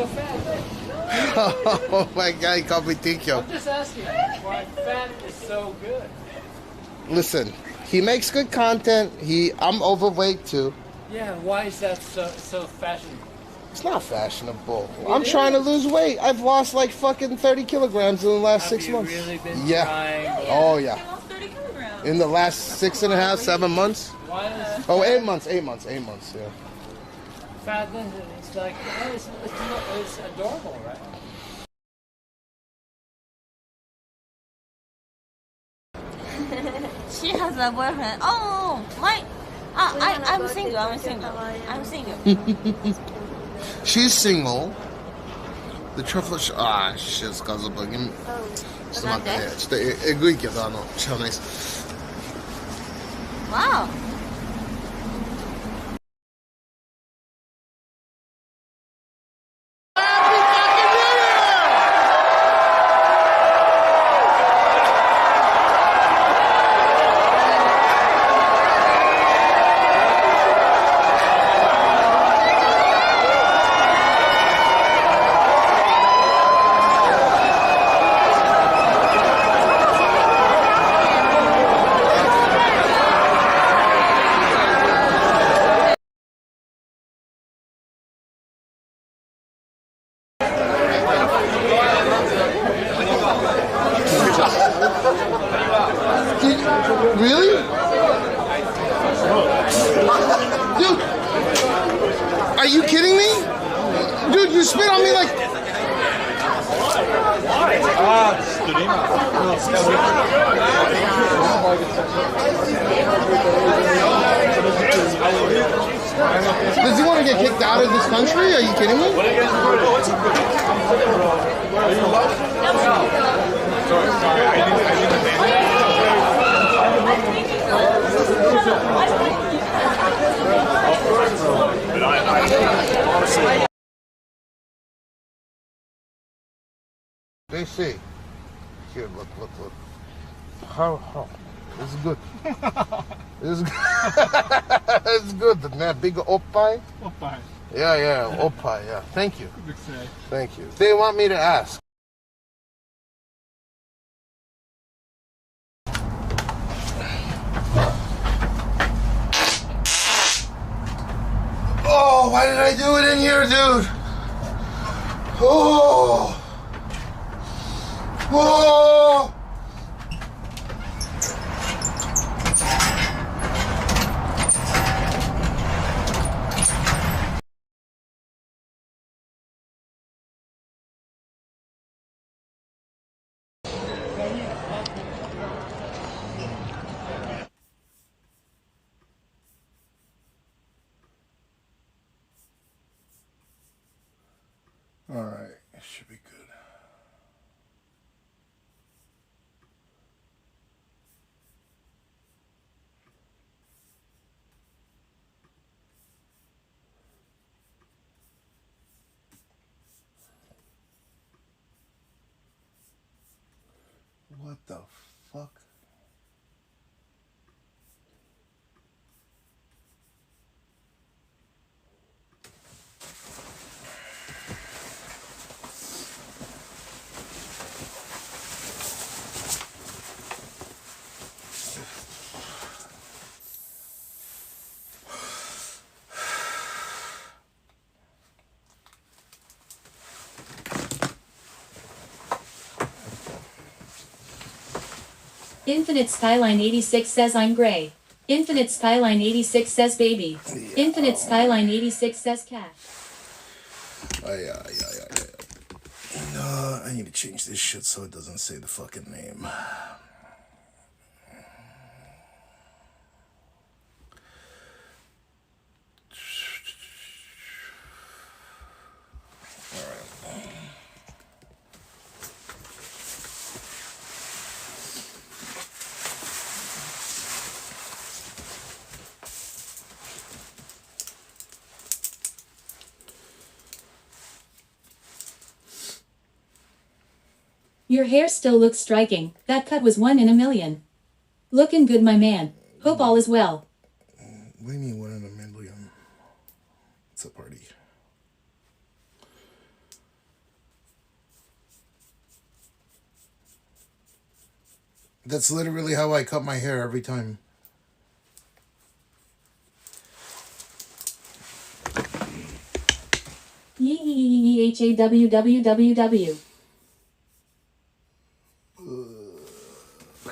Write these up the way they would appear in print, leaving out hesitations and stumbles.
so fat? Oh my God, he called me Tikyo. I'm just asking why fat is so good. Listen, he makes good content. I'm overweight too. Yeah, why is that so fashionable? It's not fashionable. I'm trying to lose weight. I've lost like fucking 30 kilograms in the last 6 months. Have you really been Yeah. trying? Oh yeah. You lost 30 kilograms. In the last 6.5, 7 months. Why is Oh, 8 months. 8 months. 8 months. Yeah. fatness? It's like it's adorable, right? She has a boyfriend. Oh, my. I'm single. I'm single. I'm single. She's single. The truffle shit スカズバギン。ちょっと待ってね。ちょっとえぐいけど知らないです。Wow. Really? Dude, are you kidding me? Dude, you spit on me like... Does he want to get kicked out of this country? Are you kidding me? They see. Here, look. How? It's good. It's good. It's good. That big oppai. Oppai. Yeah, oppai. Yeah. Thank you. Thank you. They want me to ask. Oh, why did I do it in here, dude? Oh. Whoa! All right, it should be good. What the fuck? Infinite Skyline 86 says I'm gray. Infinite Skyline 86 says baby. Infinite Skyline 86 says cat. I need to change this shit so it doesn't say the fucking name. Your hair still looks striking. That cut was 1 in a million. Looking good, my man. Hope all is well. What do you mean 1 in a million? It's a party. That's literally how I cut my hair every time. HAWWWW.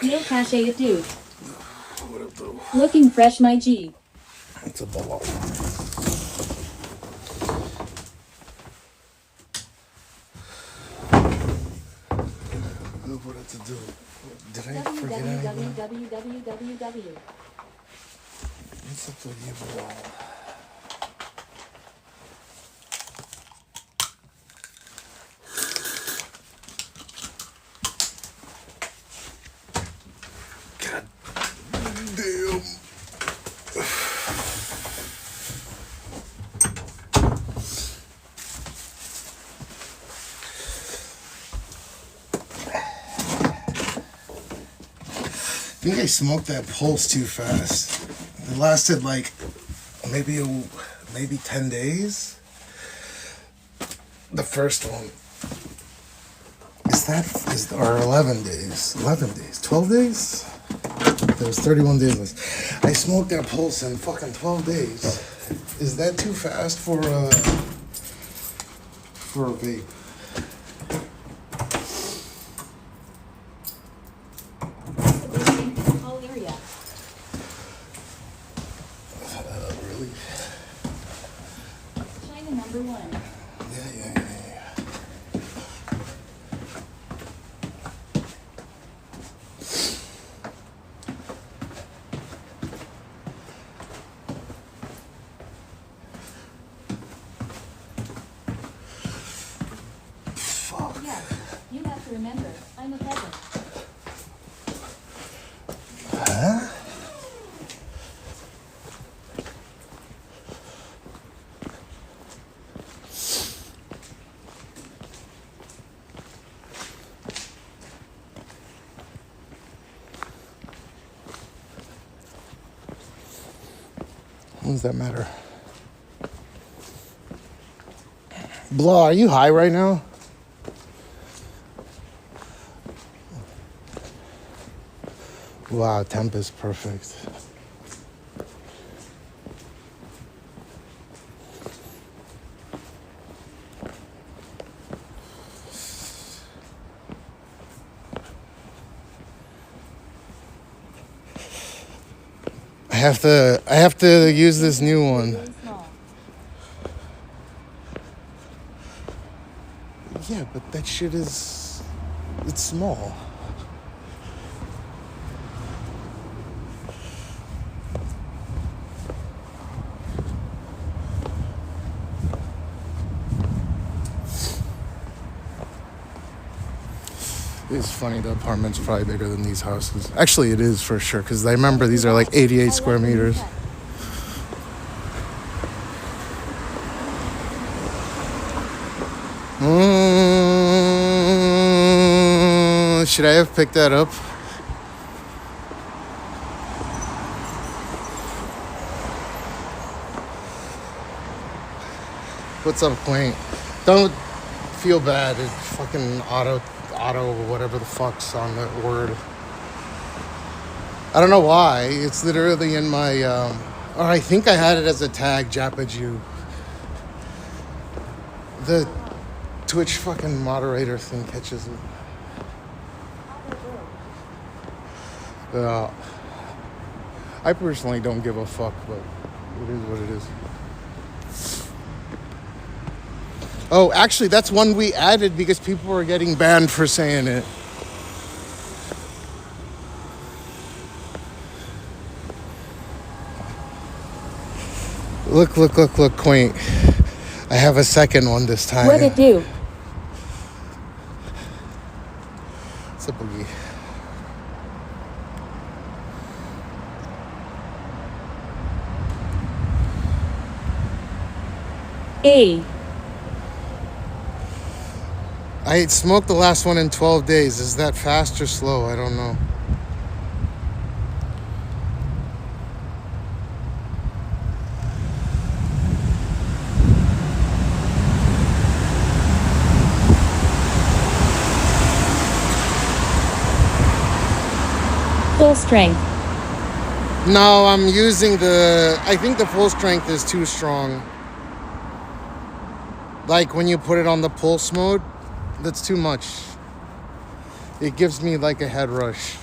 No cache it dude. What up, though? Looking fresh, my G. It's a ball. Look what to do. Did I forget anything? www. What's up with you, ball? God damn. I think I smoked that pulse too fast. It lasted like maybe 10 days. The first one. Or 11 days. 11 days. 12 days? There was 31 days left. I smoked that pulse in fucking 12 days. Is that too fast for a vape? Really? China number 1. Yeah. Yes, you have to remember, I'm a peasant. Huh? What does that matter? Blah, are you high right now? Wow, temp is perfect. I have to use this new one. Very small. Yeah, but that shit it's small. It's funny, the apartment's probably bigger than these houses. Actually, it is for sure, because I remember these are like 88 square meters. Should I have picked that up? What's up, Quaint? Don't feel bad. It's fucking auto, whatever the fuck's on that word. I don't know why. It's literally in my, or I think I had it as a tag, Japaju. The Twitch fucking moderator thing catches it. I personally don't give a fuck, but it is what it is. Oh, actually, that's one we added because people were getting banned for saying it. Look, Quaint. I have a second one this time. What'd it do? It's a boogie. A. I smoked the last one in 12 days. Is that fast or slow? I don't know. Full strength. No, I'm using the... I think the full strength is too strong. Like when you put it on the pulse mode, that's too much. It gives me like a head rush.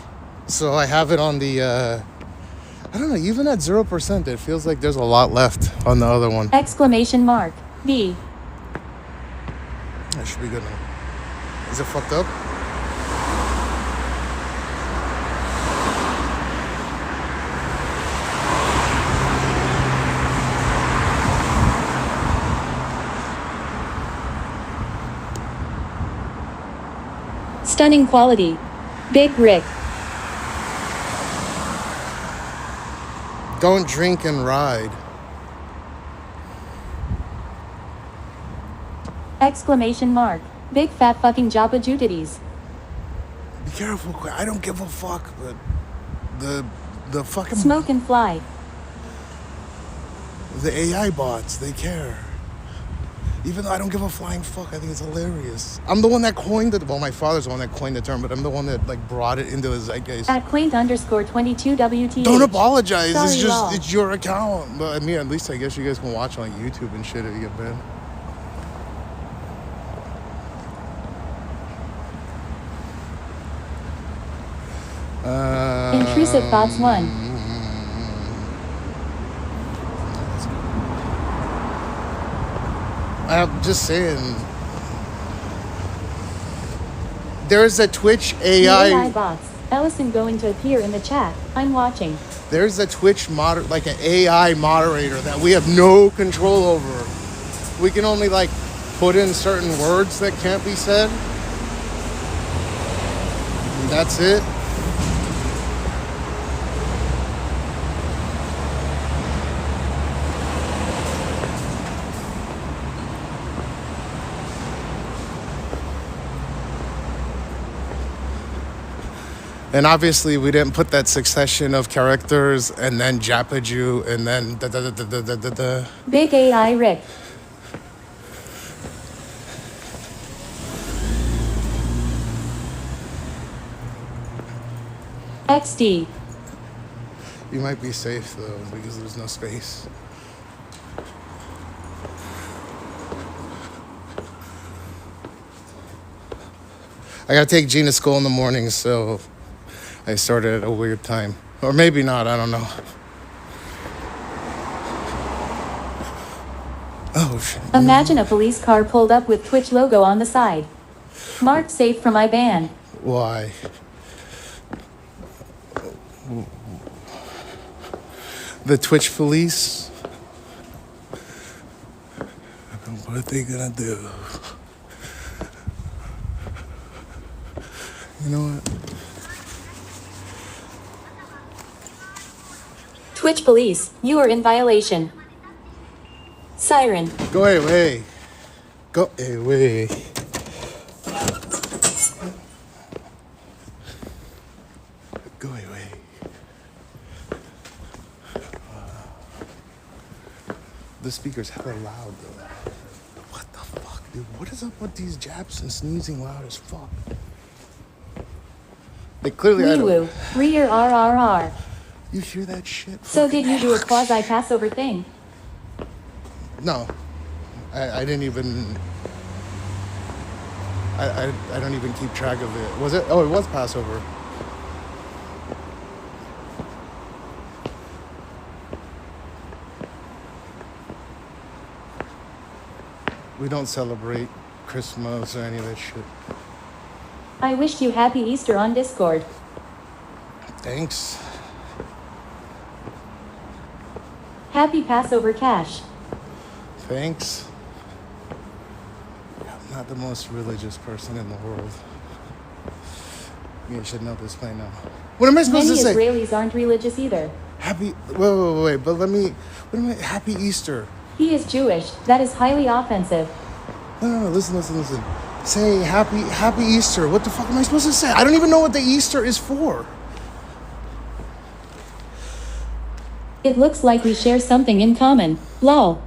So I have it on the... I don't know, even at 0%, it feels like there's a lot left on the other one. Exclamation mark. B. That should be good now. Is it fucked up? Stunning quality. Big Rick. Don't drink and ride. Exclamation mark. Big fat fucking Jabba Jutities. Be careful, I don't give a fuck, but the fucking... Smoke and fly. The AI bots, they care. Even though I don't give a flying fuck, I think it's hilarious. I'm the one that coined it. Well, my father's the one that coined the term, but I'm the one that like brought it into his zeitgeist. At quaint_22WT. Don't apologize. Sorry, it's just, lol. it's your account. But I mean, at least I guess you guys can watch on YouTube and shit if you get banned. Intrusive thoughts 1. I'm just saying. There's a Twitch AI. AI bots. Ellison going to appear in the chat. I'm watching. There's a Twitch like an AI moderator that we have no control over. We can only like put in certain words that can't be said. And that's it. And obviously, we didn't put that succession of characters and then Japaju and then da. Big AI Rick. XD. You might be safe though because there's no space. I gotta take Gina to school in the morning, so I started at a weird time. Or maybe not, I don't know. Oh, shit. Imagine a police car pulled up with Twitch logo on the side. Marked safe from my ban. Why? The Twitch police? What are they gonna do? You know what? Twitch police, you are in violation. Siren. Go away. Go away. Go away. The speaker's hella loud though. What the fuck, dude? What is up with these japs and sneezing loud as fuck? They clearly Neewer. Rear RRR. You hear that shit? So did you do a quasi Passover thing? No. I didn't even... I don't even keep track of it. Was it? Oh, it was Passover. We don't celebrate Christmas or any of that shit. I wished you happy Easter on Discord. Thanks. Happy Passover Cash. Thanks. I'm not the most religious person in the world. You should know this by now. What am I supposed Many to say? Israelis aren't religious either. Happy... Wait. But let me... What am I... Happy Easter. He is Jewish. That is highly offensive. No. Listen. Say happy Easter. What the fuck am I supposed to say? I don't even know what the Easter is for. It looks like we share something in common. Lol.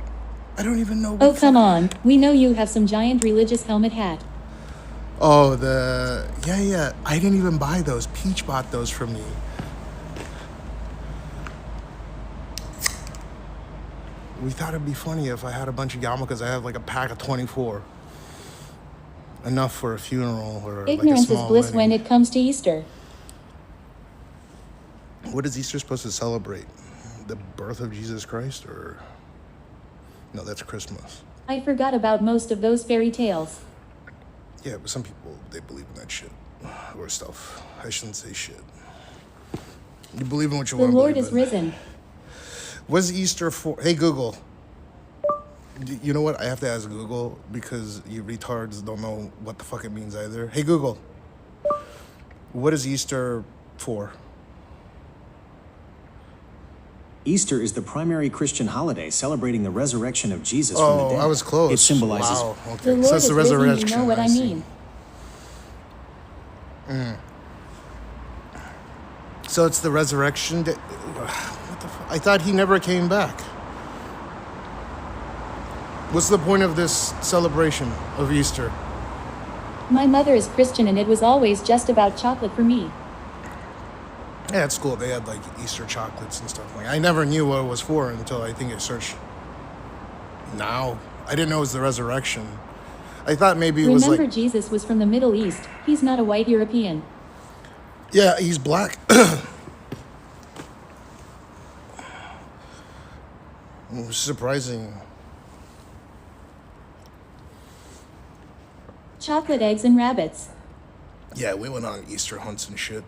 I don't even know. Oh, come on. We know you have some giant religious helmet hat. Oh, yeah. I didn't even buy those. Peach bought those for me. We thought it'd be funny if I had a bunch of yarmulkes. I have like a pack of 24. Enough for a funeral or Ignorance like a is small bliss wedding. when it comes to Easter. What is Easter supposed to celebrate? The birth of Jesus Christ, or no? That's Christmas. I forgot about most of those fairy tales. Yeah, but some people, they believe in that shit or stuff. I shouldn't say shit. You believe in what you The want to Lord believe is in. risen. What's Easter for? Hey Google. You know what? I have to ask Google because you retards don't know what the fuck it means either. Hey Google. What is Easter for? Easter is the primary Christian holiday celebrating the resurrection of Jesus from the Oh, dead. I was close. It symbolizes Wow. The Okay. Lord So it's is the risen, resurrection. you know what I see. mean. So it's the resurrection day. What the fuck? I thought he never came back. What's the point of this celebration of Easter? My mother is Christian and it was always just about chocolate for me. Yeah, at school they had like Easter chocolates and stuff. Like I never knew what it was for until I think I searched. Now I didn't know it was the resurrection. I thought maybe it was Remember, like Jesus was from the Middle East. He's not a white European. yeah, he's black. Surprising. Chocolate eggs and rabbits. Yeah, we went on Easter hunts and shit.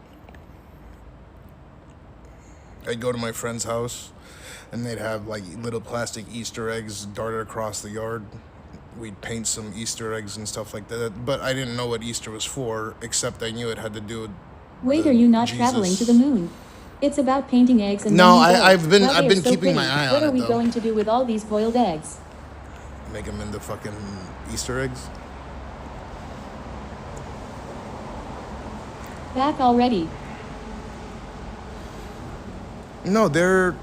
I'd go to my friend's house, and they'd have like little plastic Easter eggs darted across the yard. We'd paint some Easter eggs and stuff like that. But I didn't know what Easter was for, except I knew it had to do with. Wait, the are you not Jesus. traveling to the moon? It's about painting eggs and No, then you go. I've been- Wow, I've they are been so keeping pretty. my eye on What it, are we though. going to do with all these boiled eggs? Make them into fucking Easter eggs. Back already. No, they're.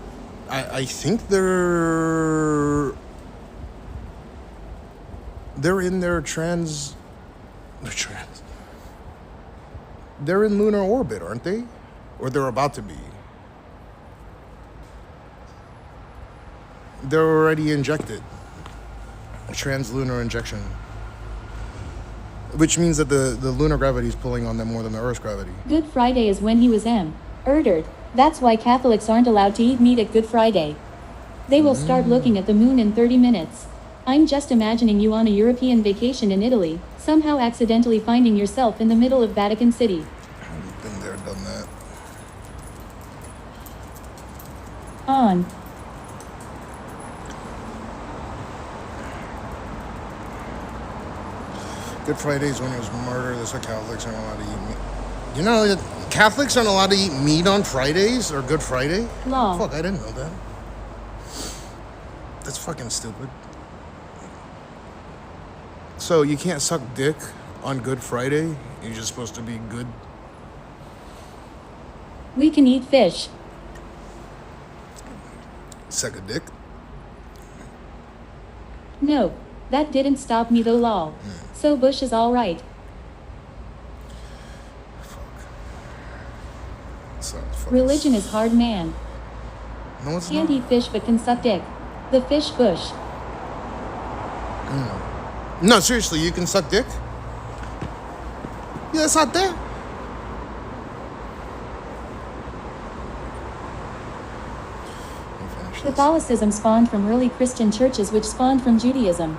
I think they're. They're in their trans. They're trans. They're in lunar orbit, aren't they? Or they're about to be. They're already injected. A translunar injection. Which means that the lunar gravity is pulling on them more than the Earth's gravity. Good Friday is when he was murdered. That's why Catholics aren't allowed to eat meat at Good Friday. They will start looking at the moon in 30 minutes. I'm just imagining you on a European vacation in Italy, somehow accidentally finding yourself in the middle of Vatican City. I've been there, done that. On. Good Friday's when he was murdered. That's why Catholics aren't allowed to eat meat. You know that Catholics aren't allowed to eat meat on Fridays or Good Friday? Law. Fuck, I didn't know that. That's fucking stupid. So you can't suck dick on Good Friday? You're just supposed to be good? We can eat fish. Suck a dick? No, that didn't stop me though, lol. So Bush is alright. Sounds fucking Religion is hard, man. No, it's Can't not. eat fish but can suck dick. The fish bush. No, seriously, you can suck dick? Yeah, that's not there. Let me finish this. Catholicism spawned from early Christian churches which spawned from Judaism.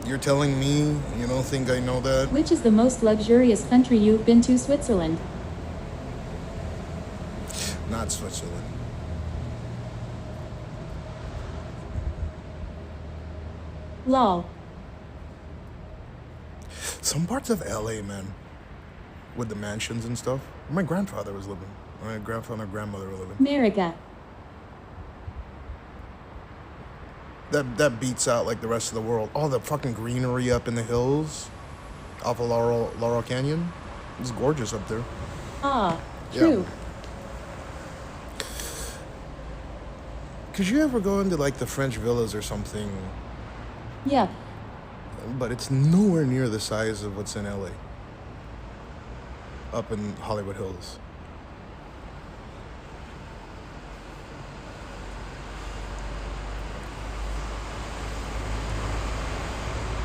You're telling me you don't think I know that? Which is the most luxurious country you've been to? Switzerland. Not Switzerland. Lol. Some parts of LA, man, with the mansions and stuff. My grandfather was living. My grandfather and grandmother were living. America. That beats out like the rest of the world. All the fucking greenery up in the hills, off of Laurel Canyon. It's gorgeous up there. Ah, Yeah. true. Could you ever go into like the French villas or something? Yeah. But it's nowhere near the size of what's in LA. Up in Hollywood Hills.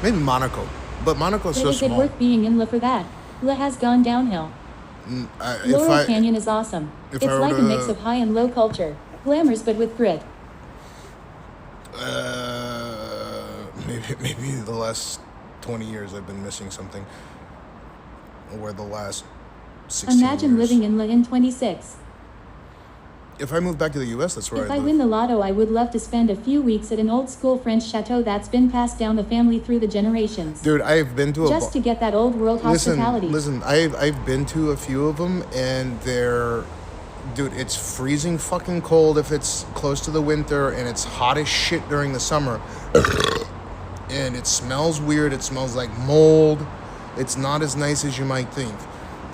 Maybe Monaco. But Monaco's But so is it small. worth being in La for that? La has gone downhill. Laurel Canyon is awesome. if It's I were like a mix to- of high and low culture. Glamours but with grit. Maybe the last 20 years I've been missing something. Or the last 16 Imagine years. living in La in 26. If I move back to the US, that's where If I I live. win the lotto, I would love to spend a few weeks at an old school French chateau that's been passed down the family through the generations. Dude, I've been to Just to get that old world hospitality. Listen, I've been to a few of them, and they're, dude, it's freezing fucking cold if it's close to the winter, and it's hot as shit during the summer. And it smells weird. It smells like mold. It's not as nice as you might think.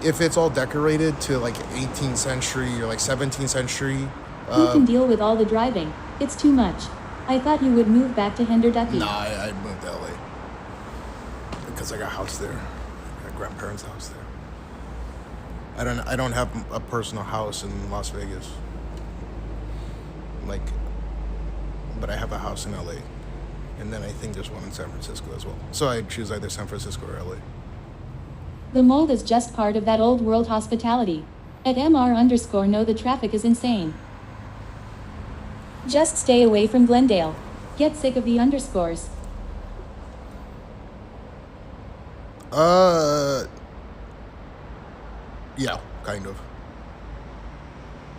If it's all decorated to like 18th century or like 17th century. Who can deal with all the driving? It's too much. I thought you would move back to Henderducky. Nah, I moved to LA. Because I got a house there. I got a grandparents' house there. I don't have a personal house in Las Vegas. Like, but I have a house in LA. And then I think there's one in San Francisco as well. So I choose either San Francisco or LA. The mold is just part of that old world hospitality. At MR_no, the traffic is insane. Just stay away from Glendale. Get sick of the underscores. Yeah, kind of.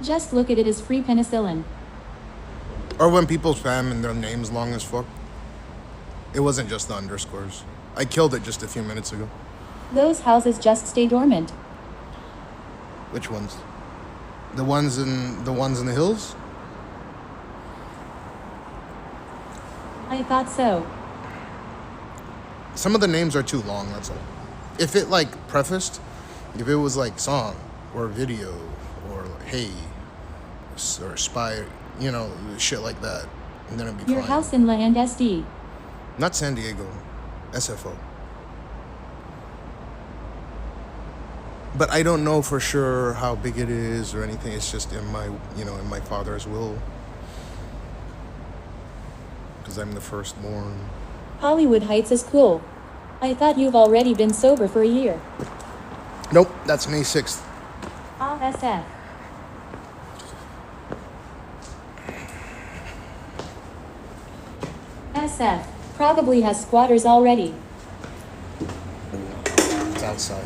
Just look at it as free penicillin. Or when people spam and their name's long as fuck. It wasn't just the underscores. I killed it just a few minutes ago. Those houses just stay dormant. Which ones? The ones in the hills? I thought so. Some of the names are too long, that's all. If it like prefaced, if it was like song or video or like, hey or spy, you know, shit like that, and then it'd be Your fine. house in La and SD. Not San Diego, SFO. But I don't know for sure how big it is or anything. It's just in my, you know, in my father's will. Because I'm the firstborn. Hollywood Heights is cool. I thought you've already been sober for a year. Nope, that's May 6th. SF. SF. Probably has squatters already. It's outside.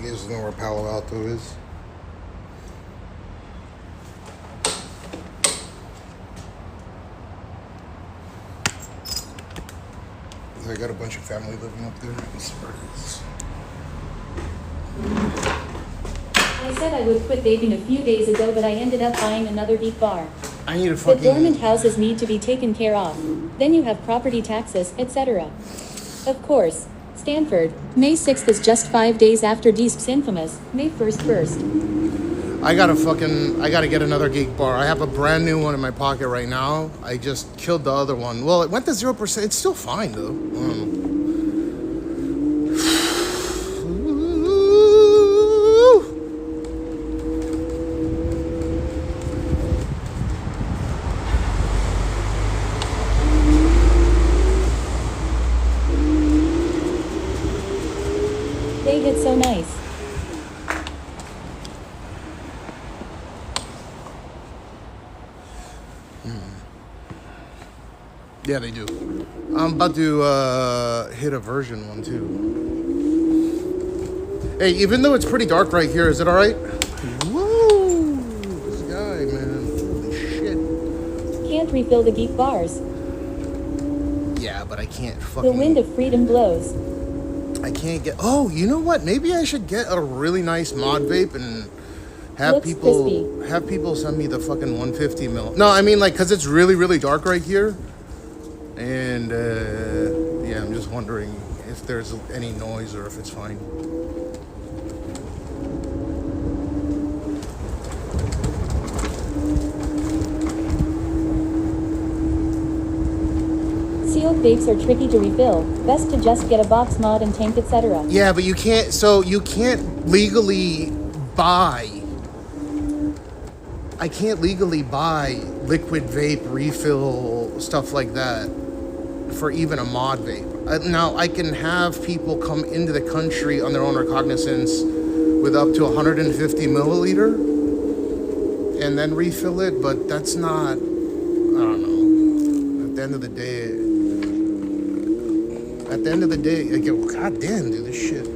You guys know where Palo Alto is? I got a bunch of family living up there. Let's see where it is. I said I would quit vaping a few days ago, but I ended up buying another beef bar. I need a But dormant fucking... houses need to be taken care of. Then you have property taxes, etc. Of course. Stanford, May 6th is just 5 days after Deesp's infamous May 1st burst. I gotta get another geek bar. I have a brand new one in my pocket right now. I just killed the other one. Well, it went to 0%. It's still fine though. They hit so nice. Yeah, they do. I'm about to hit a version one too. Hey, even though it's pretty dark right here, is it all right? Woo! This guy, man. Holy shit. Can't refill the geek bars. Yeah, but I can't fucking... The wind of freedom blows. I can't get... Oh, you know what? Maybe I should get a really nice mod vape and have Looks people send me the fucking 150 mil. No, I mean, like, because it's really, really dark right here. And, yeah, I'm just wondering if there's any noise or if it's fine. Sealed vapes are tricky to refill. Best to just get a box mod and tank, etc. Yeah, but you can't legally buy I can't legally buy liquid vape refill stuff like that for even a mod vape. Now I can have people come into the country on their own recognizance with up to 150 milliliter and then refill it, but that's not, I don't know. At the end of the day, like, god damn, dude, this shit.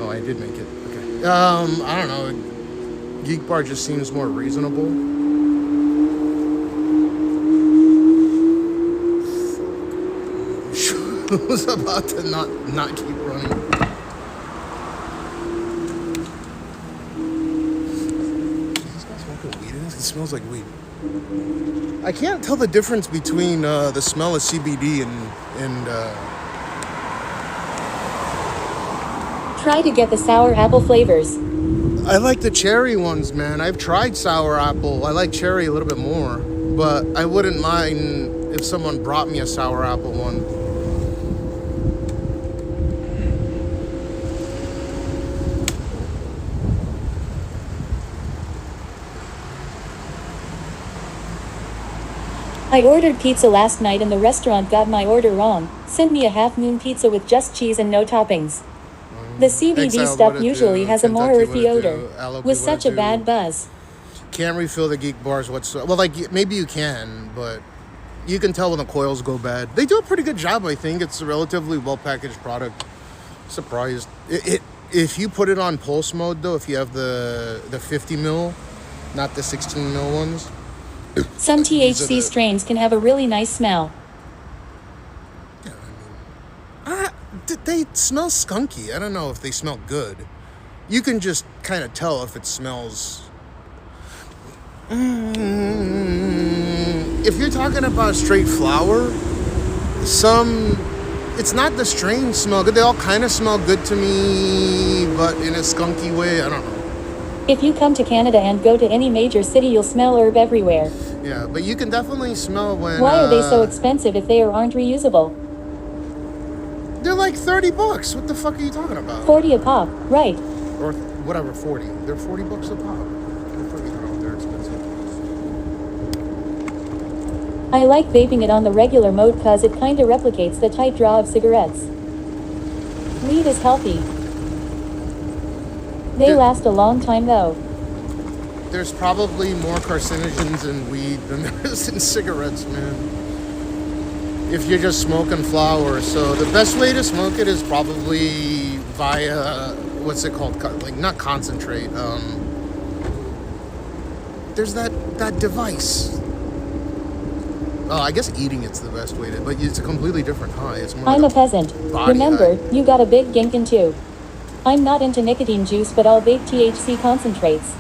Oh, I did make it. Okay. I don't know. Geek Bar just seems more reasonable. I was about to not keep running. This guy's smoking weed. It smells like weed. I can't tell the difference between the smell of CBD and Try to get the sour apple flavors. I like the cherry ones, man. I've tried sour apple. I like cherry a little bit more, but I wouldn't mind if someone brought me a sour apple one. I ordered pizza last night and the restaurant got my order wrong. Sent me a half-moon pizza with just cheese and no toppings. The CBD stuff usually has a more earthy odor. With such a bad buzz. Can't refill the Geek Bars whatsoever. Well, like, maybe you can, but you can tell when the coils go bad. They do a pretty good job, I think. It's a relatively well-packaged product. Surprised. If you put it on pulse mode, though, if you have the 50 mil, not the 16 mil ones. Some THC strains can have a really nice smell. Yeah, I mean, they smell skunky. I don't know if they smell good. You can just kind of tell if it smells. If you're talking about straight flower, it's not the strain smell good. They all kind of smell good to me, but in a skunky way. I don't know. If you come to Canada and go to any major city, you'll smell herb everywhere. Yeah, but you can definitely smell when... Why are they so expensive if they aren't reusable? They're like $30. What the fuck are you talking about? 40 a pop, right. Or whatever, 40. They're $40 a pop. They're expensive. I like vaping it on the regular mode cause it kinda replicates the tight draw of cigarettes. Weed is healthy. They last a long time though. There's probably more carcinogens in weed than there is in cigarettes, man. If you're just smoking flower. So the best way to smoke it is probably via, what's it called? Like, not concentrate. There's that device. Oh, I guess eating it's the best way to, but it's a completely different high. It's more I'm like a peasant. Remember, high. you got a big ginkin too. I'm not into nicotine juice, but I'll bake THC concentrates.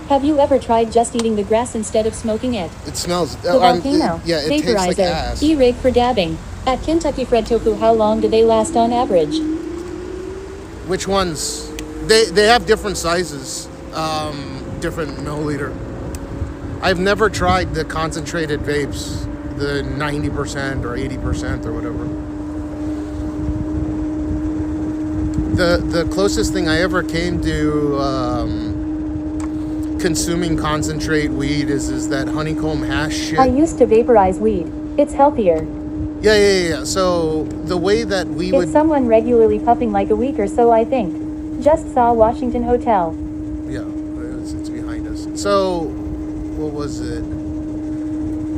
Have you ever tried just eating the grass instead of smoking it? It smells... The volcano, it tastes like vaporizer, ass. e-rig for dabbing. At Kentucky Fried Tofu, how long do they last on average? Which ones? They have different sizes, different milliliter. I've never tried the concentrated vapes, the 90% or 80% or whatever. The closest thing I ever came to consuming concentrate weed is that honeycomb hash shit. I used to vaporize weed. It's healthier. Yeah. So the way that we would... It's someone regularly puffing like a week or so, I think. Just saw Washington Hotel. Yeah, it's behind us. So, what was it?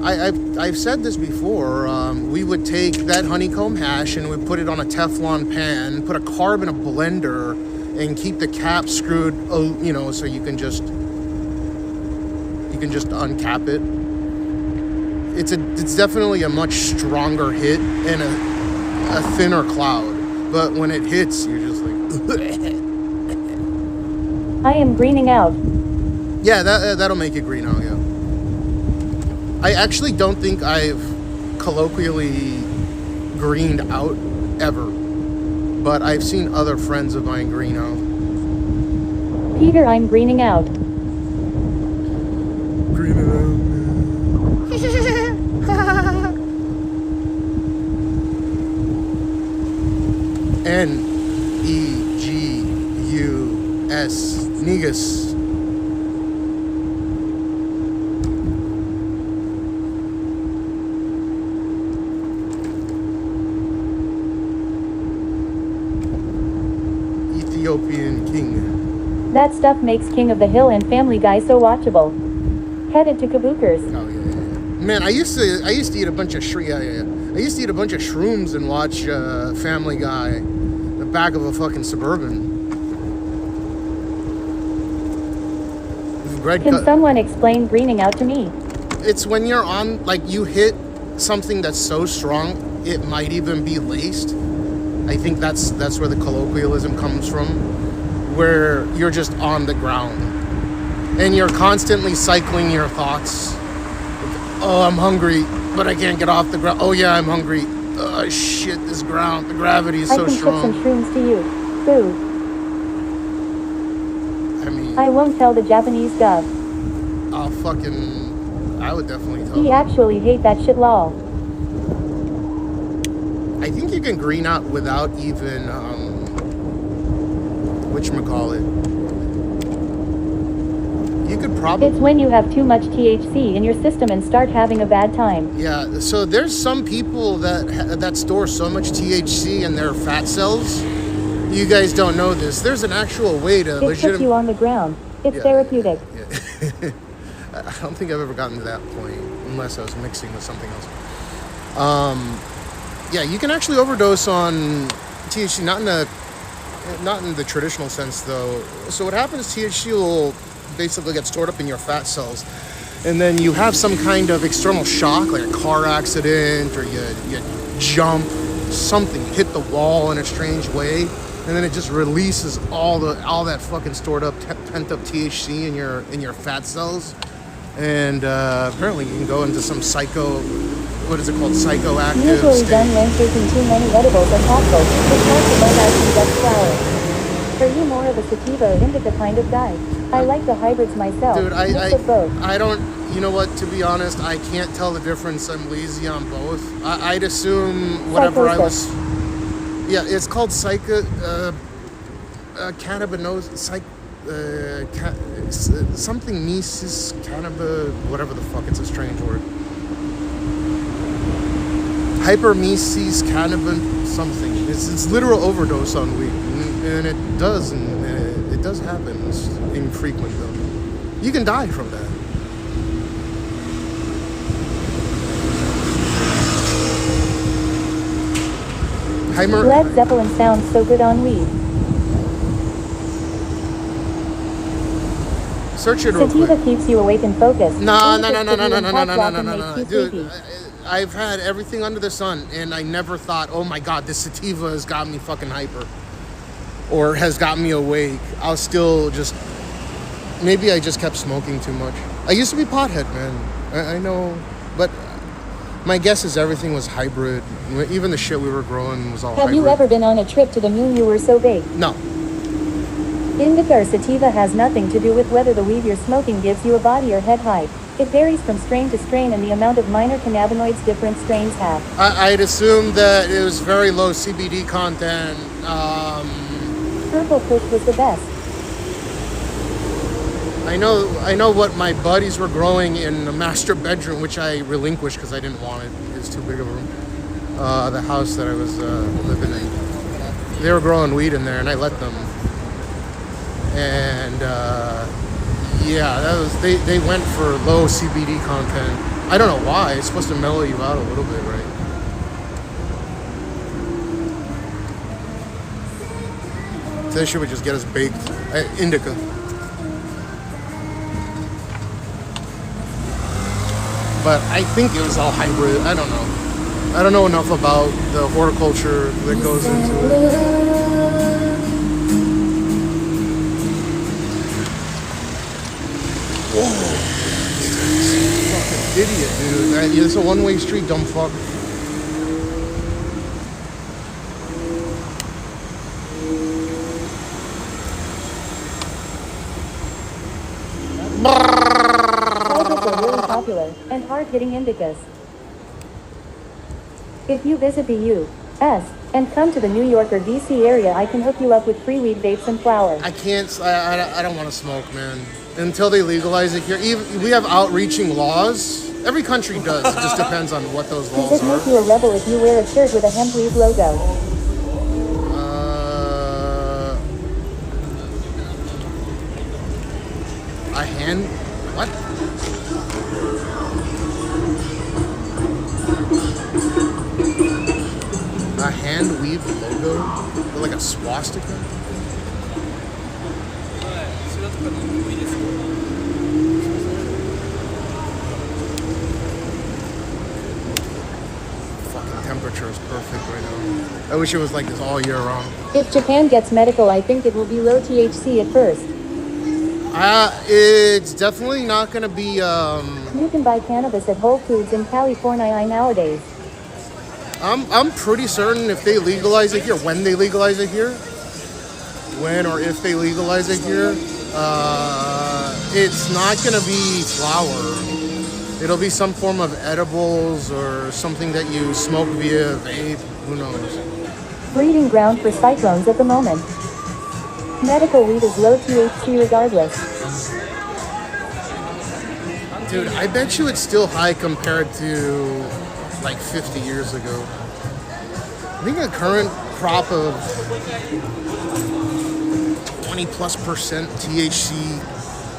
I've said this before. We would take that honeycomb hash and we'd put it on a Teflon pan, put a carb in a blender, and keep the cap screwed, so you can just uncap it. It's definitely a much stronger hit and a thinner cloud. But when it hits, you're just like... I am greening out. Yeah, that'll make it green out, yeah. I actually don't think I've colloquially greened out ever. But I've seen other friends of mine green out. Peter, I'm greening out. Green it out, man. Negus. Negus. King. That stuff makes King of the Hill and Family Guy so watchable. Headed to Kabuker's. Oh yeah. Man, I used to eat a bunch of I used to eat a bunch of shrooms and watch Family Guy, the back of a fucking Suburban. Can someone explain greening out to me? It's when you're on, like, you hit something that's so strong, it might even be laced. I think that's where the colloquialism comes from, where you're just on the ground and you're constantly cycling your thoughts. Oh, I'm hungry, but I can't get off the ground. Oh yeah, I'm hungry. Oh shit, this ground, the gravity is so strong. I can ship some shrooms to you. Boo. I mean, I won't tell the Japanese gov. I would definitely tell He them. actually hate that shit lol. I think you can green out without even, whatchamacallit. You could probably... It's when you have too much THC in your system and start having a bad time. Yeah, so there's some people that store so much THC in their fat cells. You guys don't know this. There's an actual way to It puts you on the ground. It's therapeutic. Yeah. I don't think I've ever gotten to that point, unless I was mixing with something else. Yeah, you can actually overdose on THC, not in the traditional sense though. So what happens, THC will basically get stored up in your fat cells, and then you have some kind of external shock, like a car accident, or you jump, something, hit the wall in a strange way, and then it just releases all that fucking stored up, pent up THC in your fat cells. And apparently you can go into some what is it called, psychoactive Usually state. done when taking too many edibles or capsules. It's hard to burn out some Dutch flower. Are you more of a sativa or indica kind of guy? I like the hybrids myself. Dude, Mix of both. I don't, you know what, to be honest, I can't tell the difference. I'm lazy on both. I'd assume whatever I was... Yeah, it's called cannabinoid, something mesis, cannabis, whatever the fuck, it's a strange word. Hypermesis, cannabis, something. It's literal overdose on weed, and it does happen. It's infrequent though. You can die from that. Led Zeppelin sounds so good on weed. Search it real quick. Sativa keeps you awake and focused. No, dude. I've had everything under the sun, and I never thought, oh my god, this sativa has got me fucking hyper, or has got me awake. I'll still just, maybe I just kept smoking too much. I used to be pothead, man. I know, but my guess is everything was hybrid. Even the shit we were growing was all hybrid. Have you ever been on a trip to the moon? You were so big. No. Indica or sativa has nothing to do with whether the weed you're smoking gives you a body or head height. It varies from strain to strain and the amount of minor cannabinoids different strains have. I'd assume that it was very low CBD content. Purple Kush was the best. I know what my buddies were growing in the master bedroom, which I relinquished because I didn't want it. It was too big of a room. The house that I was living in. They were growing weed in there, and I let them. And yeah, that was they went for low CBD content. I don't know why. It's supposed to mellow you out a little bit, right? So they should just get us baked. Indica. But I think it was all hybrid. I don't know. I don't know enough about the horticulture that goes into it. Whoa. Fucking idiot, dude. It's a one-way street, dumb fuck. Hybrids are really popular and hard-hitting indicas. If you visit the U.S. and come to the New York or D.C. area, I can hook you up with free weed vapes and flower. I can't. I don't want to smoke, man. Until they legalize it here. We have outreaching laws. Every country does. It just depends on what those laws Does it make you a rebel if you wear a shirt with a hemp leaf logo? A hand? What? A hand weaved logo? With like a swastika? Fucking temperature is perfect right now. I wish it was like this all year round. If Japan gets medical, I think it will be low THC at first. It's definitely not gonna be, You can buy cannabis at Whole Foods in California nowadays. I'm pretty certain if they legalize it here, when they legalize it here, when or if they legalize it here, it's not gonna be flower. It'll be some form of edibles or something that you smoke via vape, who knows. Breeding ground for cyclones at the moment. Medical weed is low THC regardless. Dude, I bet you it's still high compared to like 50 years ago. I think the current crop of 20+% THC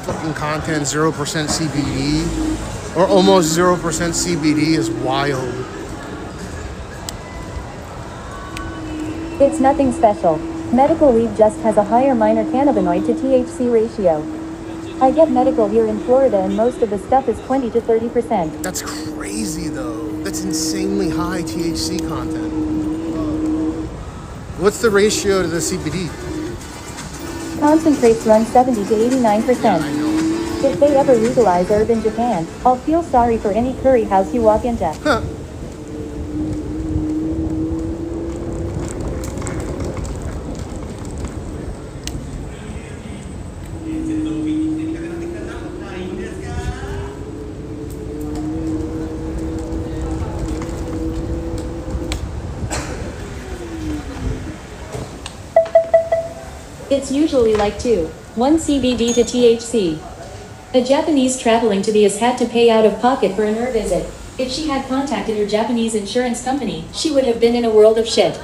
fucking content, 0% CBD, or almost 0% CBD is wild. It's nothing special. Medical weed just has a higher minor cannabinoid to THC ratio. I get medical here in Florida and most of the stuff is 20 to 30%. That's crazy though. That's insanely high THC content. What's the ratio to the CBD? Concentrates run 70 to 89%. I know. If they ever legalize herb in Japan, I'll feel sorry for any curry house you walk into. Huh. It's usually like 1 CBD to THC. A Japanese traveling to the US had to pay out of pocket for an herb visit. If she had contacted her Japanese insurance company, she would have been in a world of shit.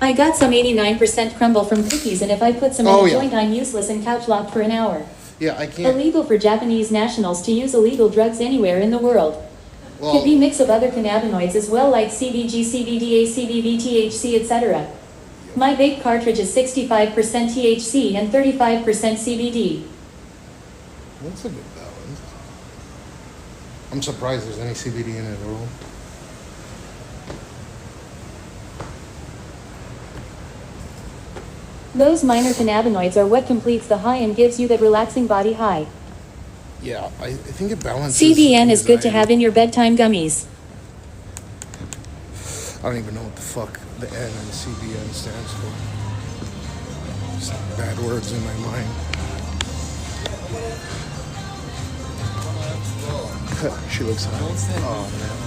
I got some 89% crumble from cookies, and if I put some in a joint, I'm useless and couch locked for an hour. Yeah, I can't. Illegal for Japanese nationals to use illegal drugs anywhere in the world. Well, Could be mix of other cannabinoids as well, like CBG, CBDA, CBV, THC, etc. My vape cartridge is 65% THC and 35% CBD. that's a good balance. I'm surprised there's any CBD in it at all. Those minor cannabinoids are what completes the high and gives you that relaxing body high. Yeah, I think it balances. CBN is good to anxiety. have in your bedtime gummies. I don't even know what the fuck the N in CBN stands for. Some bad words in my mind. She looks high. Oh man.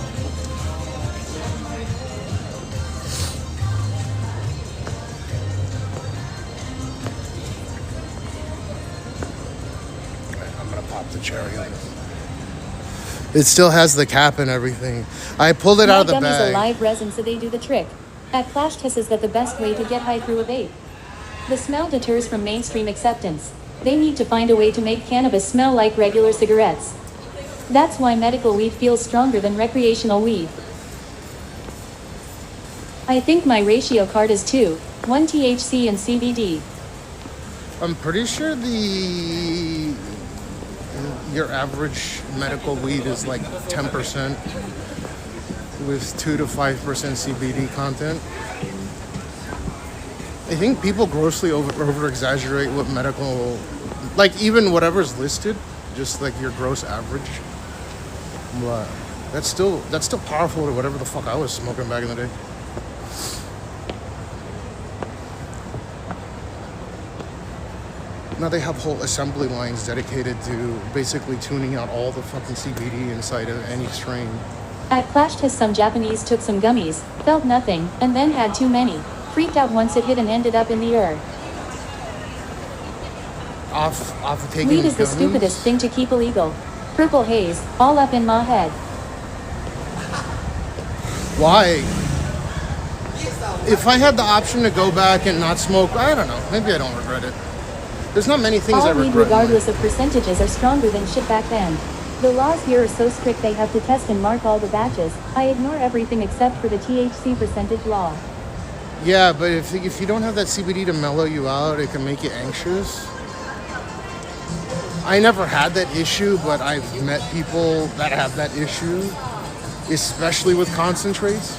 I'm gonna pop the cherry on this. It still has the cap and everything. I pulled it out of the My gummies bag. are live resin, so they do the trick. At Flash Test is that the best way to get high through a vape. The smell deters from mainstream acceptance. They need to find a way to make cannabis smell like regular cigarettes. That's why medical weed feels stronger than recreational weed. I think my ratio card is 1 THC and CBD. I'm pretty sure your average medical weed is like 10% with 2 to 5% CBD content. I think people grossly over exaggerate what medical, like even whatever's listed, just like your gross average. But that's still powerful to whatever the fuck I was smoking back in the day. Now they have whole assembly lines dedicated to basically tuning out all the fucking CBD inside of any strain. At Flash Test, some Japanese took some gummies, felt nothing, and then had too many. Freaked out once it hit and ended up in the earth. Off of taking Weed is the gummies? stupidest thing to keep illegal. Purple haze, all up in my head. Why? If I had the option to go back and not smoke, I don't know. Maybe I don't regret it. There's not many things I All weed, regret. regardless of percentages, are stronger than shit back then. The laws here are so strict they have to test and mark all the batches. I ignore everything except for the THC percentage law. Yeah, but if you don't have that CBD to mellow you out, it can make you anxious. I never had that issue, but I've met people that have that issue, especially with concentrates.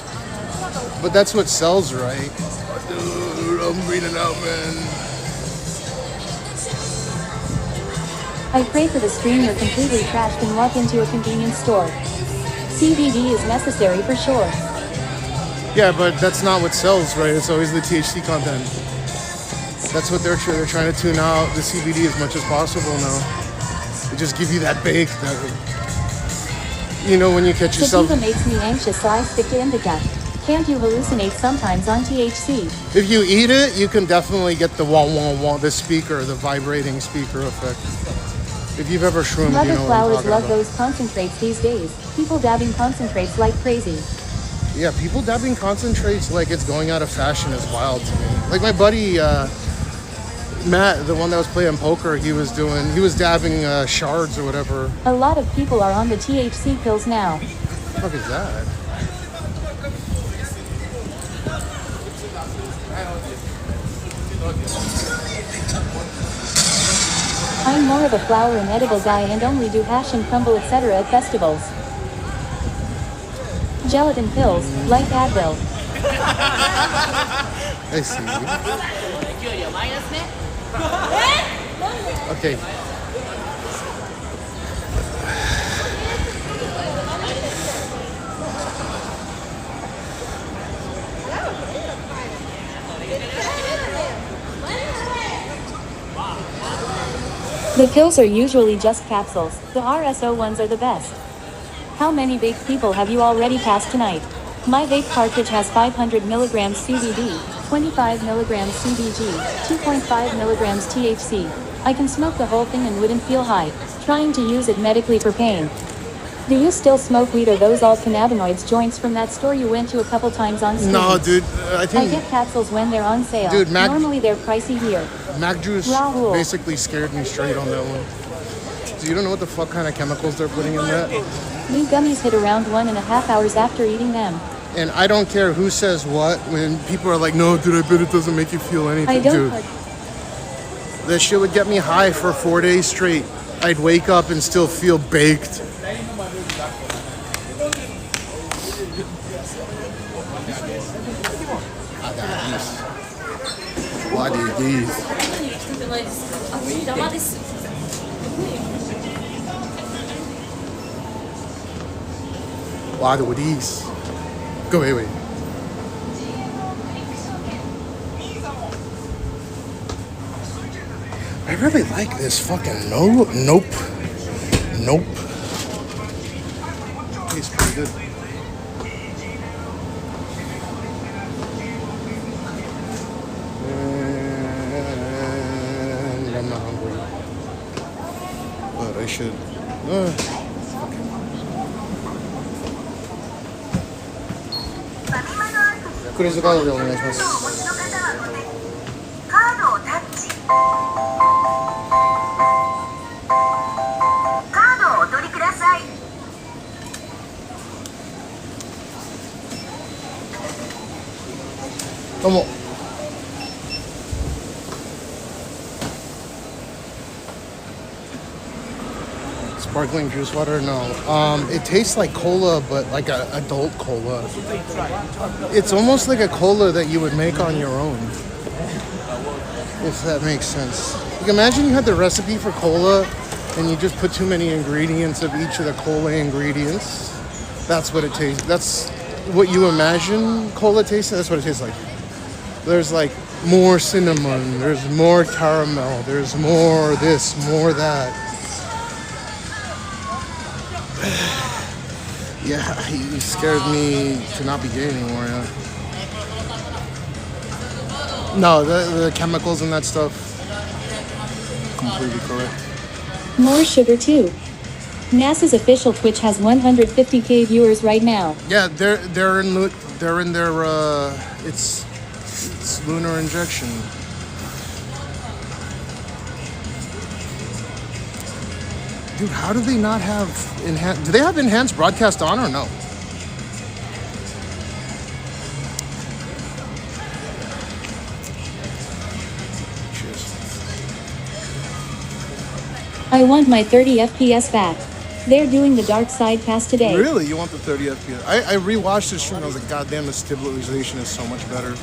But that's what sells, right? Dude, I'm bleeding out, man. I pray for the stream you're completely trashed and walk into a convenience store. CBD is necessary for sure. Yeah, but that's not what sells, right? It's always the THC content. That's what they're trying to tune out the CBD as much as possible now. They just give you that bake, that, you know, when you catch yourself. Sativa makes me anxious, so I stick to indica. Can't you hallucinate sometimes on THC? If you eat it, you can definitely get the wah wah wah, the speaker, the vibrating speaker effect. If you've ever shroomed, Mother you know what I'm flowers talking love about. those concentrates these days. People dabbing concentrates like crazy. Yeah, people dabbing concentrates like it's going out of fashion is wild to me. Like my buddy Matt, the one that was playing poker, he was dabbing shards or whatever. A lot of people are on the THC pills now. What the fuck is that? I'm more of a flower and edible guy and only do hash and crumble etc. at festivals. Gelatin pills, like Advil. I see. Okay. The pills are usually just capsules. The RSO ones are the best. How many baked people have you already passed tonight? My vape cartridge has 500 milligrams CBD, 25 milligrams CBG, 2.5 milligrams THC. I can smoke the whole thing and wouldn't feel high. Trying to use it medically for pain. Do you still smoke weed or those all cannabinoids joints from that store you went to a couple times on stream? No, dude. I I think get capsules when they're on sale. Dude, Normally they're pricey here. Mac Juice Rahul. basically scared me straight on that one. So you don't know what the fuck kind of chemicals they're putting in that? New gummies hit around 1.5 hours after eating them. And I don't care who says what when people are like, no, dude, I bet it doesn't make you feel anything. I don't. Dude, that shit would get me high for 4 days straight. I'd wake up and still feel baked. What is these? What are these? Go away. I really like this fucking nope. Tastes pretty good. And I'm not hungry. But I should. Fuck it. クレジットカードでお願いします。カードをタッチ。カードをお取りください。どうも。Sparkling juice water? No. It tastes like cola, but like an adult cola. It's almost like a cola that you would make on your own. If that makes sense. Like imagine you had the recipe for cola and you just put too many ingredients of each of the cola ingredients. That's what it tastes. That's what you imagine cola tastes. That's what it tastes like. There's like more cinnamon. There's more caramel. There's more this, more that. Yeah, he scared me to not be gay anymore, yeah. No, the chemicals and that stuff, completely correct. More sugar too. NASA's official Twitch has 150k viewers right now. Yeah, they're in their it's lunar injection. Dude, how do they not have enhanced? Do they have enhanced broadcast on or no? Cheers. I want my 30 FPS back. They're doing the dark side pass today. Really? You want the 30 FPS? I rewatched this stream and I was like, God damn, the stabilization is so much better.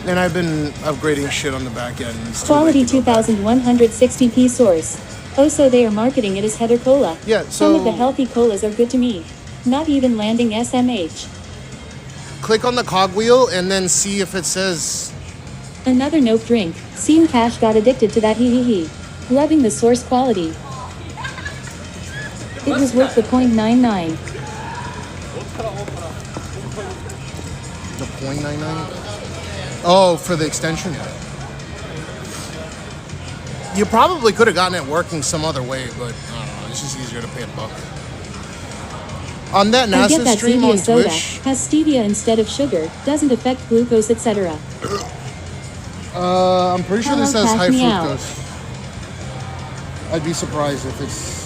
And I've been upgrading shit on the back end. Quality 2160p source. Oh, so they are marketing it as header cola. Yeah, Some of the so healthy colas are good to me. Not even landing SMH. click on the cogwheel and then see if it says. Another nope drink. Seam Cash got addicted to that hee. Loving the source quality. It was worth the .99. The .99? Oh, for the extension? You probably could have gotten it working some other way, but I don't know. It's just easier to pay $1. On that I get NASA that stream stevia on soda Twitch, has stevia instead of sugar, doesn't affect glucose, etc. I'm pretty sure this Hello, says high Cashmeow. fructose. I'd be surprised if it's.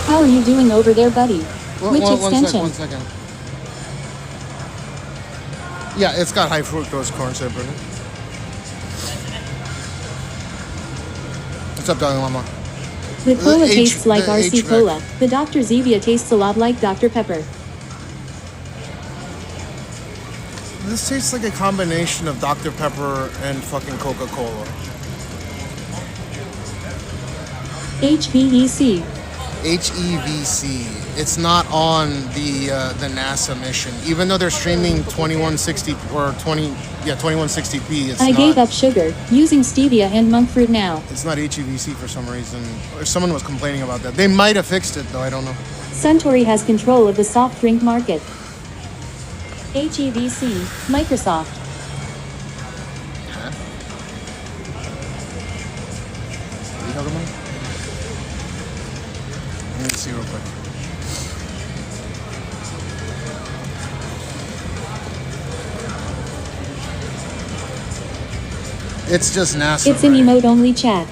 How are you doing over there, buddy? Which One extension? second. Yeah, it's got high fructose corn syrup in it. What's up, Dalai Lama? The cola H- tastes like the RC HVAC. Cola. The Dr. Zevia tastes a lot like Dr. Pepper. This tastes like a combination of Dr. Pepper and fucking Coca-Cola. HEVC. HEVC. It's not on the NASA mission, even though they're streaming 2160 or 2160p. It's I not. gave up sugar, using stevia and monk fruit now. It's not HEVC for some reason. Or someone was complaining about that. They might have fixed it though. I don't know. Suntory has control of the soft drink market. HEVC, Microsoft. Huh? What are you talking about? Let me see real quick. It's just NASA. It's an right? emote-only chat.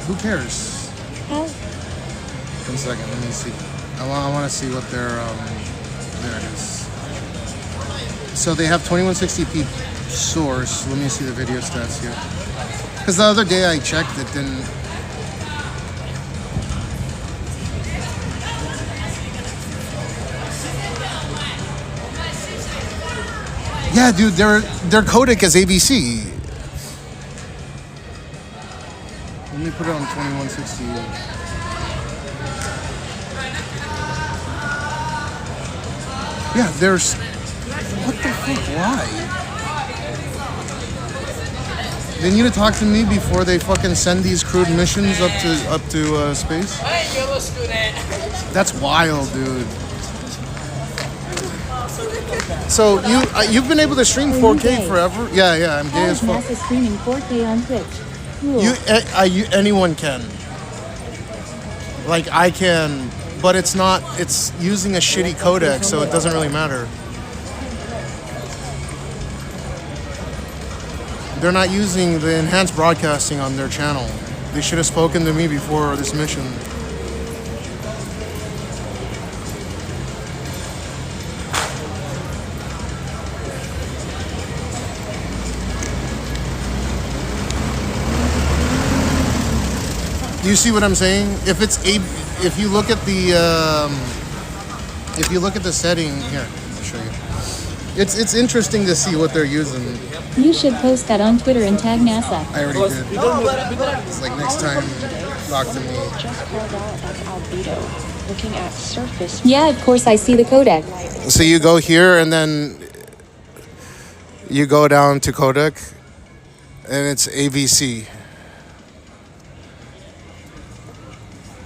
Who cares? How? 1 second, let me see. I want to see what their there it is. So they have 2160p source. Let me see the video stats here. Because the other day I checked, it didn't. Yeah, dude, their codec is ABC. Let me put it on 2160. Yeah, there's. What the fuck? Why? They need to talk to me before they fucking send these crewed missions up to space. That's wild, dude. So you've been able to stream 4K forever? Yeah, I'm gay as fuck. NASA streaming 4K on Twitch. Cool. Anyone can. Like I can, but it's not. It's using a shitty codec, so it doesn't really matter. They're not using the enhanced broadcasting on their channel. They should have spoken to me before this mission. Do you see what I'm saying? If you look at the setting here, I'll show you. It's interesting to see what they're using. You should post that on Twitter and tag NASA. I already did. It's like next time, talk to me. Just called out as albedo, looking at surface. Yeah, of course I see the codec. So you go here and then you go down to codec, and it's AVC.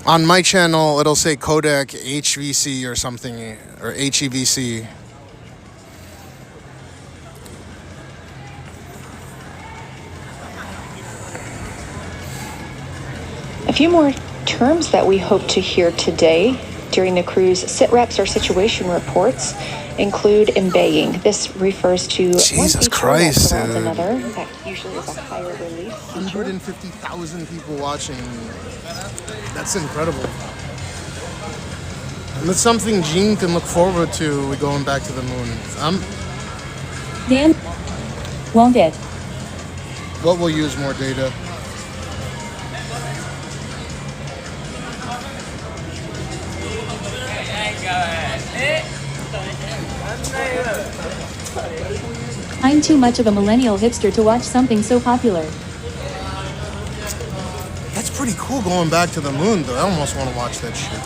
On my channel, it'll say codec HVC or something, or HEVC. A few more terms that we hope to hear today during the crew's sit reps or situation reports include embaying. This refers to one Jesus feature Christ, that surrounds dude. another that usually is a higher relief feature. 150,000 people watching. That's incredible. And that's something Gene can look forward to going back to the moon. Dan, won't it? What will use more data? I'm too much of a millennial hipster to watch something so popular. That's pretty cool going back to the moon, though. I almost want to watch that shit.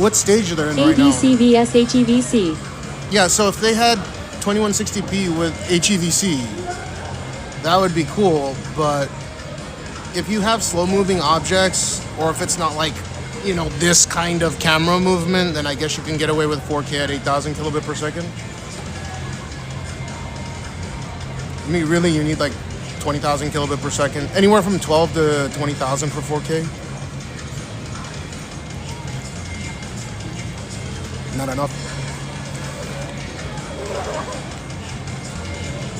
What stage are they in right now? HEVC vs HEVC. Yeah, so if they had 2160p with HEVC, that would be cool, but if you have slow-moving objects, or if it's not like, you know, this kind of camera movement, then I guess you can get away with 4K at 8,000 kilobit per second. I mean, really, you need like 20,000 kilobit per second. Anywhere from 12 to 20,000 for 4K. Not enough.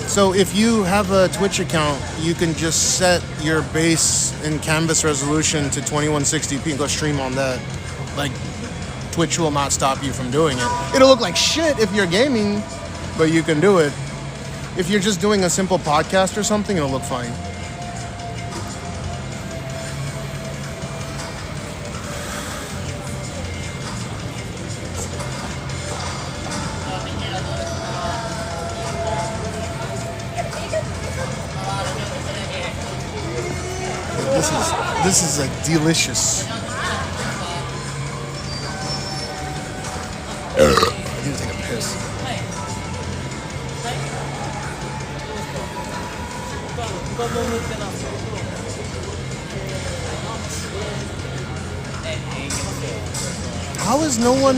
So if you have a Twitch account, you can just set your base and canvas resolution to 2160p and go stream on that. Like, Twitch will not stop you from doing it. It'll look like shit if you're gaming, but you can do it. If you're just doing a simple podcast or something, it'll look fine. This is like delicious. I need to take a piss. How is no one...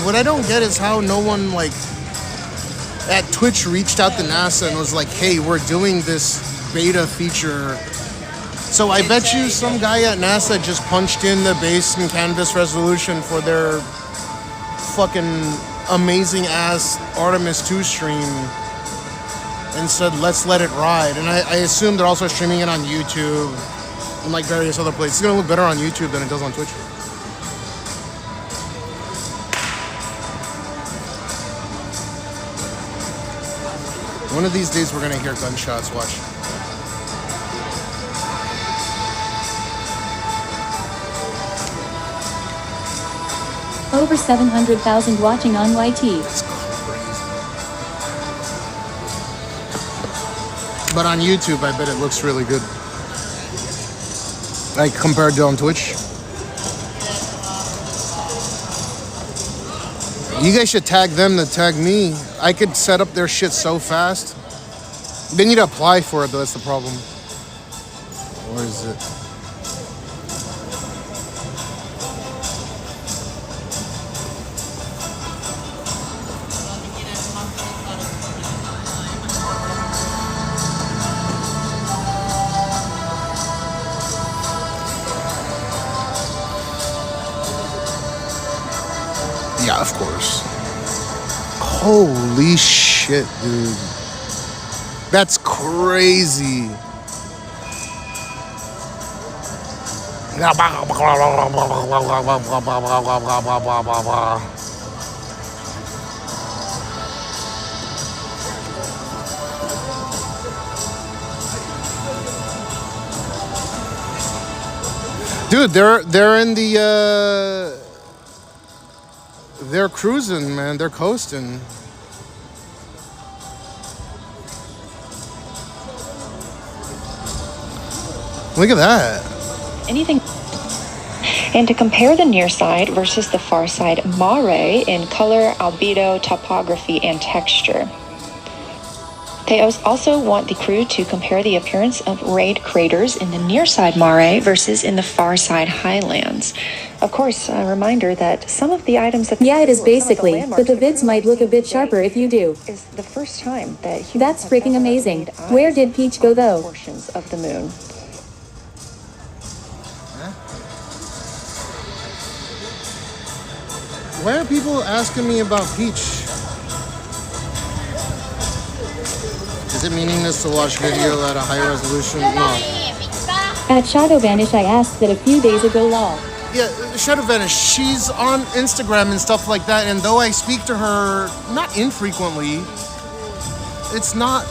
What I don't get is how no one, like, at Twitch reached out to NASA and was like, hey, we're doing this beta feature. So I bet you some guy at NASA just punched in the base and canvas resolution for their fucking amazing ass Artemis 2 stream and said, let's let it ride. And I assume they're also streaming it on YouTube and like various other places. It's gonna look better on YouTube than it does on Twitch. One of these days we're gonna hear gunshots, watch. Over 700,000 watching on YT. That's crazy. But on YouTube, I bet it looks really good. Like compared to on Twitch. You guys should tag them to tag me. I could set up their shit so fast. They need to apply for it though, that's the problem. Where is it? Yeah, of course. Holy shit, dude. That's crazy. Dude, they're in the they're cruising, man. They're coasting. Look at that. Anything. And to compare the near side versus the far side mare in color, albedo, topography, and texture. They also want the crew to compare the appearance of raid craters in the near side mare versus in the far side highlands. Of course, a reminder that some of the items that yeah, it is basically, but the vids might look a bit sharper if you do. Is the first time that that's freaking amazing. Where did Peach go though? Portions of the moon. Why are people asking me about Peach? Is it meaningless to watch video at a high resolution? No. At Shadow Vanish, I asked that a few days ago. Lol. Yeah, Shadow Vanish, she's on Instagram and stuff like that, and though I speak to her not infrequently, it's not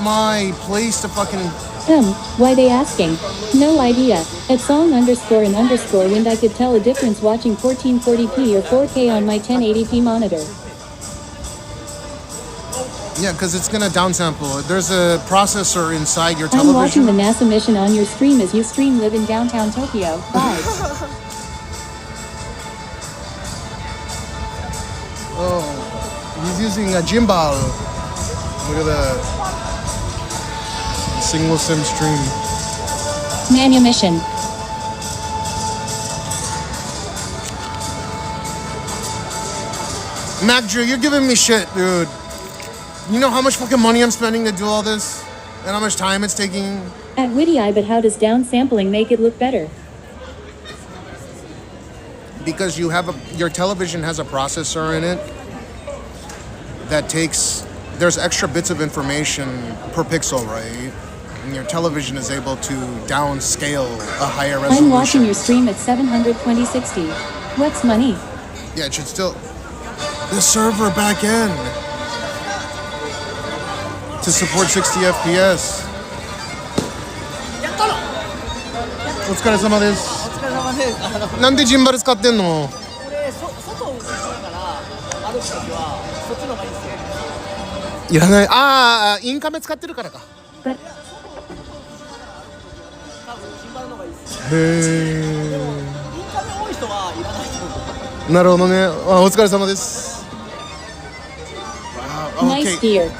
my place to fucking... Why they asking? No idea. At song underscore and underscore wind I could tell a difference watching 1440p or 4K on my 1080p monitor. Yeah, because it's gonna downsample. There's a processor inside your I'm watching television. the NASA mission on your stream as you stream live in downtown Tokyo. Vibes. Oh, he's using a gimbal. Look at that. Single sim stream. Manumission. Mac Drew, you're giving me shit, dude. You know how much fucking money I'm spending to do all this? And how much time it's taking? At Witty Eye, but how does downsampling make it look better? Because you have your television has a processor in it that takes, there's extra bits of information per pixel, right? And your television is able to downscale a higher resolution. I'm watching your stream at 720/60. What's money? Yeah, it should still... The server back end to support 60 FPS. お疲れ様です。お疲れ様です。なんでジンバル使ってんの？これ外を後ろから歩くときはそっちの方がいいですよ。いらない。ああ、インカメ使ってるからか。多分ジンバルの方がいいです。へえ。インカメ多い人はいらないと思う。なるほどね。あ、お疲れ様です。Nice deer.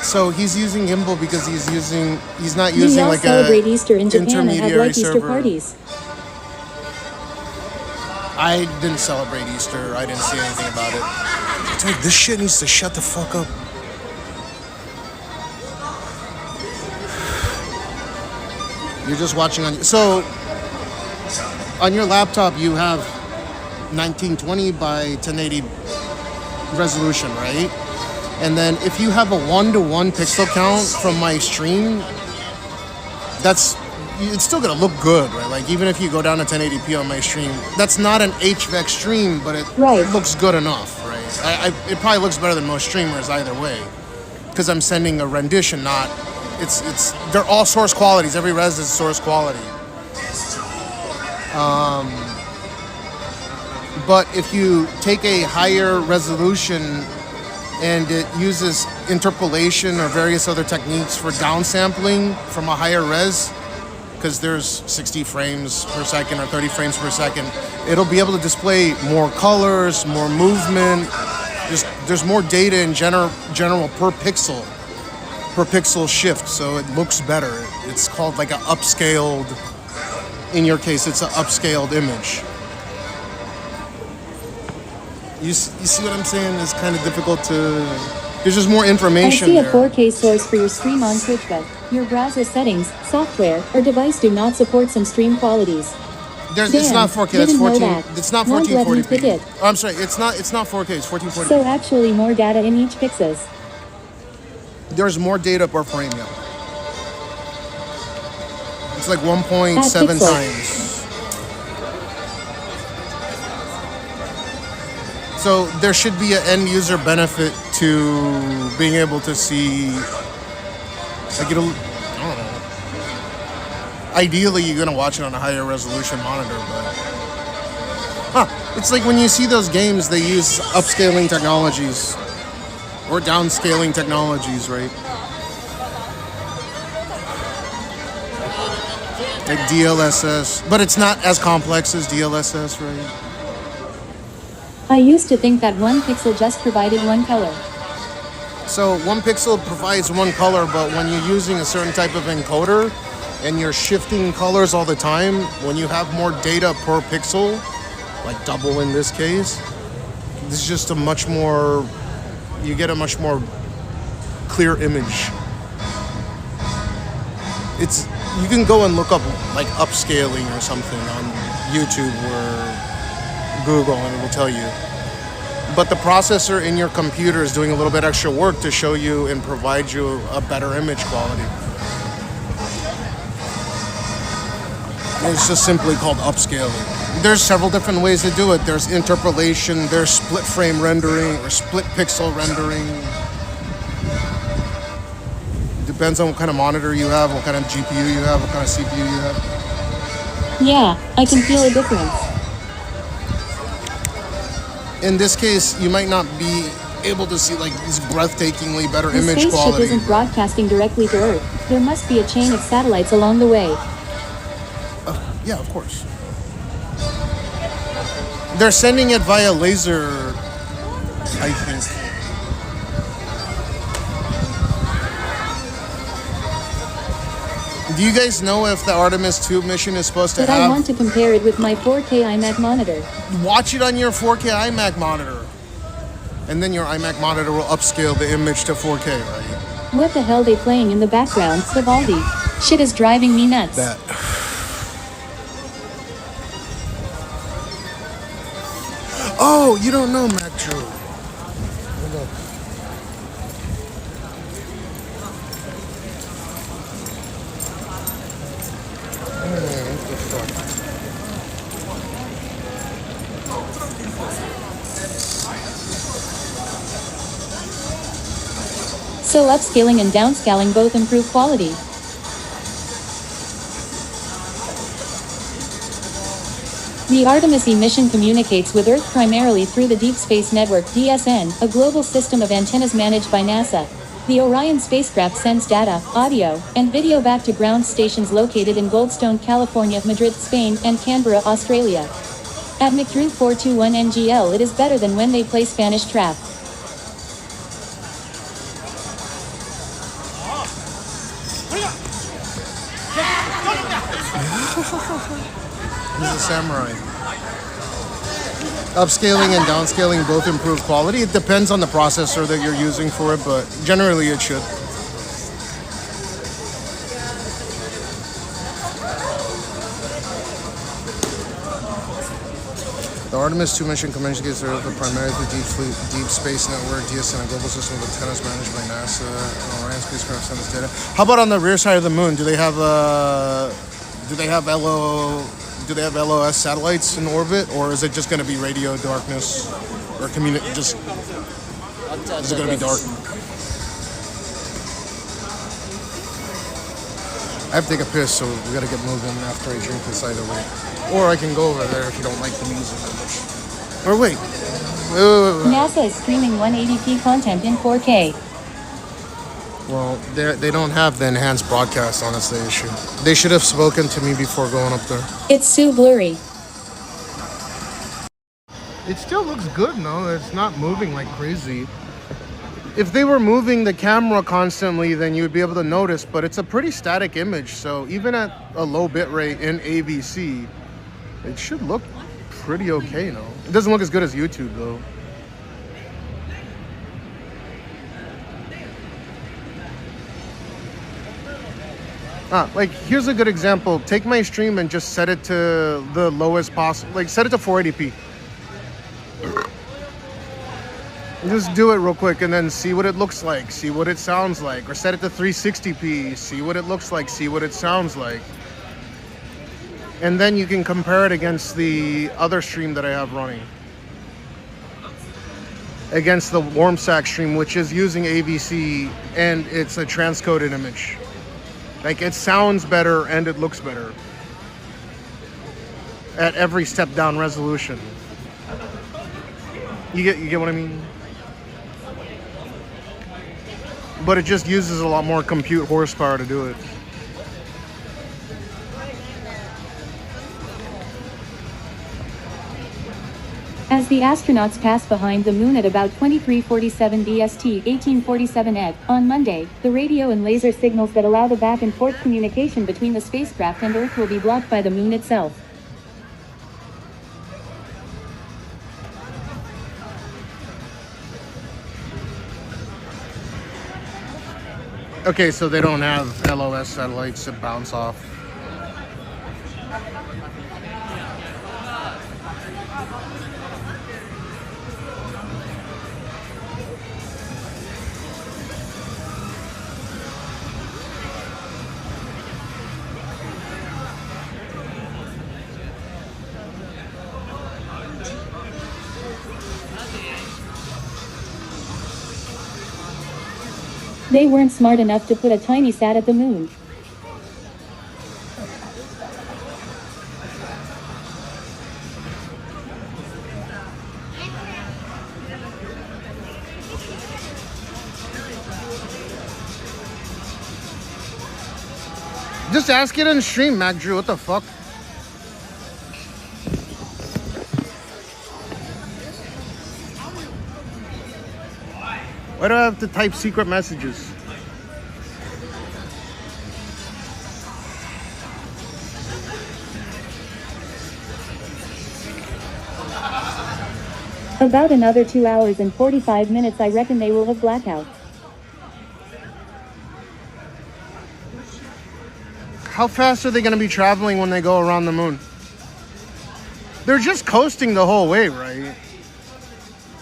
So he's using gimbal because he's not You using all like celebrate a Easter in Japan and have intermediary like Easter server. parties. I didn't celebrate Easter. I didn't see anything about it. Dude, this shit needs to shut the fuck up. You're just watching on... So, on your laptop, you have 1920 by 1080 resolution, right? And then if you have a 1-to-1 pixel count from my stream, it's still gonna look good, right? Like even if you go down to 1080p on my stream, that's not an HEVC stream, but it looks good enough, right? It probably looks better than most streamers either way, because I'm sending a rendition, not they're all source qualities. Every res is source quality. But if you take a higher resolution and it uses interpolation or various other techniques for downsampling from a higher res, because there's 60 frames per second or 30 frames per second, it'll be able to display more colors, more movement. There's more data in general per pixel shift, so it looks better. It's called like an upscaled, in your case, it's an upscaled image. You see what I'm saying? It's kind of difficult to... There's just more information I see a there. 4K source for your stream on Twitch, but your browser settings, software, or device do not support some stream qualities. It's not 4K, that's 14. It's not Won't let me pick 1440p. it. Oh, I'm sorry, it's not 4K, it's 1440p. So actually more data in each pixels. There's more data per frame, yeah. It's like 1.7 times. So there should be an end user benefit to being able to see, like I don't know. Ideally, you're gonna watch it on a higher resolution monitor, but it's like when you see those games, they use upscaling technologies or downscaling technologies, right? Like DLSS, but it's not as complex as DLSS, right? I used to think that one pixel just provided one color. So one pixel provides one color, but when you're using a certain type of encoder and you're shifting colors all the time, when you have more data per pixel, like double in this case, this is just you get a much more clear image. You can go and look up like upscaling or something on YouTube where Google and it will tell you. But the processor in your computer is doing a little bit extra work to show you and provide you a better image quality. It's just simply called upscaling. There's several different ways to do it. There's interpolation, there's split frame rendering or split pixel rendering. Depends on what kind of monitor you have, what kind of GPU you have, what kind of CPU you have. Yeah, I can feel a difference. In this case, you might not be able to see like this breathtakingly better The image spaceship quality. isn't broadcasting directly to Earth. There must be a chain of satellites along the way. Yeah, of course. They're sending it via laser, I think. Do you guys know if the Artemis 2 mission is supposed to But have... I want to compare it with my 4K iMac monitor. Watch it on your 4K iMac monitor. And then your iMac monitor will upscale the image to 4K, right? What the hell they playing in the background, Vivaldi? Shit is driving me nuts. That. Oh, you don't know, Mac Drew. Hold up. What the fuck? So upscaling and downscaling both improve quality. The Artemis mission communicates with Earth primarily through the Deep Space Network (DSN), a global system of antennas managed by NASA. The Orion spacecraft sends data, audio, and video back to ground stations located in Goldstone, California, Madrid, Spain, and Canberra, Australia. At McDrew 421 NGL, it is better than when they play Spanish trap. He's a samurai. Upscaling and downscaling both improve quality. It depends on the processor that you're using for it, but generally it should. The Artemis 2 mission communicates the primarily through Deep Space Network, DSN, a global system of antennas managed by NASA, and Orion spacecraft sends data. How about on the rear side of the moon? Do they have LOS satellites in orbit, or is it just going to be radio darkness, or is it going to be dark? I have to take a piss, so we got to get moving after I drink this either way. Or I can go over there if you don't like the music that much. Or wait. NASA is streaming 180p content in 4K. Well, they don't have the enhanced broadcast on, that's the issue. They should have spoken to me before going up there. It's so blurry. It still looks good, no? It's not moving like crazy. If they were moving the camera constantly, then you would be able to notice, but it's a pretty static image, so even at a low bitrate in AVC, it should look pretty okay, no? It doesn't look as good as YouTube, though. Like, here's a good example. Take my stream and just set it to the lowest possible, like set it to 480p. Just do it real quick and then see what it looks like, see what it sounds like. Or set it to 360p, see what it looks like, see what it sounds like. And then you can compare it against the other stream that I have running. Against the warm sack stream, which is using AVC, and it's a transcoded image. Like, it sounds better and it looks better at every step down resolution. You get what I mean? But it just uses a lot more compute horsepower to do it. As the astronauts pass behind the moon at about 23:47 BST 1847 ET on Monday, the radio and laser signals that allow the back and forth communication between the spacecraft and Earth will be blocked by the moon itself. Okay, so they don't have LOS satellites to bounce off. They weren't smart enough to put a tiny sat at the moon. Just ask it in stream, Mac Drew. What the fuck? Why do I have to type secret messages? About another 2 hours and 45 minutes I reckon they will have blackout. How fast are they going to be traveling when they go around the moon? They're just coasting the whole way, right?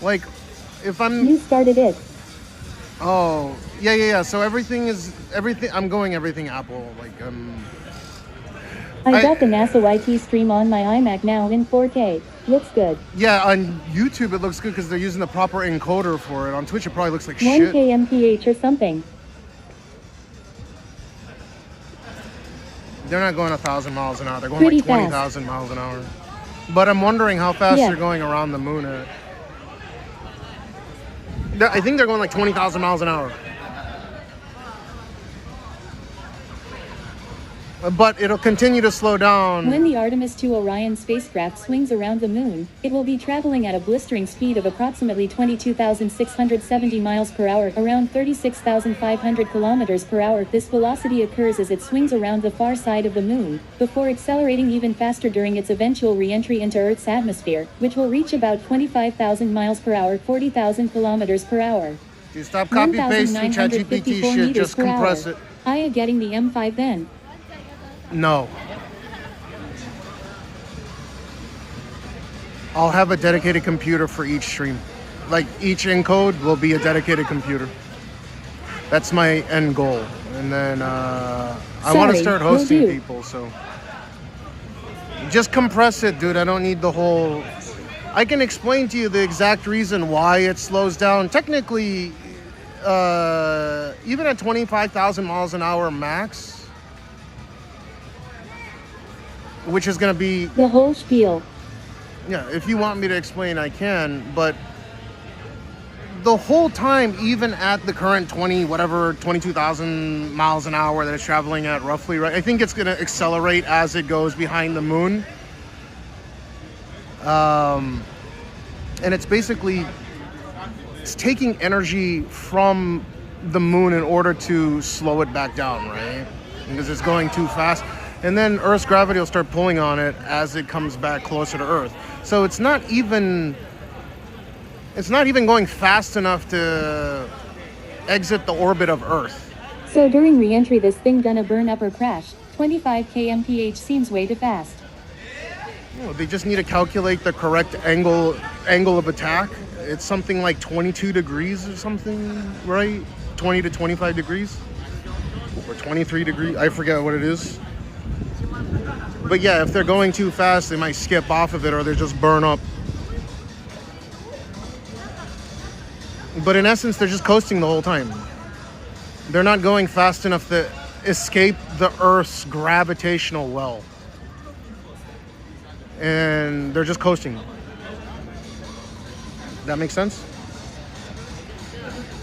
Like, if I'm... You started it. Oh, yeah. So everything. I'm going everything Apple. Like, I got the NASA YT stream on my iMac now in 4K. Looks good. Yeah, on YouTube it looks good because they're using the proper encoder for it. On Twitch it probably looks like 1K shit. 1K MPH or something. They're not going 1,000 miles an hour. They're going Pretty like 20,000 miles an hour. But I'm wondering how fast they're going around the moon at. I think they're going like 20,000 miles an hour. But it'll continue to slow down. When the Artemis 2 Orion spacecraft swings around the moon, it will be traveling at a blistering speed of approximately 22,670 miles per hour, around 36,500 kilometers per hour. This velocity occurs as it swings around the far side of the moon, before accelerating even faster during its eventual re-entry into Earth's atmosphere, which will reach about 25,000 miles per hour, 40,000 kilometers per hour. Dude, stop copy-pasting ChatGPT shit, just compress it. I am getting the M5 then. No. I'll have a dedicated computer for each stream. Like, each encode will be a dedicated computer. That's my end goal. And then, I want to start hosting people, so. Just compress it, dude. I don't need the whole... I can explain to you the exact reason why it slows down. Technically, even at 25,000 miles an hour max, which is going to be... The whole spiel. Yeah, if you want me to explain, I can, but the whole time, even at the current 22,000 miles an hour that it's traveling at roughly, right? I think it's going to accelerate as it goes behind the moon. And it's basically, it's taking energy from the moon in order to slow it back down, right? Because it's going too fast. And then Earth's gravity will start pulling on it as it comes back closer to Earth. So it's not even going fast enough to exit the orbit of Earth. So during re-entry, this thing gonna burn up or crash? 25K MPH seems way too fast. Well, they just need to calculate the correct angle of attack. It's something like 22 degrees or something, right? 20 to 25 degrees? Or 23 degrees, I forget what it is. But yeah, if they're going too fast, they might skip off of it or they just burn up. But in essence, they're just coasting the whole time. They're not going fast enough to escape the Earth's gravitational well. And they're just coasting. That makes sense?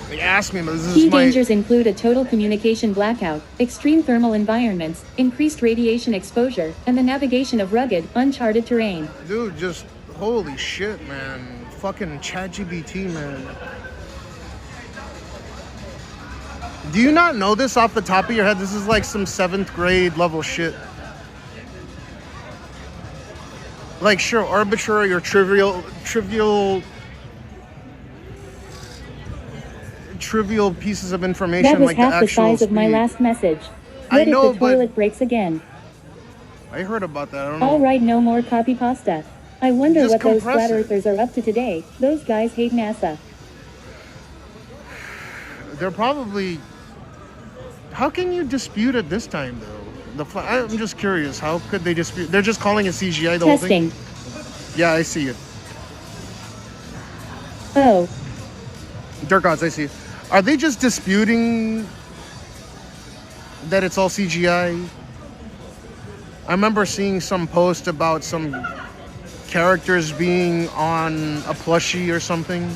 They asked me, but this is Key dangers include a total communication blackout, extreme thermal environments, increased radiation exposure, and the navigation of rugged, uncharted terrain. Dude, just holy shit, man. Fucking ChatGPT, man. Do you not know this off the top of your head? This is like some 7th grade level shit. Like, sure, arbitrary or trivial pieces of information. That was like half the size speed. of my last message. What I know, if the toilet breaks again? I heard about that. I don't know. All right, no more copy pasta. I wonder Just what those compress flat it. earthers are up to today. Those guys hate NASA. They're probably... How can you dispute it this time, though? I'm just curious. How could they dispute? They're just calling it CGI, the whole thing? Yeah, I see it. Oh. Dark Gods, I see it. Are they just disputing that it's all CGI? I remember seeing some post about some characters being on a plushie or something.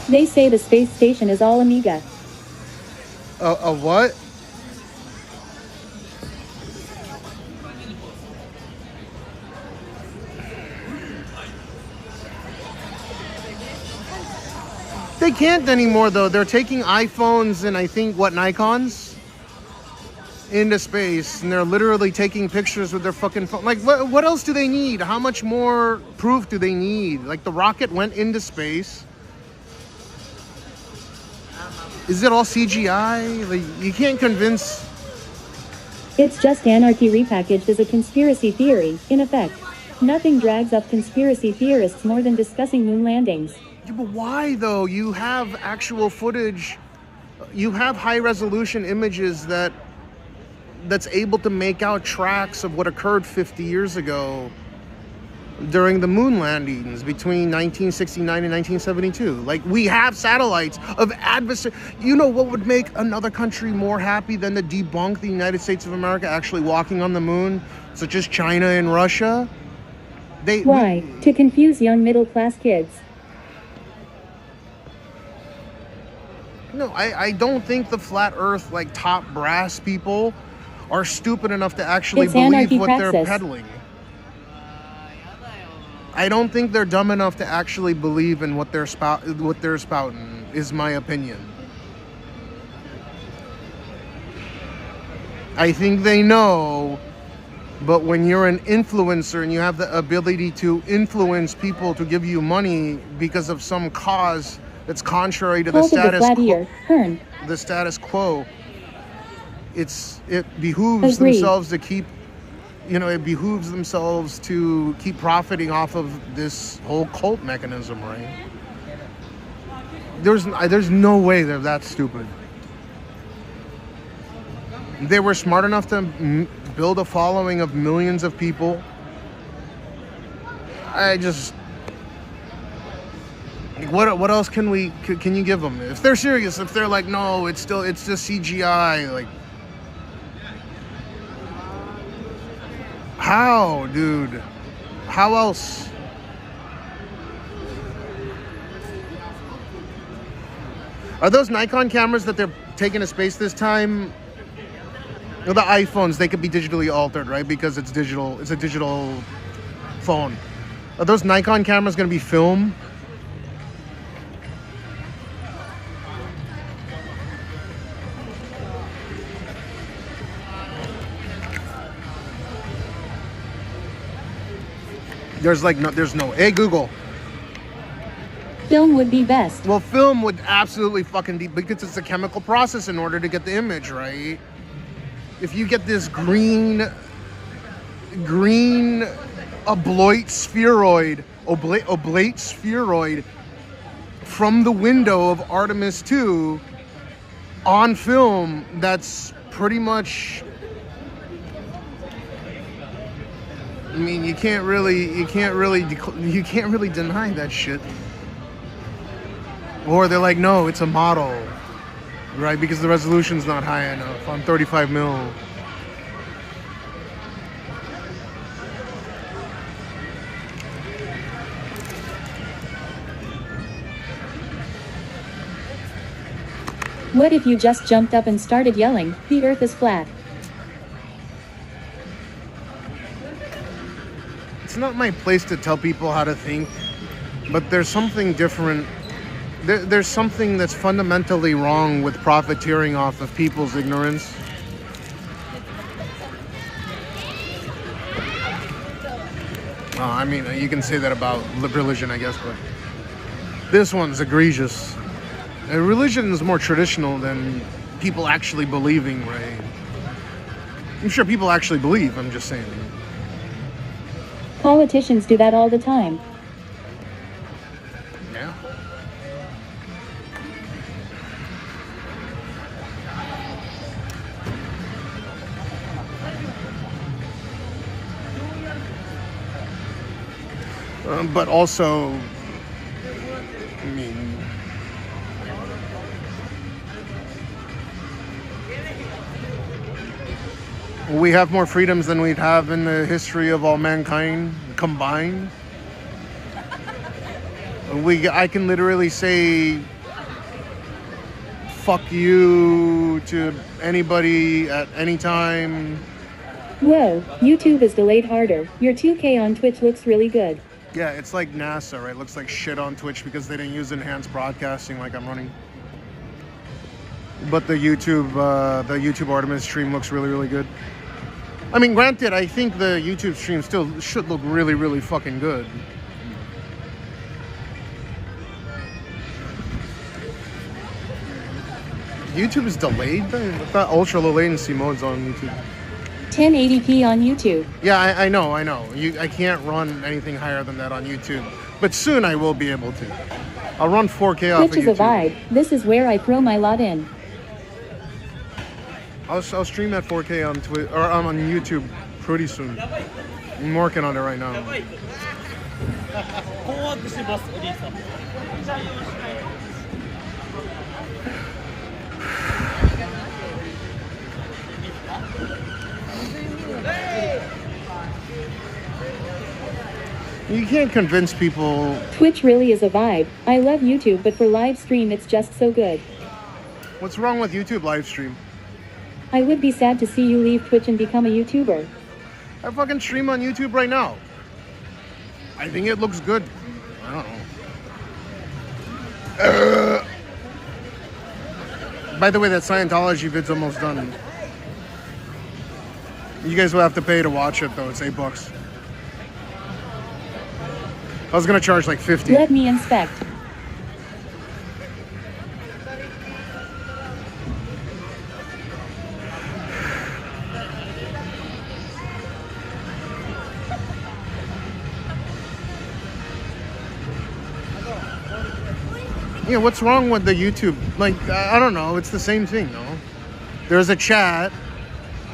They say the space station is all Amiga. A what? They can't anymore though. They're taking iPhones and I think what, Nikons into space, and they're literally taking pictures with their fucking phone. Like what else do they need? How much more proof do they need? Like the rocket went into space. Is it all CGI? Like you can't convince. It's just anarchy repackaged as a conspiracy theory, in effect. Nothing drags up conspiracy theorists more than discussing moon landings. Yeah, but why though? You have actual footage. You have high resolution images that's able to make out tracks of what occurred 50 years ago during the moon landings between 1969 and 1972. Like, we have satellites of adversary. You know what would make another country more happy than to debunk the United States of America actually walking on the moon, such as China and Russia? Why? To confuse young middle-class kids. No, I don't think the flat earth, like, top brass people are stupid enough to actually believe what they're peddling. I don't think they're dumb enough to actually believe in what they're spouting, is my opinion. I think they know, but when you're an influencer and you have the ability to influence people to give you money because of some cause that's contrary to the status quo, it behooves themselves to keep, it behooves themselves to keep profiting off of this whole cult mechanism, right? There's no way they're that stupid. They were smart enough to build a following of millions of people. What else can you give them? If they're serious, if they're like, no, it's just CGI, like, how, dude? How else? Are those Nikon cameras that they're taking to space this time? Well, the iPhones, they could be digitally altered, right? Because it's digital. It's a digital phone. Are those Nikon cameras going to be film? There's no. Hey, Google. Film would be best. Well, film would absolutely fucking be, because it's a chemical process in order to get the image, right? If you get this green oblate spheroid from the window of Artemis 2 on film, that's pretty much, I mean, you can't really deny that shit. Or they're like, no, it's a model, right? Because the resolution's not high enough on 35 mil. What if you just jumped up and started yelling, "The Earth is flat"? It's not my place to tell people how to think, but there's something different. There's something that's fundamentally wrong with profiteering off of people's ignorance. I mean, you can say that about religion, I guess, but this one's egregious. Religion is more traditional than people actually believing, right? I'm sure people actually believe, I'm just saying. Politicians do that all the time. Yeah. But also, I mean, We have more freedoms than we'd have in the history of all mankind combined. I can literally say fuck you to anybody at any time. Whoa, YouTube is delayed harder. Your 2K on Twitch looks really good. Yeah, it's like NASA, right? It looks like shit on Twitch because they didn't use enhanced broadcasting like I'm running. But the YouTube Artemis stream looks really, really good. I mean, granted, I think the YouTube stream still should look really, really fucking good. YouTube is delayed? I've got ultra low latency modes on YouTube. 1080p on YouTube. Yeah, I know. I can't run anything higher than that on YouTube. But soon I will be able to. I'll run 4K off of YouTube. Twitch is a vibe. This is where I throw my lot in. I'll stream at 4K on on YouTube pretty soon. I'm working on it right now. You can't convince people. Twitch really is a vibe. I love YouTube, but for live stream it's just so good. What's wrong with YouTube live stream? I would be sad to see you leave Twitch and become a YouTuber. I fucking stream on YouTube right now. I think it looks good. I don't know. By the way, that Scientology vid's almost done. You guys will have to pay to watch it though. It's $8. I was gonna charge like 50. Let me inspect. Yeah, what's wrong with the YouTube? Like, I don't know. It's the same thing, no? There's a chat.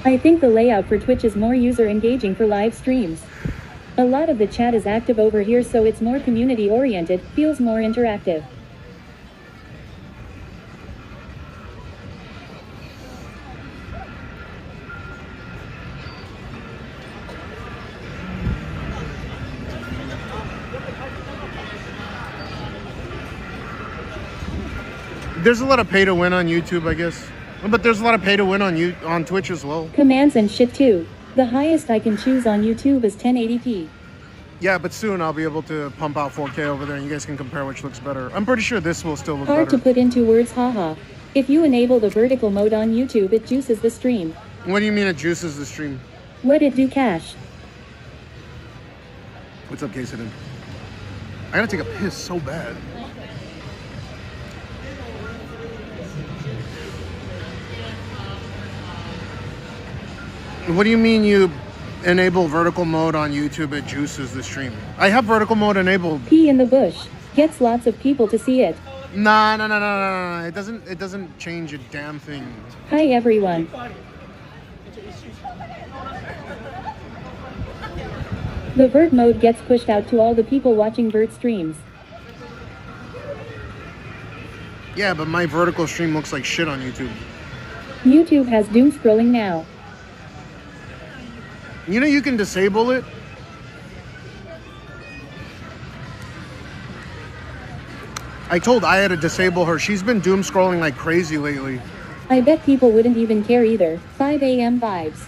I think the layout for Twitch is more user engaging for live streams. A lot of the chat is active over here, so it's more community oriented, feels more interactive. There's a lot of pay to win on YouTube, I guess. But there's a lot of pay to win on Twitch as well. Commands and shit too. The highest I can choose on YouTube is 1080p. Yeah, but soon I'll be able to pump out 4K over there and you guys can compare which looks better. I'm pretty sure this will still look Hard better. to put into words, haha. If you enable the vertical mode on YouTube, it juices the stream. What do you mean it juices the stream? What it do, Cash? What's up, Kason? I gotta take a piss so bad. What do you mean you enable vertical mode on YouTube? It juices the stream. I have vertical mode enabled. Pee in the bush. Gets lots of people to see it. Nah. It doesn't change a damn thing. Hi everyone. The vert mode gets pushed out to all the people watching vert streams. Yeah, but my vertical stream looks like shit on YouTube. YouTube has doom scrolling now. You know you can disable it? I told Aya to disable her. She's been doom scrolling like crazy lately. I bet people wouldn't even care either. 5 a.m. vibes.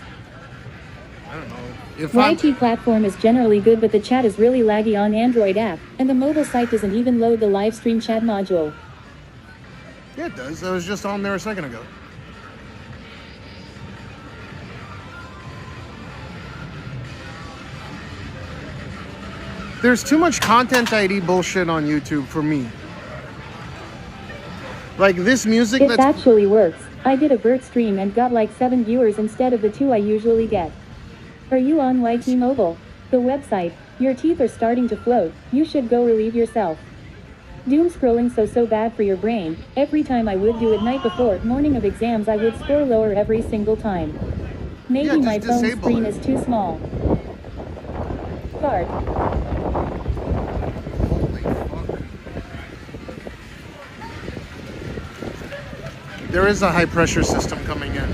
I don't know. YT platform is generally good, but the chat is really laggy on Android app, and the mobile site doesn't even load the live stream chat module. Yeah, it does. I was just on there a second ago. There's too much content ID bullshit on YouTube for me. Like this music It actually works. I did a vert stream and got like 7 viewers instead of the 2 I usually get. Are you on YT Mobile? The website. Your teeth are starting to float. You should go relieve yourself. Doom scrolling so bad for your brain. Every time I would do it night before, morning of exams, I would score lower every single time. Maybe my phone screen is too small. Fart. There is a high pressure system coming in.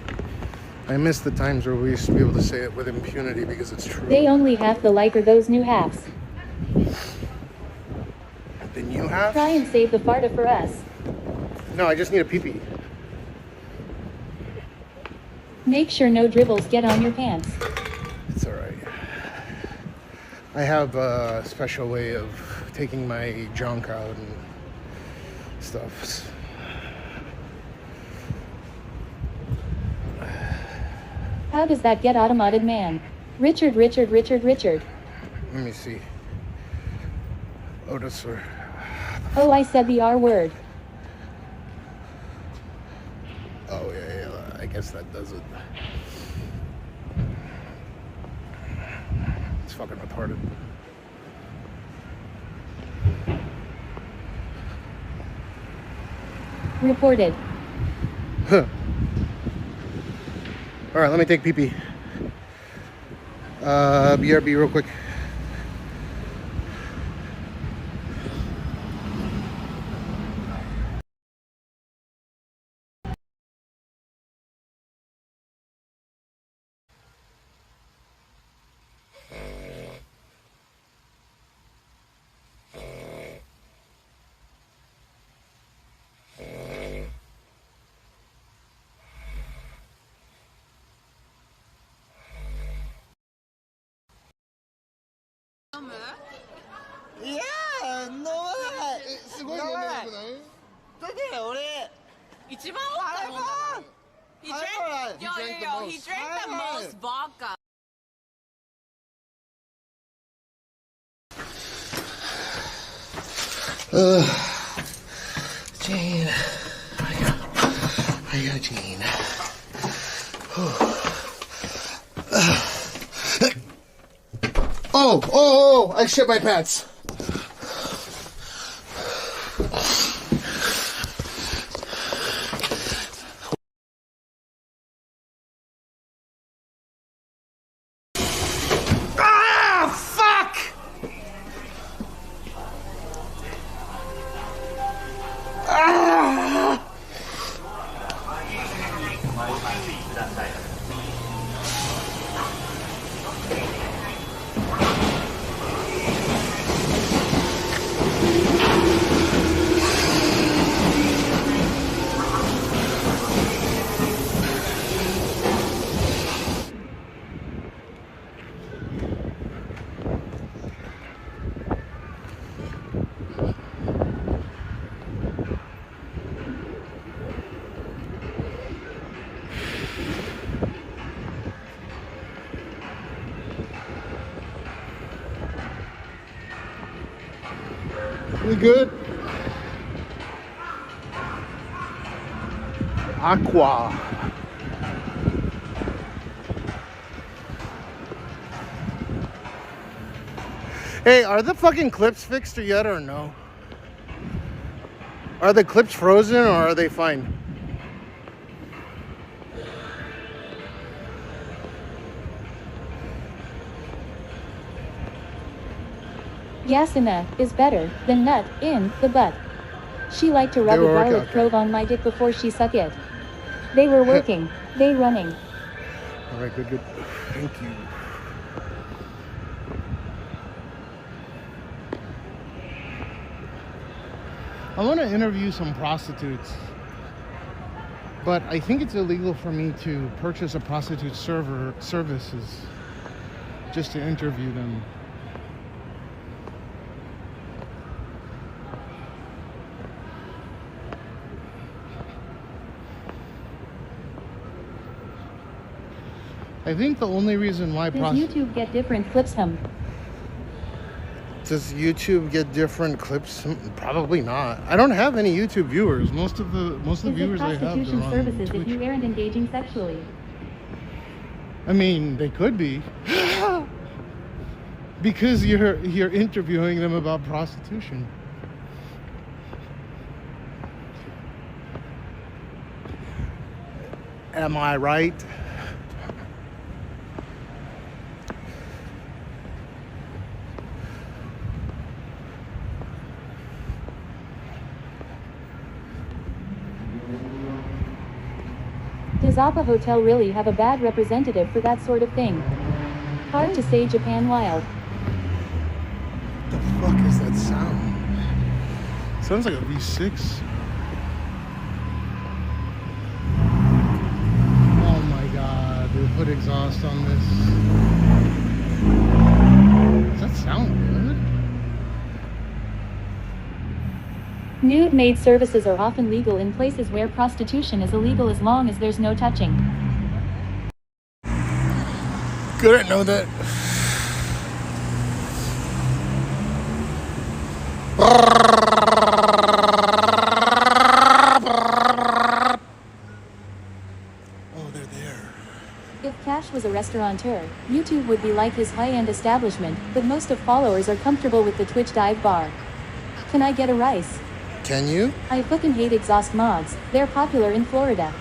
I miss the times where we used to be able to say it with impunity because it's true. They only half the like or those new halves. The new half? Try and save the farta for us. No, I just need a pee-pee. Make sure no dribbles get on your pants. It's alright. I have a special way of taking my junk out and stuff. How does that get automated, man? Richard. Let me see. Oh, that's for... Oh, I said the R word. Oh, yeah, I guess that does it. It's fucking retarded. Reported. Huh. Alright, let me take pee-pee. BRB real quick.いやー飲まないすごい飲めなくない？だって俺一番多かったもん。He drank, he drank the most vodka. Jane. I got Jane. Oh, I shit my pants. We good? Aqua. Hey, are the fucking clips fixed yet or no? Are the clips frozen or are they fine? Yasina is better than nut in the butt. She liked to rub a garlic clove on my dick before she suck it. They were working. They running. Alright, good. Thank you. I want to interview some prostitutes. But I think it's illegal for me to purchase a prostitute services just to interview them. I think the only reason why Does YouTube get different clips? Does YouTube get different clips? Probably not. I don't have any YouTube viewers. Most of the viewers I have are on services Twitch. If you aren't engaging sexually. I mean, they could be. Because you're interviewing them about prostitution. Am I right? Does Appa Hotel really have a bad representative for that sort of thing? Hard to say. Japan wild. What the fuck is that sound? Sounds like a V6. Oh my god, they put exhaust on this. Does that sound good? Nude maid services are often legal in places where prostitution is illegal as long as there's no touching. Couldn't know that. Oh, they're there. If Cash was a restaurateur, YouTube would be like his high-end establishment, but most of followers are comfortable with the Twitch dive bar. Can I get a rice? Can you? I fucking hate exhaust mods. They're popular in Florida.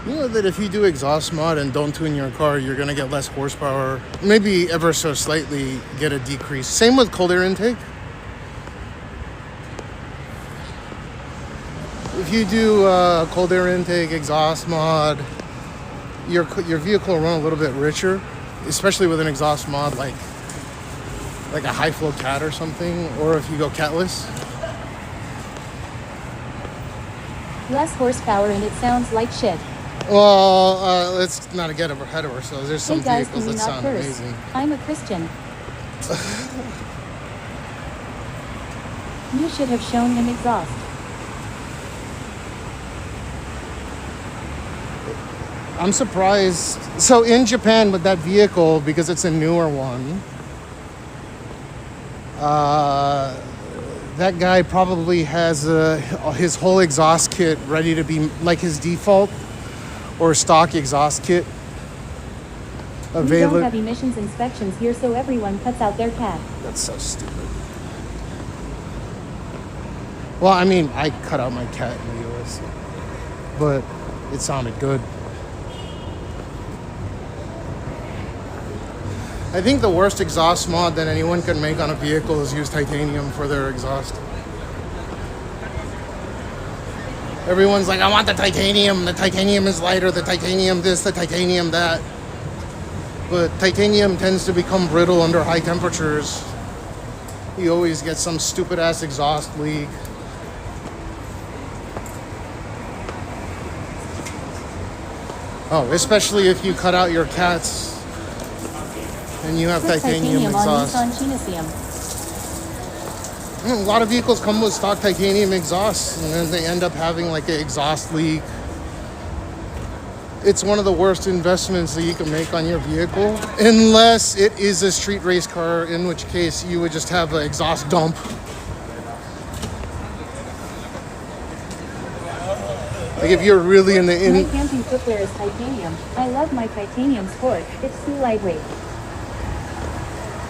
You know that if you do exhaust mod and don't tune your car, you're gonna get less horsepower. Maybe ever so slightly get a decrease. Same with cold air intake. If you do cold air intake, exhaust mod, your vehicle will run a little bit richer, especially with an exhaust mod like a high flow cat or something, or if you go catless. Less horsepower and it sounds like shit. Well, let's not get ahead of ourselves. There's some Hey guys, vehicles can we that not sound curse? amazing. I'm a Christian. You should have shown him exhaust. I'm surprised. So in Japan with that vehicle, because it's a newer one, that guy probably has his whole exhaust kit ready to be like his default or stock exhaust kit We don't have emissions inspections here, so everyone cuts out their cat. That's so stupid. Well, I mean, I cut out my cat in the US, but it sounded good. I think the worst exhaust mod that anyone can make on a vehicle is use titanium for their exhaust. Everyone's like, I want the titanium is lighter, the titanium this, the titanium that. But titanium tends to become brittle under high temperatures. You always get some stupid ass exhaust leak. Oh, especially if you cut out your cats and you have titanium exhaust. On Nissan A lot of vehicles come with stock titanium exhaust, and then they end up having like an exhaust leak. It's one of the worst investments that you can make on your vehicle, unless it is a street race car, in which case you would just have an exhaust dump. Like if you're really in the My camping footwear is titanium. I love my titanium sport. It's too lightweight.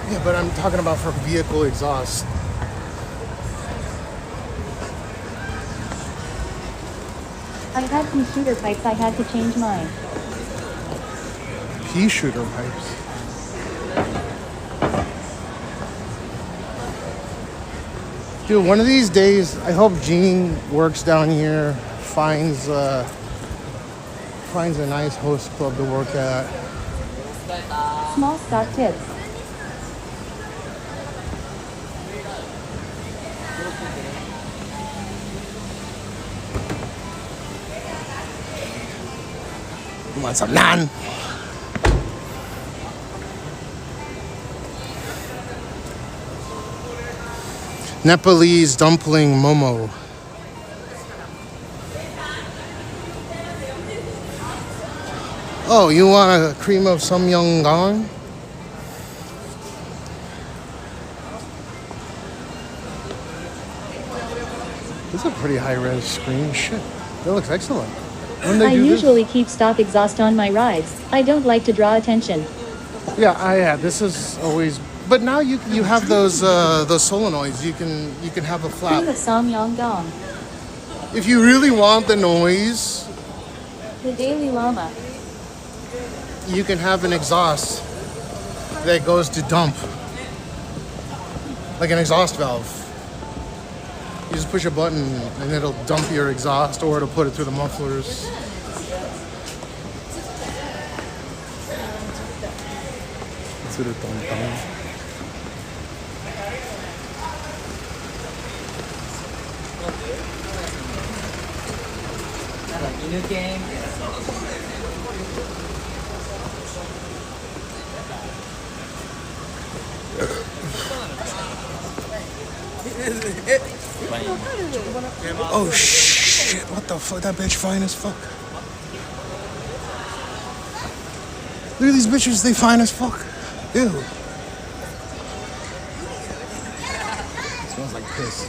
Yeah, but I'm talking about for vehicle exhaust. I had some shooter pipes, I had to change mine. Pea shooter pipes. Dude, one of these days, I hope Gene works down here, finds a nice host club to work at. Small stock tips. You want some naan? Nepalese dumpling momo. Oh, you want a cream of samyangong? This is a pretty high-res screen. Shit, that looks excellent. I usually keep stock exhaust on my rides. I don't like to draw attention. Yeah, this is always. But now you have those solenoids. You can have a flap. Samyangong. If you really want the noise, The Daily Llama. you can have an exhaust that goes to dump, like an exhaust valve. You just push a button and it'll dump your exhaust, or it'll put it through the mufflers. するトントン。なんか犬系みたいな。Oh shit, what the fuck? That bitch fine as fuck. Look at these bitches, they fine as fuck. Ew. It smells like piss.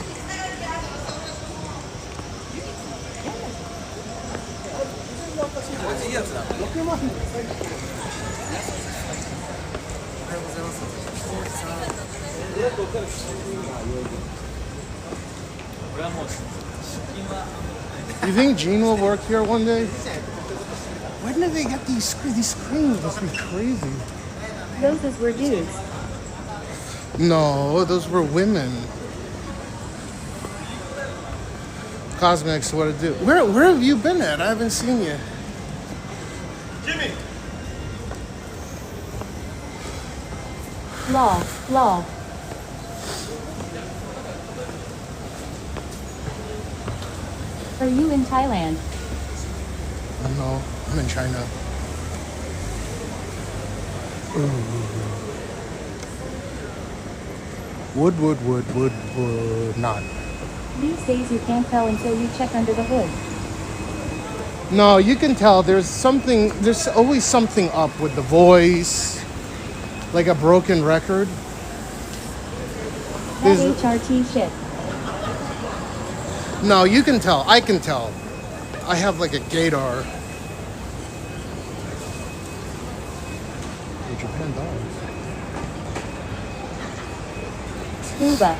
You think Gene will work here one day? Why did they get these screens? Must be crazy. Those were dudes. No, those were women. Cosmetics, what to do? Where have you been at? I haven't seen you. Jimmy. Lol. Are you in Thailand? No, I'm in China. Wood. Not. These days you can't tell until you check under the hood. No, you can tell there's always something up with the voice, like a broken record. That HRT shit. No, you can tell. I can tell. I have like a gaydar. Japan dollars. Booba.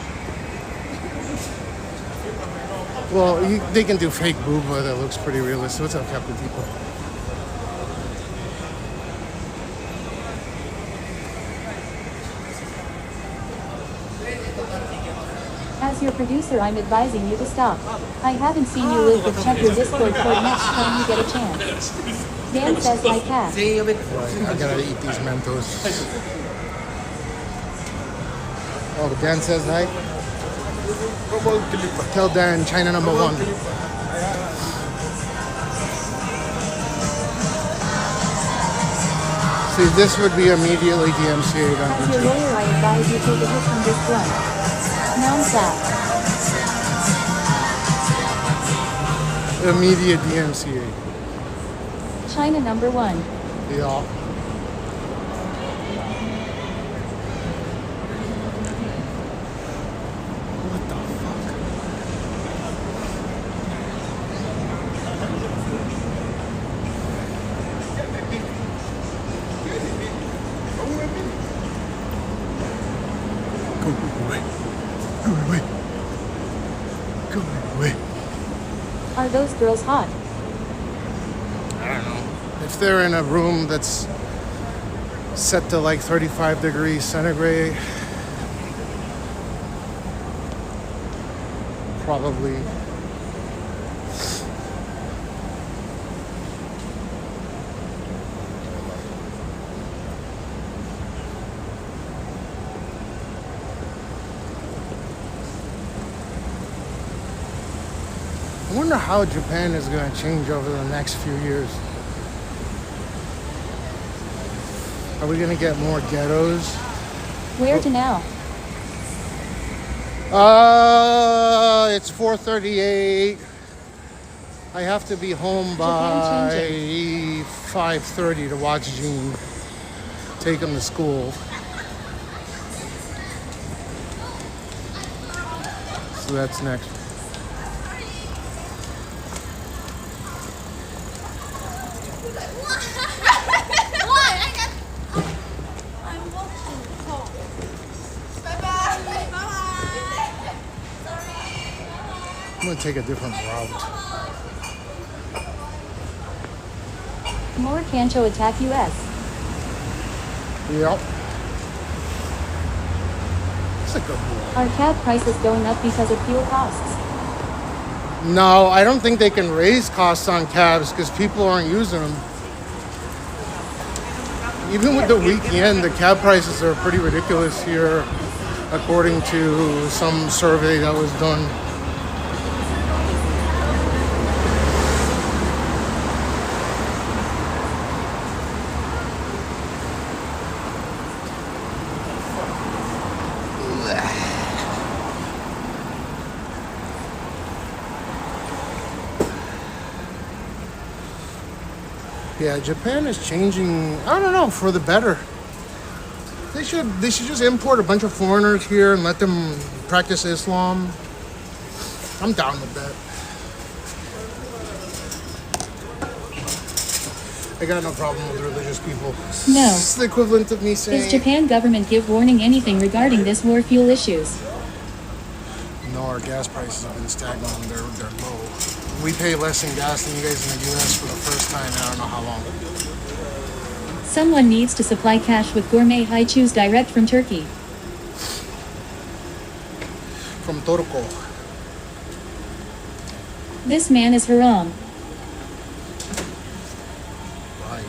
Well, they can do fake booba that looks pretty realistic. What's up, Captain People? As your producer, I'm advising you to stop. I haven't seen you live, but check your Discord code next time you get a chance. Dan says hi, Cat. Right, I gotta eat these Mentos. Oh, Dan says hi? Tell Dan, China number 1. See, this would be immediately DMCA'd on As your YouTube. lawyer, I advise you take a hit from this blunt. Non-stop. Immediate DMCA. China number 1. Yeah. What the fuck? Go away. Are those girls hot? I don't know. If they're in a room that's set to like 35 degrees centigrade, probably. I wonder how Japan is going to change over the next few years. Are we going to get more ghettos? Where to now? It's 4:38. I have to be home by 5:30 to watch Gene. Take him to school. So that's next. I'm gonna take a different route. More Kancho attack US. Yep. It's a good one. Are cab prices going up because of fuel costs? No, I don't think they can raise costs on cabs because people aren't using them. Even with the weak yen, the cab prices are pretty ridiculous here, according to some survey that was done. Yeah, Japan is changing, I don't know, for the better. They should just import a bunch of foreigners here and let them practice Islam. I'm down with that. I got no problem with religious people. No. It's the equivalent of me saying... Is Japan government give warning anything regarding this war fuel issues? No, our gas prices have been stagnant and they're low. We pay less in gas than you guys in the US for the first time in I don't know how long. Someone needs to supply cash with gourmet high chews direct from Turkey. From Turco. This man is haram. Ay.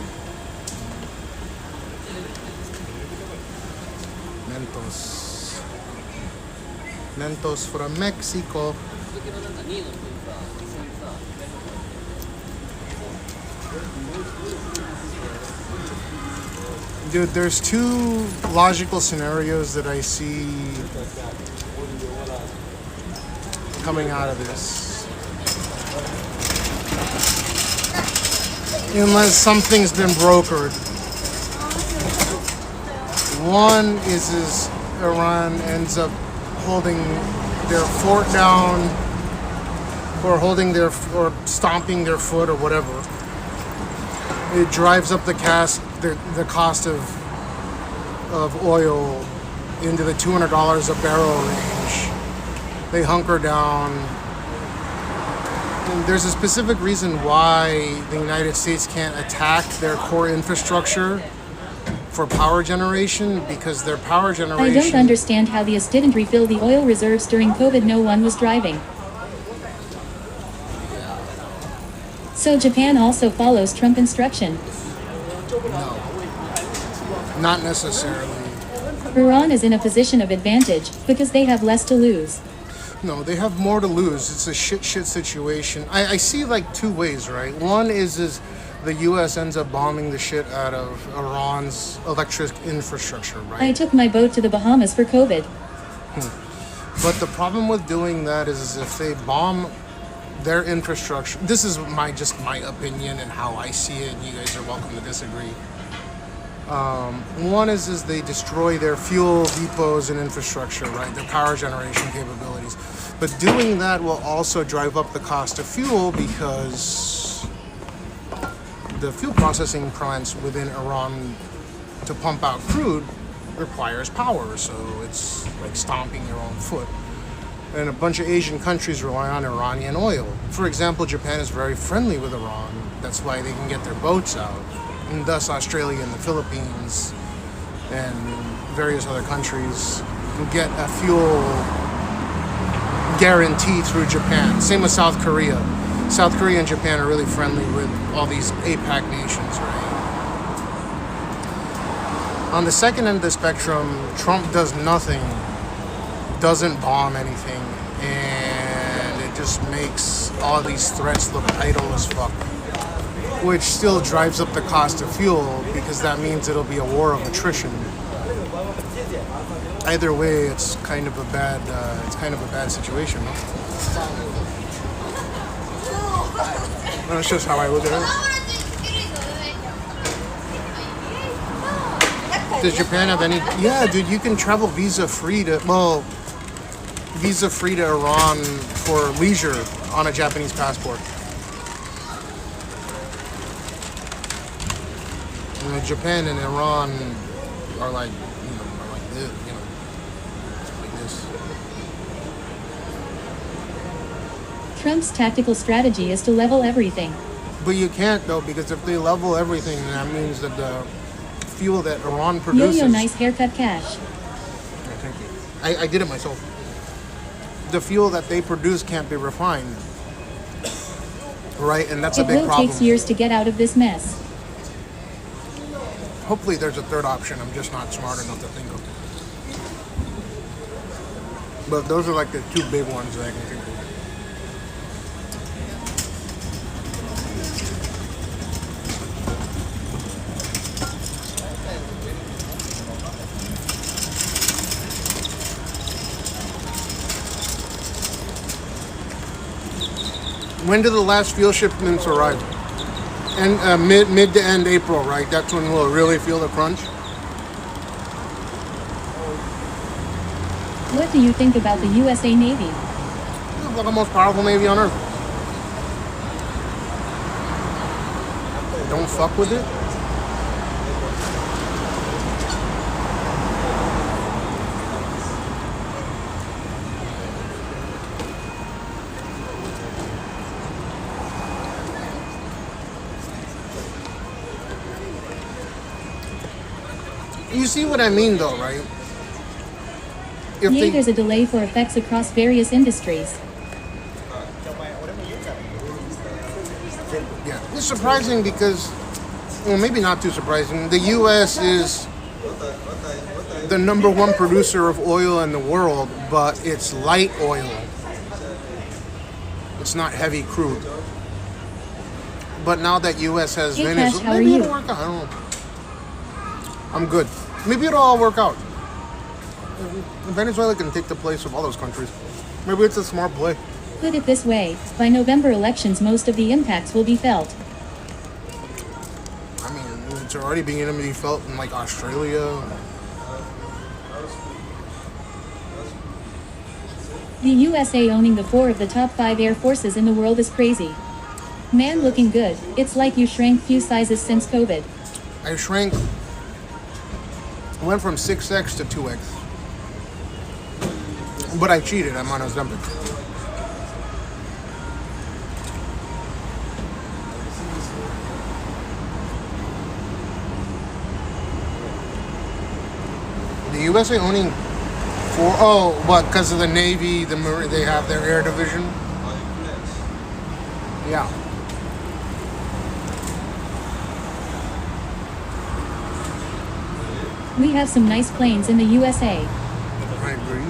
Mentos. Mentos from Mexico. Dude, there's two logical scenarios that I see coming out of this. Unless something's been brokered. One is Iran ends up holding their fort down or stomping their foot or whatever. It drives up the cost of oil into the $200 a barrel range. They hunker down. And there's a specific reason why the United States can't attack their core infrastructure for power generation, because their power generation... I don't understand how the US didn't refill the oil reserves during COVID. No one was driving. So Japan also follows Trump instruction. No. Not necessarily. Iran is in a position of advantage because they have less to lose. No, they have more to lose. It's a shit situation. I see like two ways, right? One is the U.S. ends up bombing the shit out of Iran's electric infrastructure, right? I took my boat to the Bahamas for COVID. But the problem with doing that is if they bomb their infrastructure, this is just my opinion and how I see it, and you guys are welcome to disagree. One is they destroy their fuel depots and infrastructure, right? Their power generation capabilities. But doing that will also drive up the cost of fuel because the fuel processing plants within Iran to pump out crude requires power. So it's like stomping your own foot. And a bunch of Asian countries rely on Iranian oil. For example, Japan is very friendly with Iran. That's why they can get their boats out. And thus Australia and the Philippines and various other countries can get a fuel guarantee through Japan. Same with South Korea. South Korea and Japan are really friendly with all these APAC nations, right? On the second end of the spectrum, Trump does nothing, doesn't bomb anything, and it just makes all these threats look idle as fuck. Which still drives up the cost of fuel because that means it'll be a war of attrition. Either way, it's kind of a bad situation, no? That's just how I look at it. Does Japan have any? Yeah, dude, you can travel visa-free to Iran for leisure on a Japanese passport. Japan and Iran are like, this. Trump's tactical strategy is to level everything. But you can't though, because if they level everything, then that means that the fuel that Iran produces... Yo-yo, nice haircut, Cash. Yeah, thank you. I did it myself. The fuel that they produce can't be refined. Right? And that's a big problem. It will take years to get out of this mess. Hopefully there's a third option. I'm just not smart enough to think of. But those are like the two big ones that I can think of. When do the last fuel shipments arrive? And mid to end April, right? That's when we'll really feel the crunch. What do you think about the USA Navy? It's like the most powerful Navy on Earth. Don't fuck with it. You see what I mean, though, right? Yay, there's a delay for effects across various industries. Yeah, it's surprising because, well, maybe not too surprising. The U.S. is the #1 producer of oil in the world, but it's light oil. It's not heavy crude. But now that U.S. has Hey, Venezuela, Cash, how are maybe you? it'll work out. I don't know. I'm good. Maybe it'll all work out. Venezuela can take the place of all those countries. Maybe it's a smart play. Put it this way, by November elections most of the impacts will be felt. I mean, it's already beginning to be felt in like Australia. The USA owning the 4 of the top 5 air forces in the world is crazy. Man, looking good. It's like you shrank few sizes since COVID. I shrank. Went from 6X to 2X. But I cheated. I'm on Ozempic. The USA owning 4. Oh, what? Because of the Navy, the Marine, they have their air division. Yeah. We have some nice planes in the USA. I agree.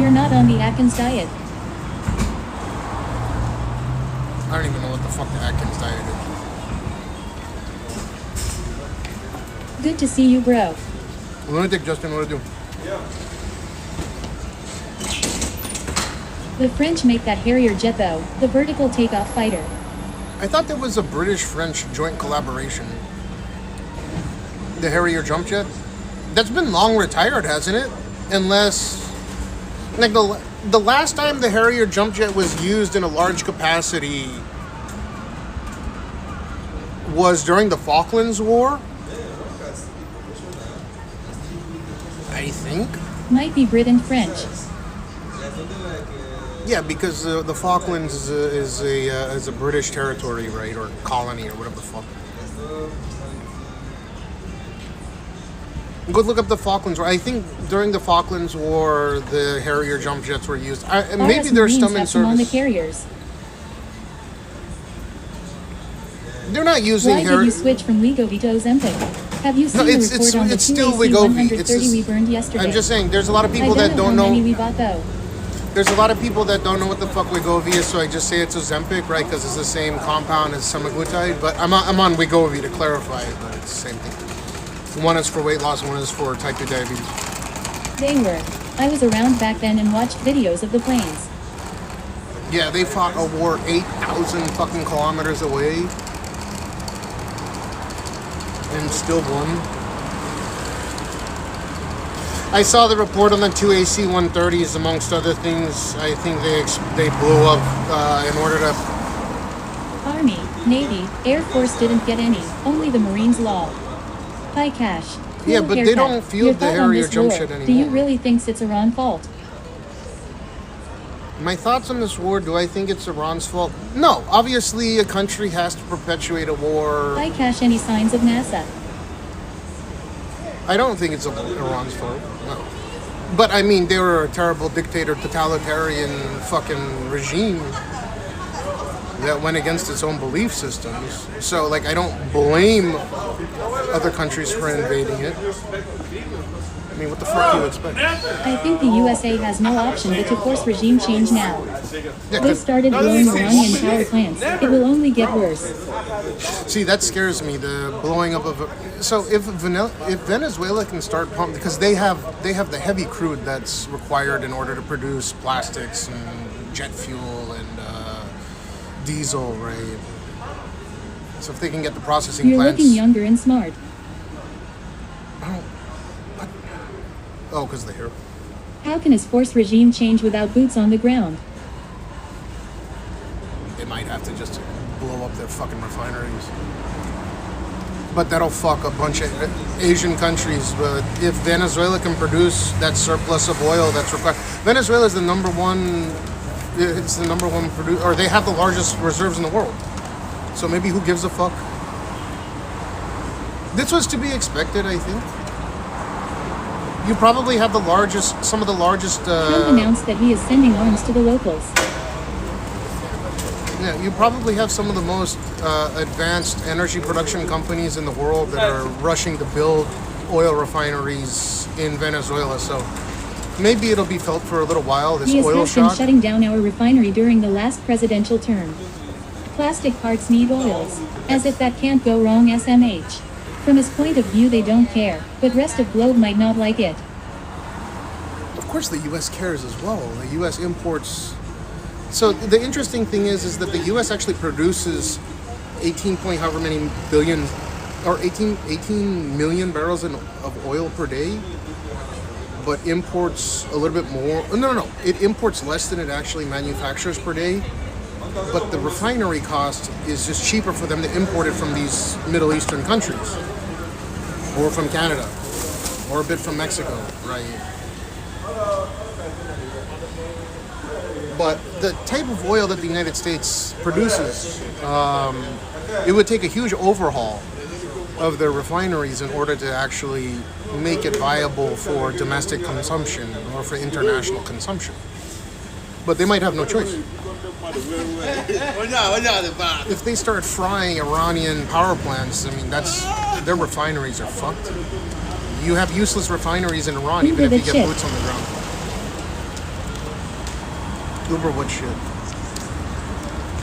You're not on the Atkins diet. I don't even know what the fuck the Atkins diet is. Good to see you, bro. Lunatic Justin, what do I do? The French make that Harrier jet though, the vertical takeoff fighter. I thought there was a British-French joint collaboration. The Harrier jump jet? That's been long retired, hasn't it? Unless, like the last time the Harrier jump jet was used in a large capacity was during the Falklands War. I think. Might be Brit and French. Yeah, because the Falklands is a British territory, right, or colony, or whatever the fuck. Go look up the Falklands War. I think during the Falklands War, the Harrier jump jets were used. Maybe they're still in on the service. carriers. They're not using Why did you switch from Wegovy to Ozempic? Have you seen the report on the it's 2 still AC Wegovy. 130 we burned yesterday? I'm just saying, there's a lot of people I that don't don't know how know. many we bought though. There's a lot of people that don't know what the fuck Wegovy is, so I just say it's Ozempic, right? Because it's the same compound as semaglutide. But I'm on Wegovy to clarify it, but it's the same thing. One is for weight loss, one is for type 2 diabetes. They were. I was around back then and watched videos of the planes. Yeah, they fought a war 8,000 fucking kilometers away. And still won. I saw the report on the 2 AC-130s, amongst other things. I think they blew up in order to... Army, Navy, Air Force didn't get any. Only the Marines law. Hi, Cash. Cool Yeah, but they haircut. don't Your field the thought on Harrier this jump war. shit anymore. Do you really think it's Iran's fault? My thoughts on this war, do I think it's Iran's fault? No, obviously a country has to perpetuate a war. Hi, Cash. Any signs of NASA? I don't think it's Iran's fault, no. But I mean, they were a terrible dictator, totalitarian fucking regime. that went against its own belief systems. So, like, I don't blame other countries for invading it. I mean, what the fuck do you expect? I think the USA has no option but to force regime change now. They started blowing Iranian power plants. It will only get worse. See, that scares me. The blowing up of. So if Venezuela can start pumping, because they have the heavy crude that's required in order to produce plastics and jet fuel and diesel, right? So if they can get the processing You're plants. looking younger and smart. Oh, because of the hair. How can us force regime change without boots on the ground? They might have to just blow up their fucking refineries. But that'll fuck a bunch of Asian countries. But if Venezuela can produce that surplus of oil that's required, Venezuela is the number one. It's the number one producer, or they have the largest reserves in the world. So maybe who gives a fuck? This was to be expected, I think. You probably have some of the largest. Trump announced that he is sending arms to the locals. Yeah, you probably have some of the most advanced energy production companies in the world that are rushing to build oil refineries in Venezuela. So maybe it'll be felt for a little while, this oil has been shock. shutting down our refinery during the last presidential term. Plastic parts need oils. As if that can't go wrong, SMH. From his point of view, they don't care, but rest of globe might not like it. Of course the U.S. cares as well. The U.S. imports. So the interesting thing is that the U.S. actually produces 18 million barrels of oil per day, but imports a little bit more. No. It imports less than it actually manufactures per day. But the refinery cost is just cheaper for them to import it from these Middle Eastern countries, or from Canada, or a bit from Mexico, right? But the type of oil that the United States produces, it would take a huge overhaul of their refineries in order to actually make it viable for domestic consumption or for international consumption. But they might have no choice. If they start frying Iranian power plants, I mean, their refineries are fucked. You have useless refineries in Iran, even if you get boots on the ground. Uber what shit?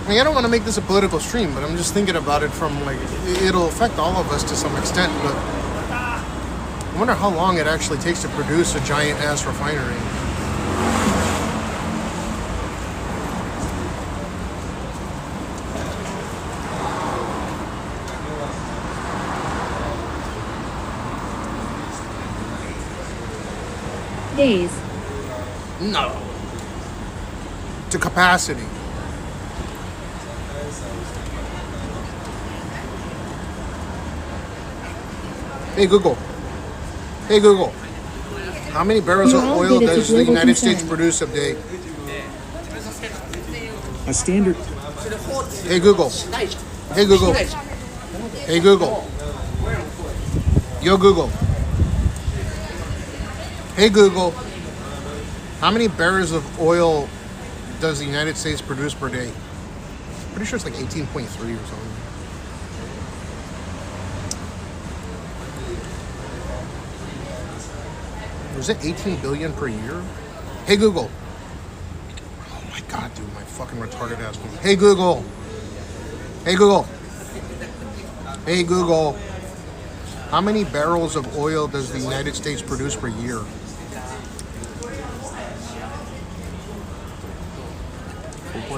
I mean, I don't want to make this a political stream, but I'm just thinking about it from, like, it'll affect all of us to some extent, but I wonder how long it actually takes to produce a giant-ass refinery. Days. No. To capacity. Hey Google. Hey Google. How many barrels of oil does the United States produce a day? A standard. Hey Google. Hey Google. Hey Google. Yo Google. Hey Google, how many barrels of oil does the United States produce per day? Pretty sure it's like 18.3 or something. Or is it 18 billion per year? Hey Google. Oh my god, dude, my fucking retarded ass phone. Hey Google. Hey Google. Hey Google. How many barrels of oil does the United States produce per year?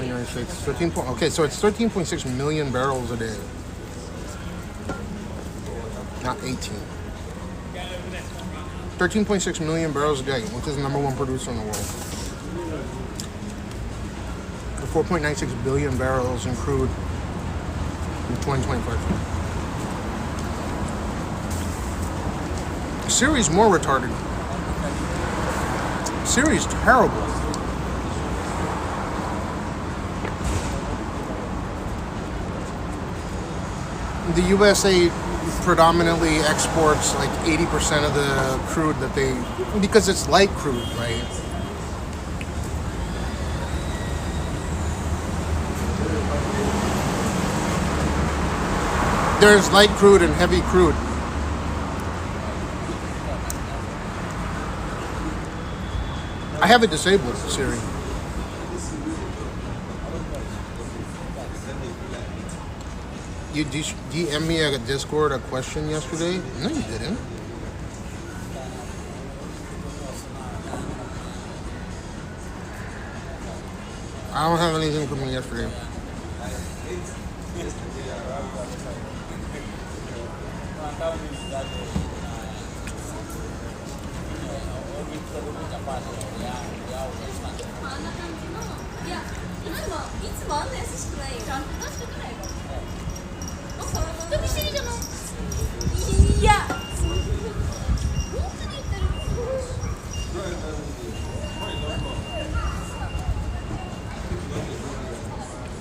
13. Okay, so it's 13.6 million barrels a day. Not 18. 13.6 million barrels a day, which is the number one producer in the world. 4.96 billion barrels in crude in 2025. Siri's more retarded. Siri's terrible. The USA predominantly exports like 80% of the crude that they, because it's light crude, right? There's light crude and heavy crude. I have it disabled, Siri. You DM me at Discord a question yesterday? No, you didn't. I don't have anything from me yesterday.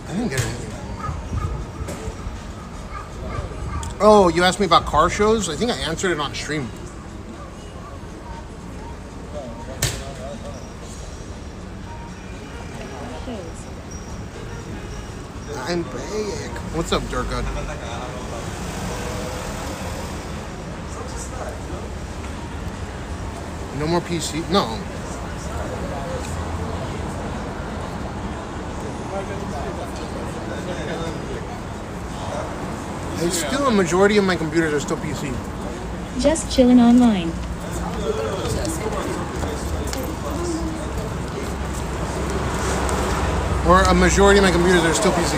I didn't get anything. Oh, you asked me about car shows? I think I answered it on stream. I'm big. What's up, Durga? No more PC? No. It's still a majority of my computers are still PC. Just chillin' online. Or a majority of my computers are still PC.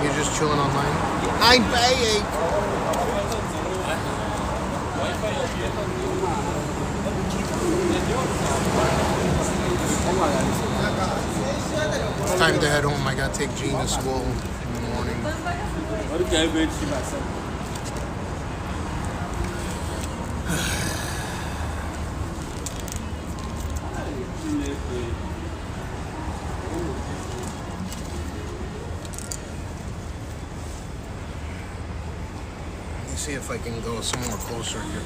You're just chilling online. I'm big. It's time to head home. I gotta take Gene to school in the morning. Let me see if I can go somewhere closer here.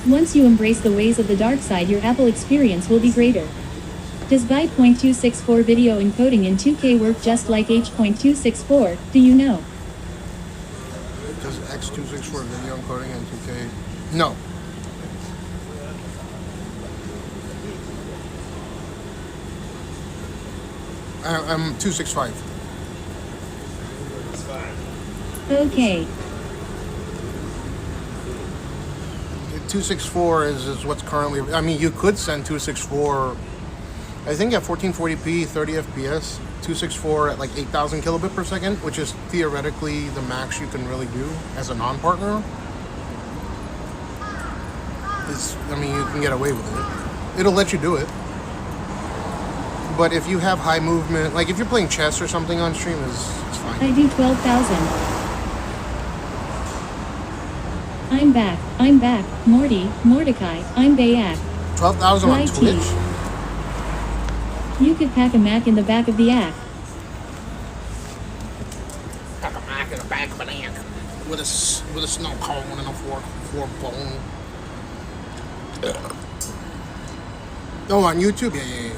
Once you embrace the ways of the dark side, your Apple experience will be greater. Does Guy.264 video encoding in 2K work just like H.264? Do you know? Does X264 video encoding in 2K? No. I'm 265. Okay. 264 is what's currently. I mean, you could send 264. I think at 1440p, 30 FPS. 264 at like 8,000 kilobit per second, which is theoretically the max you can really do as a non-partner. I mean, you can get away with it. It'll let you do it. But if you have high movement, like if you're playing chess or something on stream, it's fine. I do 12,000. I'm back. I'm back. Mordecai. I'm back. 12,000 on Twitch? You could pack a Mac in the back of the act. Pack a Mac in the back of an ant. With a snow cone and a fork bone. Oh, on YouTube? Yeah.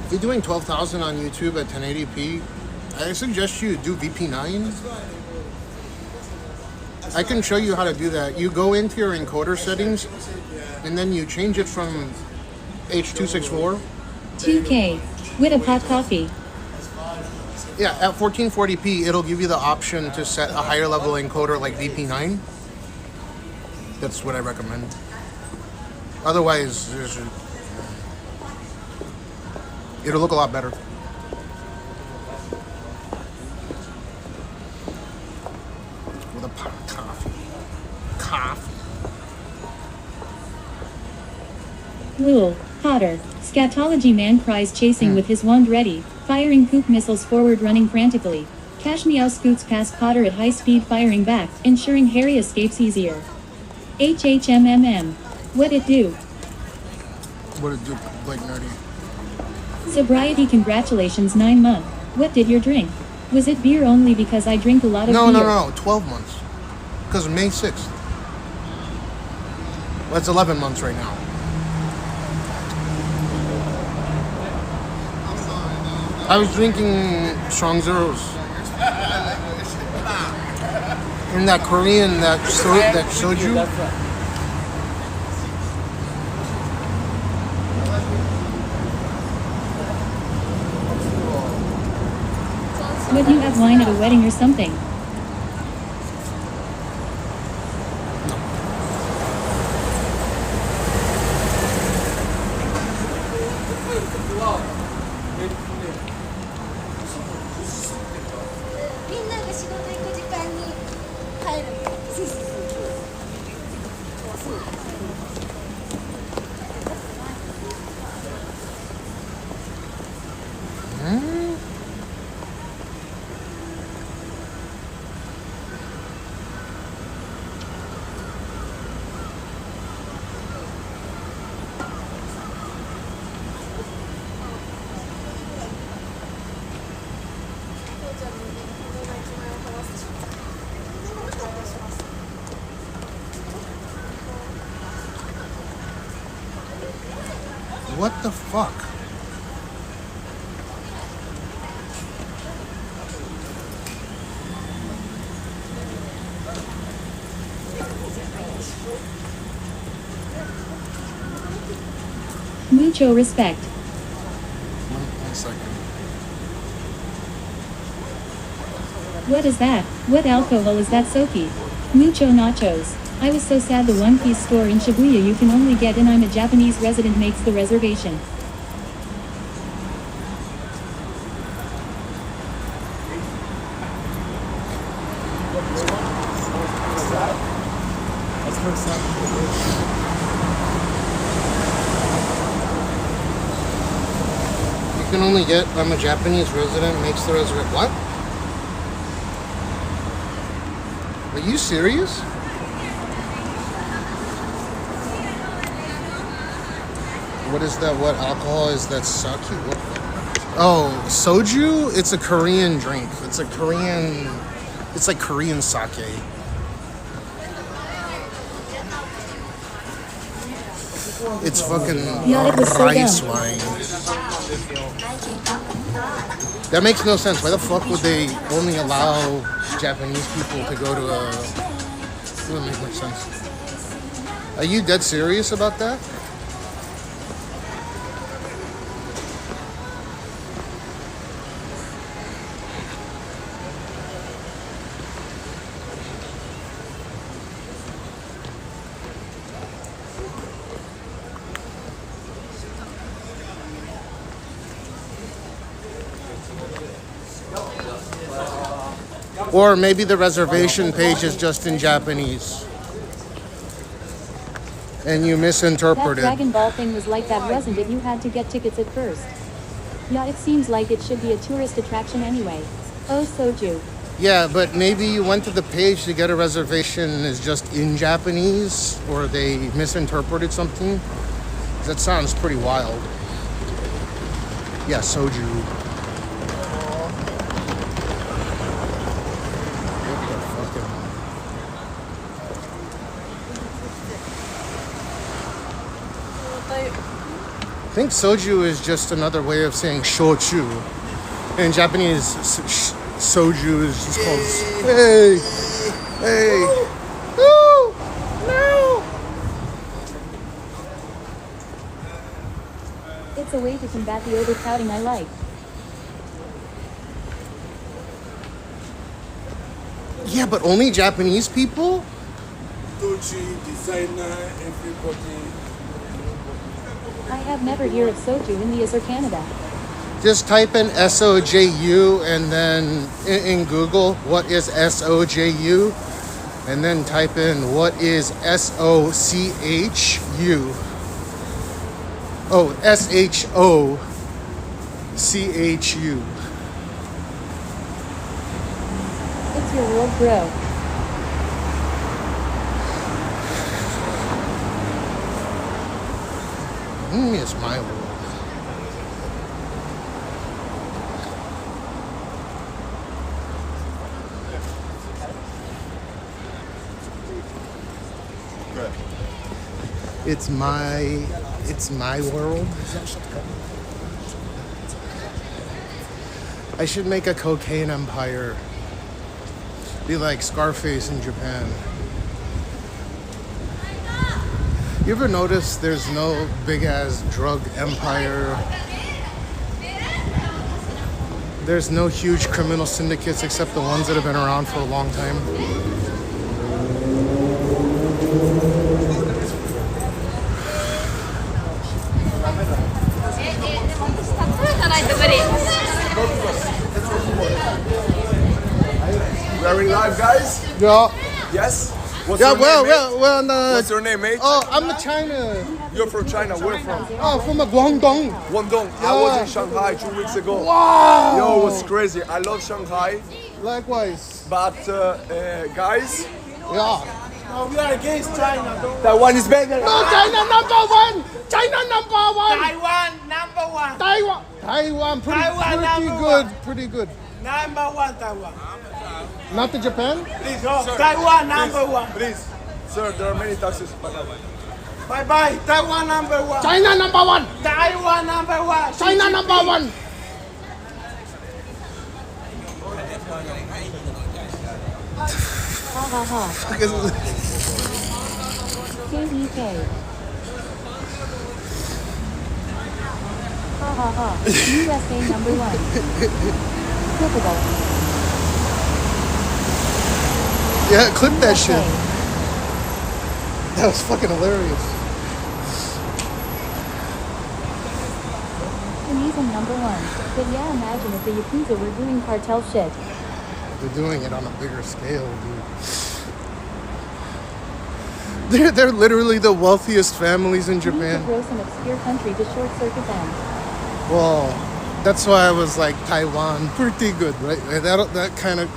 If you're doing 12,000 on YouTube at 1080p, I suggest you do VP9. I can show you how to do that. You go into your encoder settings, and then you change it from H.264. 2K. With a pot coffee. Yeah, at 1440p, it'll give you the option to set a higher level encoder like VP9. That's what I recommend. Otherwise, it'll look a lot better. With a pot of coffee. Rule. Potter. Scatology man cries chasing with his wand ready, firing poop missiles forward running frantically. Cashmeow scoots past Potter at high speed firing back, ensuring Harry escapes easier. HHMMM. What it do? What it do, Blake Nerdy? Sobriety congratulations 9 month. What did you drink? Was it beer only because I drink a lot of beer? No, 12 months. Because of May 6th. Well, it's 11 months right now. I was drinking strong zeros. And that Korean, that soju. Would you have wine at a wedding or something? What the fuck? Mucho respect. One second. What is that? What alcohol is that, Sophie? Mucho nachos. I was so sad the one-piece store in Shibuya you can only get in I'm a Japanese resident makes the reservation. You can only get I'm a Japanese resident makes the reservation. What? Are you serious? What is that? What alcohol is that? Sake? What? Oh, soju? It's a Korean drink. It's like Korean sake. It's fucking rice wine. That makes no sense. Why the fuck would they only allow Japanese people to go to a... It wouldn't make much sense. Are you dead serious about that? Or maybe the reservation page is just in Japanese. And you That misinterpreted. Dragon Ball thing was like that, wasn't it? You had to get tickets at first. Yeah, it seems like it should be a tourist attraction anyway. Oh, soju. Yeah, but maybe you went to the page to get a reservation is just in Japanese, or they misinterpreted something. That sounds pretty wild. Yeah, soju. I think soju is just another way of saying shochu. In Japanese, soju is just called hey, hey, no, no. It's a way to combat the overcrowding I like. Yeah, but only Japanese people? Designer, everybody. I have never heard of soju in the US or Canada. Just type in SOJU and then in Google, what is SOJU? And then type in what is SOCHU. Oh, SHOCHU. It's your world, bro. It's my world. It's my world. I should make a cocaine empire. Be like Scarface in Japan. You ever notice there's no big ass drug empire? There's no huge criminal syndicates except the ones that have been around for a long time. We are in live, guys? Yeah. Yes? What's your name, mate? Oh, I'm in China. You're from China. Where from? Oh, from Guangdong. Guangdong. I was in Shanghai 2 weeks ago. Wow. Yo, it was crazy. I love Shanghai. Likewise. But, guys. Yeah. No, we are against China. Taiwan is better. No, China number one. China number one. Taiwan number one. Taiwan. Pretty good. Number one, Taiwan. Not the Japan? Please, Taiwan number one. Please, sir, there are many taxis. Bye bye. Taiwan number one. China number one. Taiwan number one. China number one. Ha ha ha. KDK. Ha ha ha. USA number one. Clippable. Yeah, clip that shit. That was fucking hilarious. Tunisian number one. But yeah, imagine if the Yakuza were doing cartel shit. They're doing it on a bigger scale, dude. They're literally the wealthiest families in Japan. To grow some obscure country to short circuit them. Well, that's why I was like Taiwan, pretty good, right? That kind of.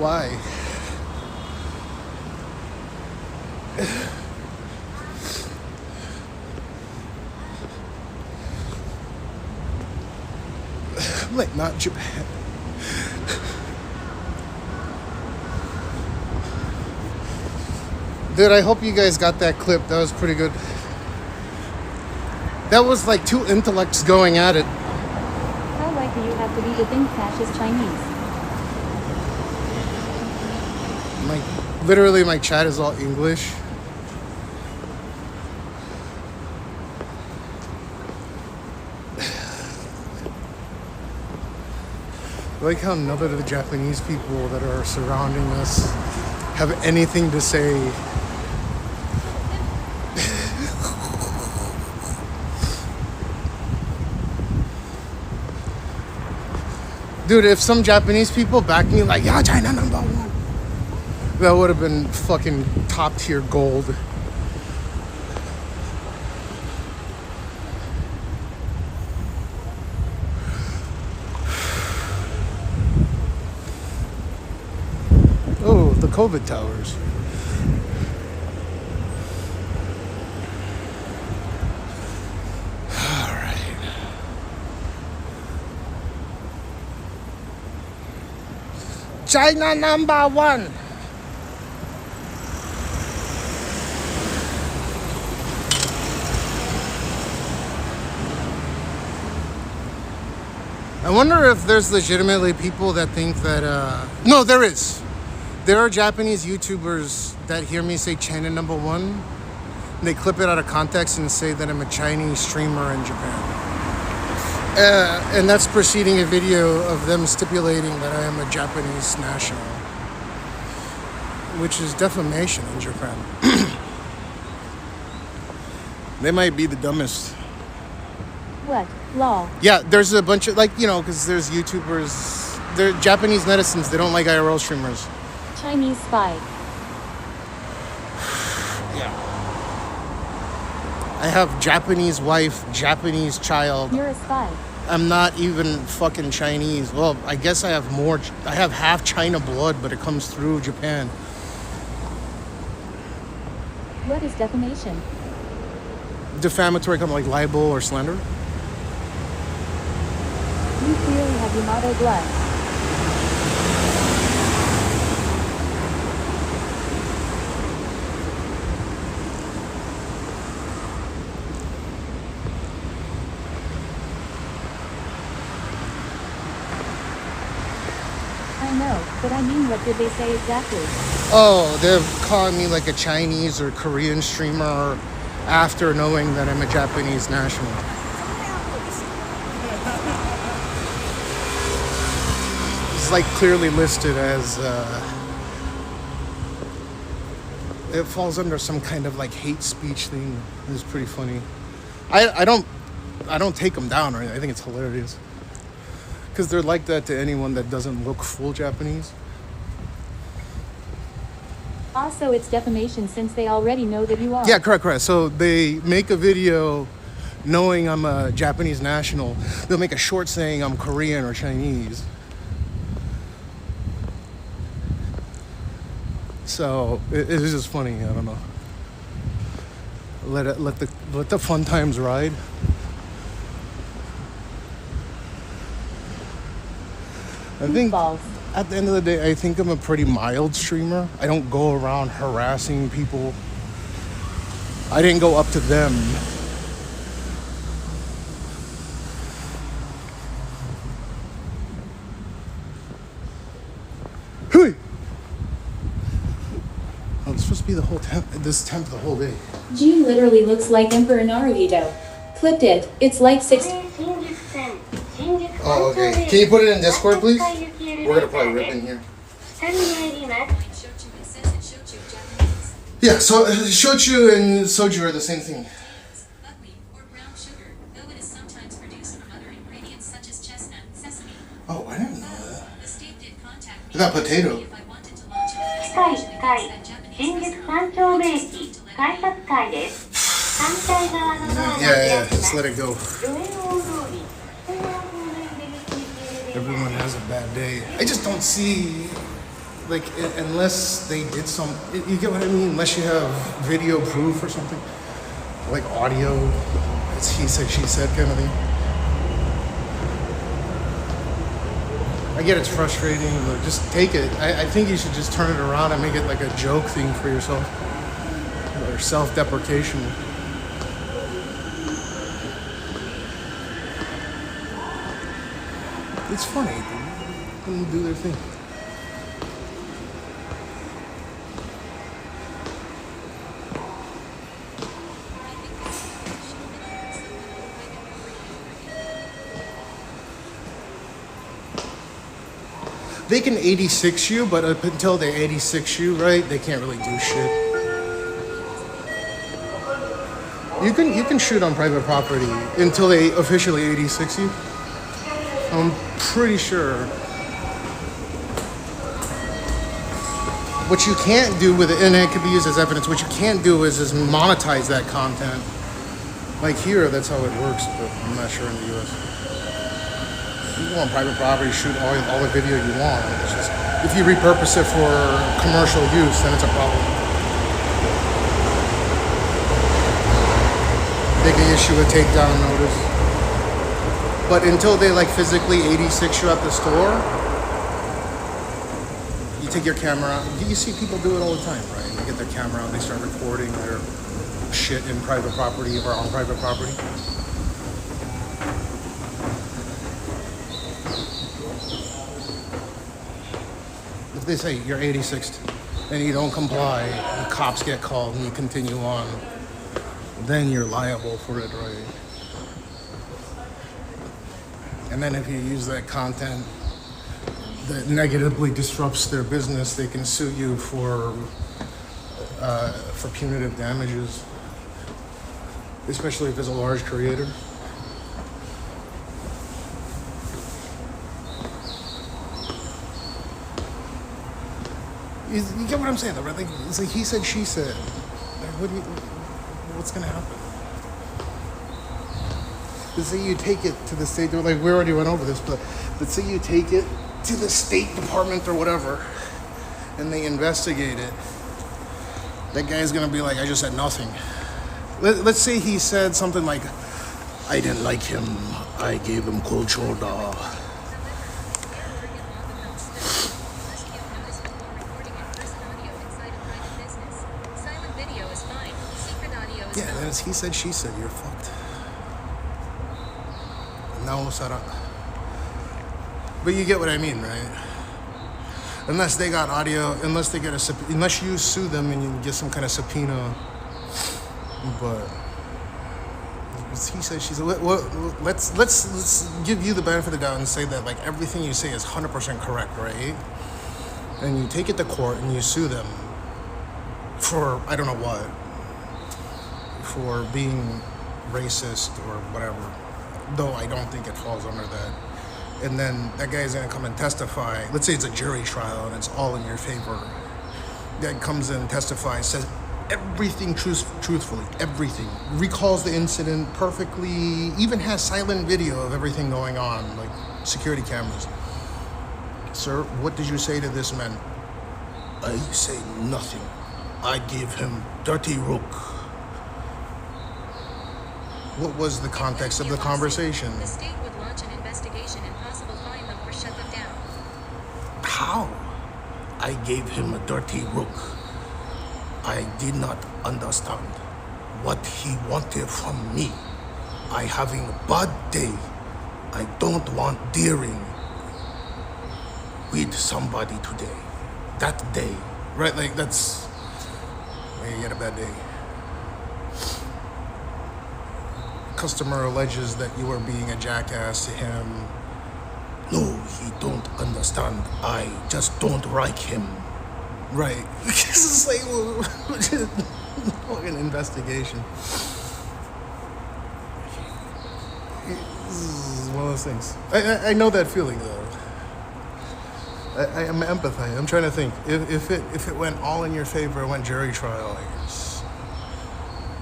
Why? Like not Japan. Dude, I hope you guys got that clip. That was pretty good. That was like two intellects going at it. How likely you have to be to think Cash is Chinese? Literally, my chat is all English. I like how none of the Japanese people that are surrounding us have anything to say. Dude, if some Japanese people backed me like, yeah, China number one, that would have been fucking top tier gold. Oh, the COVID towers. All right. China number one. I wonder if there's legitimately people that think that, no, there is. There are Japanese YouTubers that hear me say China number one, and they clip it out of context and say that I'm a Chinese streamer in Japan. And that's preceding a video of them stipulating that I am a Japanese national, which is defamation in Japan. They might be the dumbest. What? Law. Yeah, there's a bunch of, like, you know, because there's YouTubers, they're Japanese netizens, they don't like IRL streamers. Chinese spy. Yeah. I have Japanese wife, Japanese child. You're a spy. I'm not even fucking Chinese. Well, I guess I have half China blood, but it comes through Japan. What is defamation? Defamatory, kind of like libel or slander. You clearly have Yamato blood. but I mean, what did they say exactly? Oh, they're calling me like a Chinese or Korean streamer after knowing that I'm a Japanese national. It's like clearly listed as it falls under some kind of like hate speech thing. It's pretty funny. I don't take them down or anything. I think it's hilarious because they're like that to anyone that doesn't look full Japanese. Also, it's defamation since they already know that you are. Yeah, correct. So they make a video knowing I'm a Japanese national. They'll make a short saying I'm Korean or Chinese. So it is just funny. I don't know. Let the fun times ride. I think at the end of the day, I think I'm a pretty mild streamer. I don't go around harassing people. I didn't go up to them. Hey! Oh, it's supposed to be the whole temp the whole day. G literally looks like Emperor Naruhito. Clipped it. It's like 6. Oh, okay. Can you put it in Discord, please? We're gonna probably rip in here. Yeah, so shochu and soju are the same thing. Oh, I didn't know that. I got potato. Yeah, just let it go. Everyone has a bad day. I just don't see, like, unless they did some, you get what I mean? Unless you have video proof or something, like audio, it's he said, she said kind of thing. I get it's frustrating, but just take it. I think you should just turn it around and make it like a joke thing for yourself, or self-deprecation. It's funny. Let them do their thing. They can 86 you, but up until they 86 you, right, they can't really do shit. You can shoot on private property until they officially 86 you. I'm pretty sure. What you can't do with it, and it could be used as evidence, what you can't do is monetize that content. Like here, that's how it works, but I'm not sure in the US. You go on private property, shoot all the video you want. It's just, if you repurpose it for commercial use, then it's a problem. They can issue a takedown notice. But until they like physically 86 you at the store, you take your camera out. You see people do it all the time, right? They get their camera out, they start recording their shit in private property or on private property. If they say you're 86th and you don't comply, the cops get called and you continue on, then you're liable for it, right? And then if you use that content that negatively disrupts their business, they can sue you for punitive damages, especially if it's a large creator. You get what I'm saying, though, right? Like, it's like he said, she said. Like, what's gonna happen? Let's say you take it to the state, like we already went over this, but let's say you take it to the State Department or whatever, and they investigate it. That guy's gonna be like, I just said nothing. Let's say he said something like, I didn't like him, I gave him cold shoulder. Yeah, then it's he said, she said, you're fucked. Now, but you get what I mean, right? Unless they got audio, unless they get unless you sue them and you get some kind of subpoena. But he said, she said, let's give you the benefit of the doubt and say that like everything you say is 100% correct, right? And you take it to court and you sue them for I don't know what, for being racist or whatever. Though I don't think it falls under that. And then that guy's gonna come and testify. Let's say it's a jury trial and it's all in your favor. Guy comes in, testifies, says everything truthfully, everything. Recalls the incident perfectly, even has silent video of everything going on, like security cameras. Sir, what did you say to this man? I say nothing. I gave him dirty look. What was the context of the conversation? The state would launch an investigation and possibly fine them or shut them down. How? I gave him a dirty look. I did not understand what he wanted from me. I having a bad day. I don't want dealing with somebody today. That day. Right, like that's when you get a bad day. Customer alleges that you are being a jackass to him. No, he don't understand. I just don't like him. Right. This is like an investigation. This is one of those things. I know that feeling though. I'm empathizing. I'm trying to think. If it went all in your favor, it went jury trial, I guess.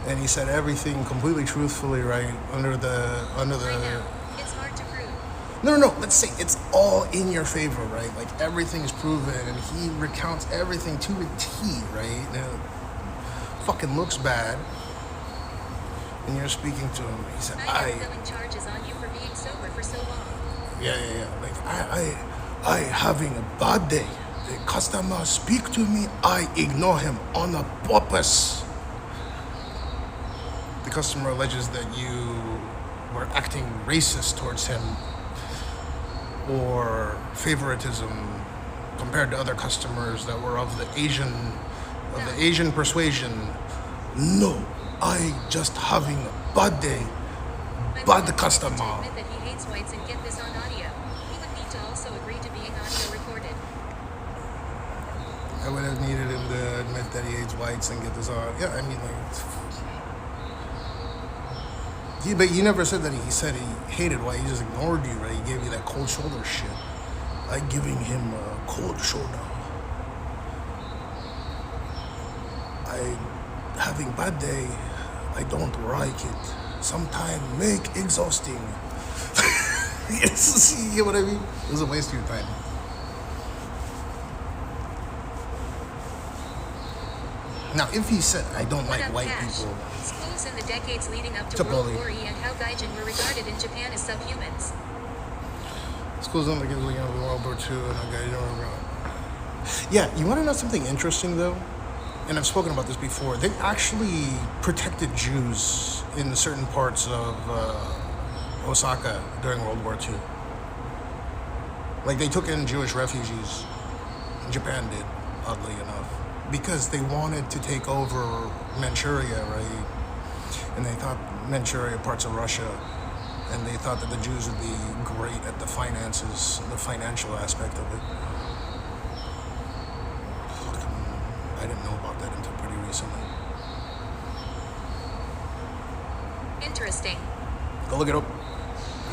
And he said everything completely truthfully, right? Under the. It's hard to prove. No. Let's say it's all in your favor, right? Like everything's proven, and he recounts everything to a T, right? And it fucking looks bad. And you're speaking to him. He said, I'm filling charges on you for being sober for so long. Yeah. Like I having a bad day. The customer speak to me, I ignore him on a purpose. The customer alleges that you were acting racist towards him or favoritism compared to other customers that were of the Asian persuasion. No, I just having a bad day. Bad customer. To admit that he hates whites and get this on audio. He would need to also agree to being audio recorded. I would have needed him to admit that he hates whites and get this on. Yeah, I mean, like. But you never said that he said he hated white. He just ignored you, right? He gave you that cold shoulder shit. Like giving him a cold shoulder. I having bad day. I don't like it. Sometimes make exhausting. Yes, you get what I mean? It was a waste of your time. Now, if he said, I don't like white people. Schools in the decades leading up to World War E and how Gaijin were regarded in Japan as subhumans. Schools in the decades leading up to World War II and how Gaijin were regarded. Yeah, you want to know something interesting, though? And I've spoken about this before. They actually protected Jews in certain parts of Osaka during World War II. Like, they took in Jewish refugees. Japan did, oddly enough. Because they wanted to take over Manchuria, right? And they thought Manchuria, parts of Russia, and they thought that the Jews would be great at the finances, the financial aspect of it. I didn't know about that until pretty recently. Interesting. Go look it up.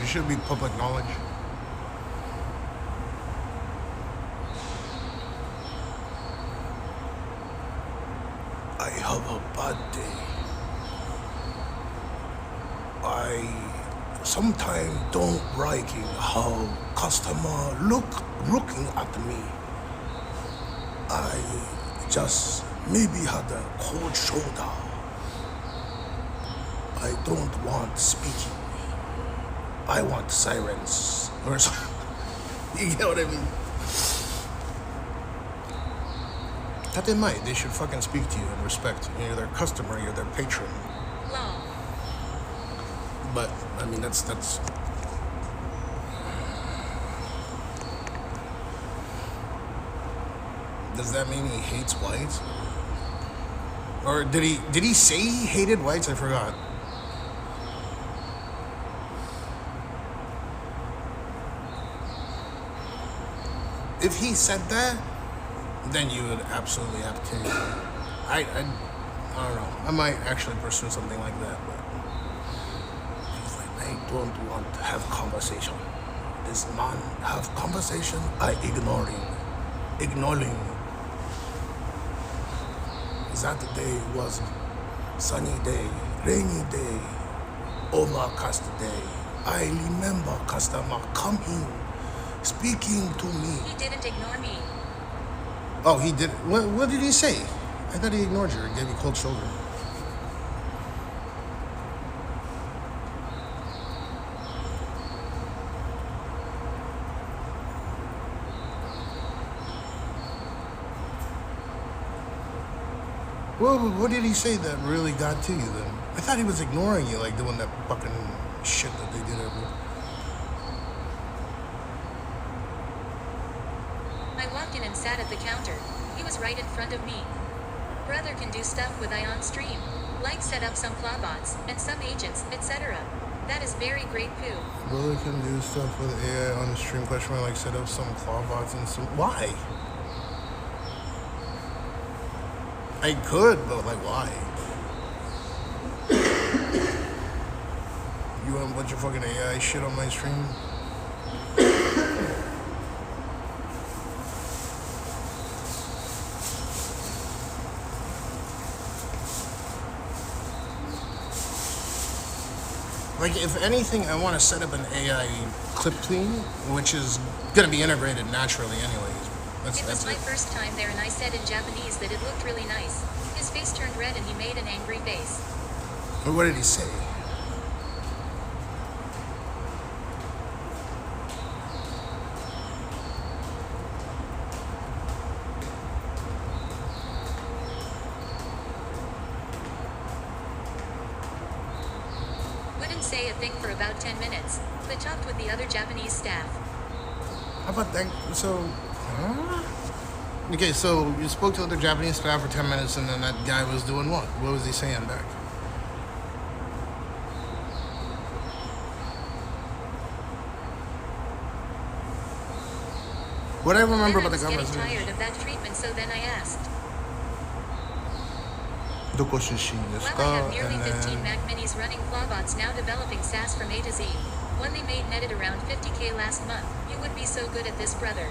It should be public knowledge. I have a bad day. I sometimes don't like how customer looking at me. I just maybe had a cold shoulder. I don't want speaking. I want silence or something. You get what I mean? That they might. They should fucking speak to you and respect. You're their customer. You're their patron. Long. But I mean, that's. does that mean he hates whites? Or did he say he hated whites? I forgot. If he said that, then you would absolutely have to. I don't know. I might actually pursue something like that, but he's like, I don't want to have conversation. This man have conversation, I ignoring. That day was sunny day, rainy day, overcast day. I remember customer coming, speaking to me. He didn't ignore me. Oh, he did. What did he say? I thought he ignored you or gave you cold shoulder. Well, what did he say that really got to you then? I thought he was ignoring you, like doing that fucking shit that they did everywhere. I walked in and sat at the counter. He was right in front of me. Brother can do stuff with ION stream, like set up some clawbots and some agents, etc. That is very great poo. Brother can do stuff with AI on the stream, question mark, like set up some clawbots and some. Why? I could, but like, why? You want a bunch of fucking AI shit on my stream? Like, if anything, I want to set up an AI clip clean, which is going to be integrated naturally anyways. It was my first time there and I said in Japanese that it looked really nice. His face turned red and he made an angry face. But what did he say? Wouldn't say a thing for about 10 minutes, but talked with the other Japanese staff. How about that? So, huh? Okay, so you spoke to other Japanese staff for 10 minutes and then that guy was doing what? What was he saying back? What I remember about the conversation. I was getting tired of that treatment, so then I asked. Well, I have nearly 15 Mac Minis running clawbots now developing SaaS from A to Z. One they made netted around 50K last month. You would be so good at this, brother.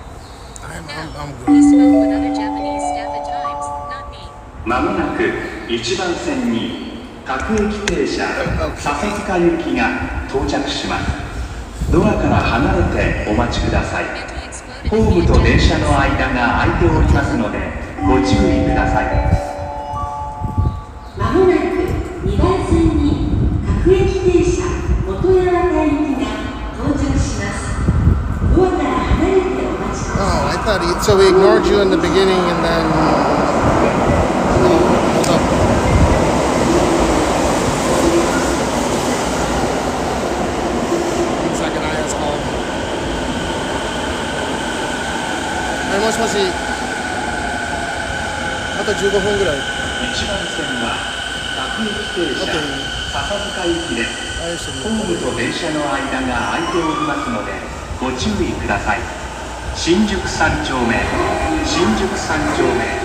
I'm He good. spoke with other Japanese staff at times, not me. まもなく1番線に各駅停車笹塚行きが到着します。ドアから離れてお待ちください。ホームと電車の間が空いておりますのでご注意ください。まもなく2番線に各駅停車元山田行きが到着します。ドアから離れてお待ちください。Oh, I thought so he ignored you in the beginning and then... Hold up. Second IS call. はい、もしもし。あと15分ぐらい。1番線は各駅停車笹塚行きです。ホームと電車の間が空いておりますのでご注意ください。新宿3丁目新宿3丁目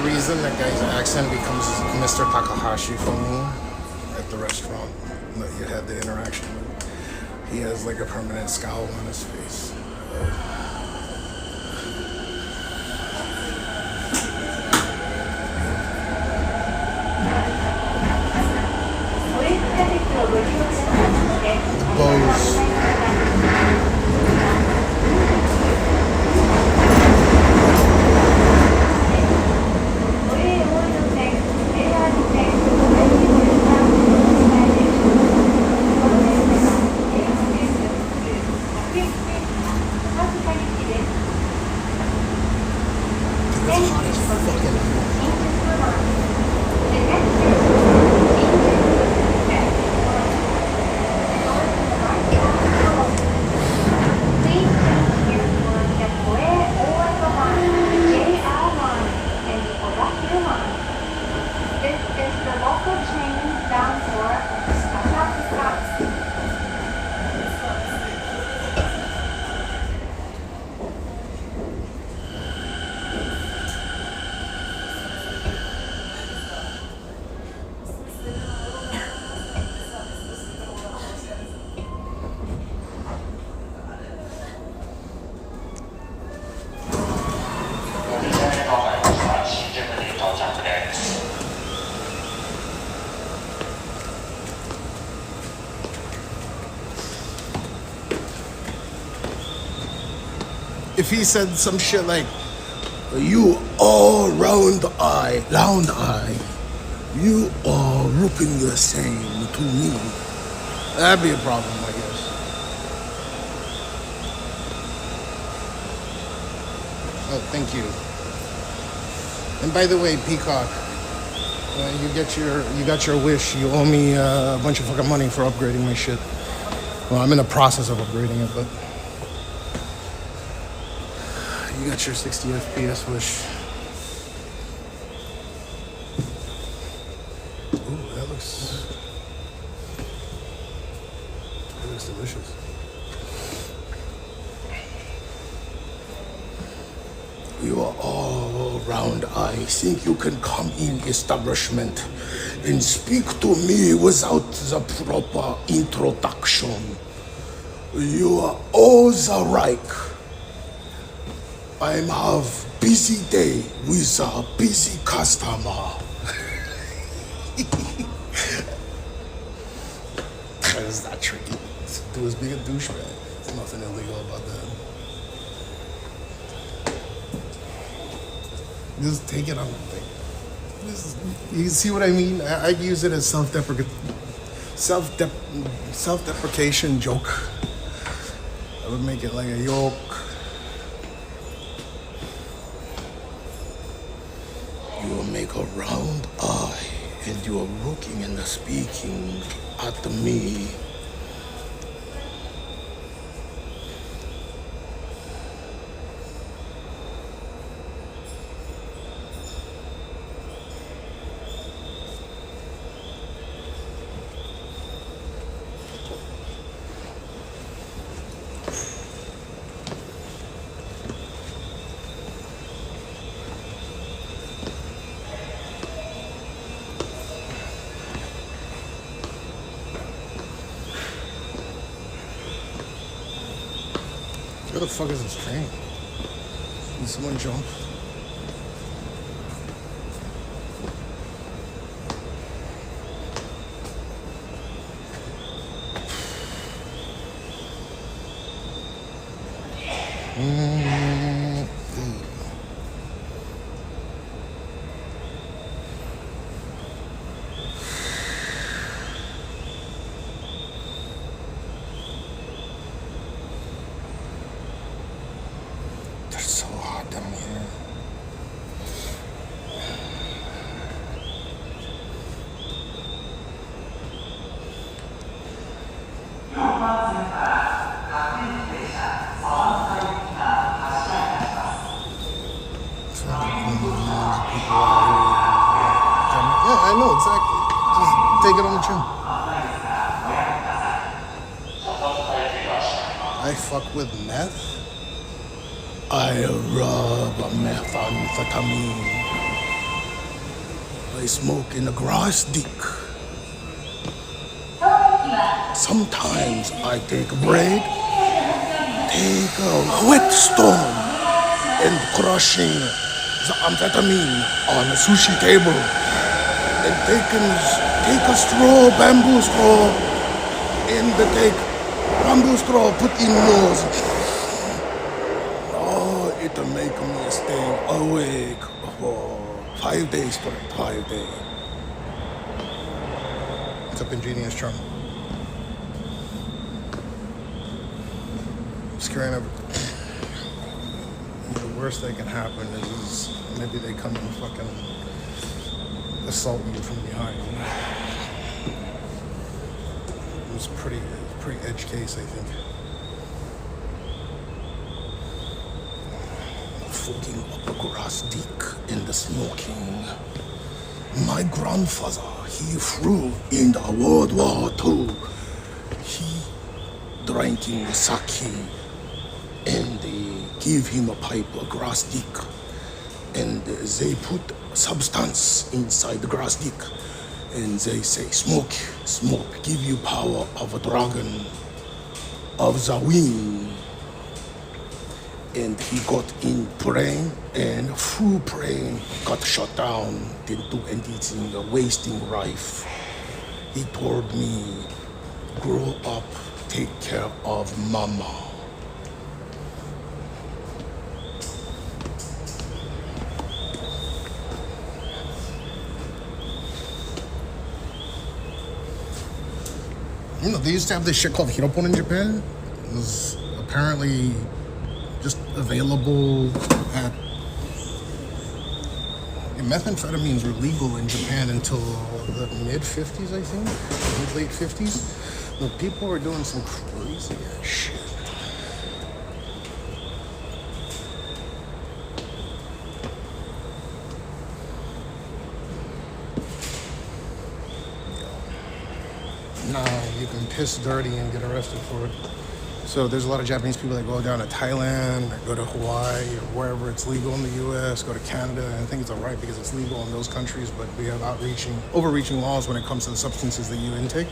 Reason that guy's accent becomes Mr. Takahashi for me at the restaurant that you had the interaction with. He has like a permanent scowl on his face. The Bose. if he said some shit like, you all round eye, you are looking the same to me, that'd be a problem, I guess. Oh, thank you. And by the way, Peacock, you got your wish. You owe me a bunch of fucking money for upgrading my shit. Well, I'm in the process of upgrading it, but you got your 60 FPS wish. Ooh, that looks delicious. You are all around. I think you can come in establishment and speak to me without the proper introduction. You are all the right. I have busy day with a busy customer. That is not tricky. Do is being a douchebag. There's nothing illegal about that. Just take it on the thing. You see what I mean? I'd use it as self-deprecation joke. I would make it like a yoke. You will make a round eye and you are looking and speaking at me. Where the fuck is this train? Did someone jump? With meth? I rub methamphetamine. I smoke in a grass dick. Sometimes I take bread, take a whetstone, and crushing the amphetamine on a sushi table, and take a straw, bamboo straw, and take bamboo straw, put in nose. Oh, it'll make me stay awake for 5 days straight, 5 days. What's up, Ingenious Charm? Scaring everything. The worst that can happen is maybe they come and fucking assault you from behind. It was pretty edge case, I think. Fucking up a grass dick in the smoking. My grandfather, he flew in the World War II. He drinking sake, and they give him a pipe, a grass dick, and they put substance inside the grass dick. And they say, smoke, give you power of a dragon, of the wind. And he got in praying, and through praying, got shot down, didn't do anything, wasting life. He told me, grow up, take care of mama. You know, they used to have this shit called hiropon in Japan. It was apparently just available at... Methamphetamines were legal in Japan until the mid-50s, I think. Mid-late 50s. But people were doing some crazy ass shit. Nah, you can piss dirty and get arrested for it. So there's a lot of Japanese people that go down to Thailand, or go to Hawaii, or wherever it's legal in the U.S., go to Canada, and I think it's all right because it's legal in those countries, but we have overreaching laws when it comes to the substances that you intake.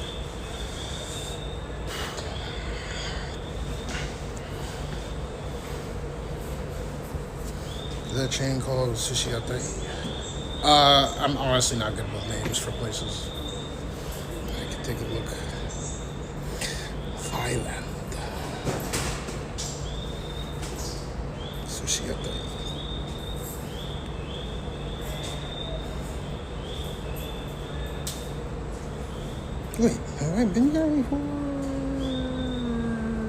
Is that chain called Sushi Atai? I'm honestly not good with names for places. I can take a look. Thailand. Sushi Atai. Wait, have I been there before?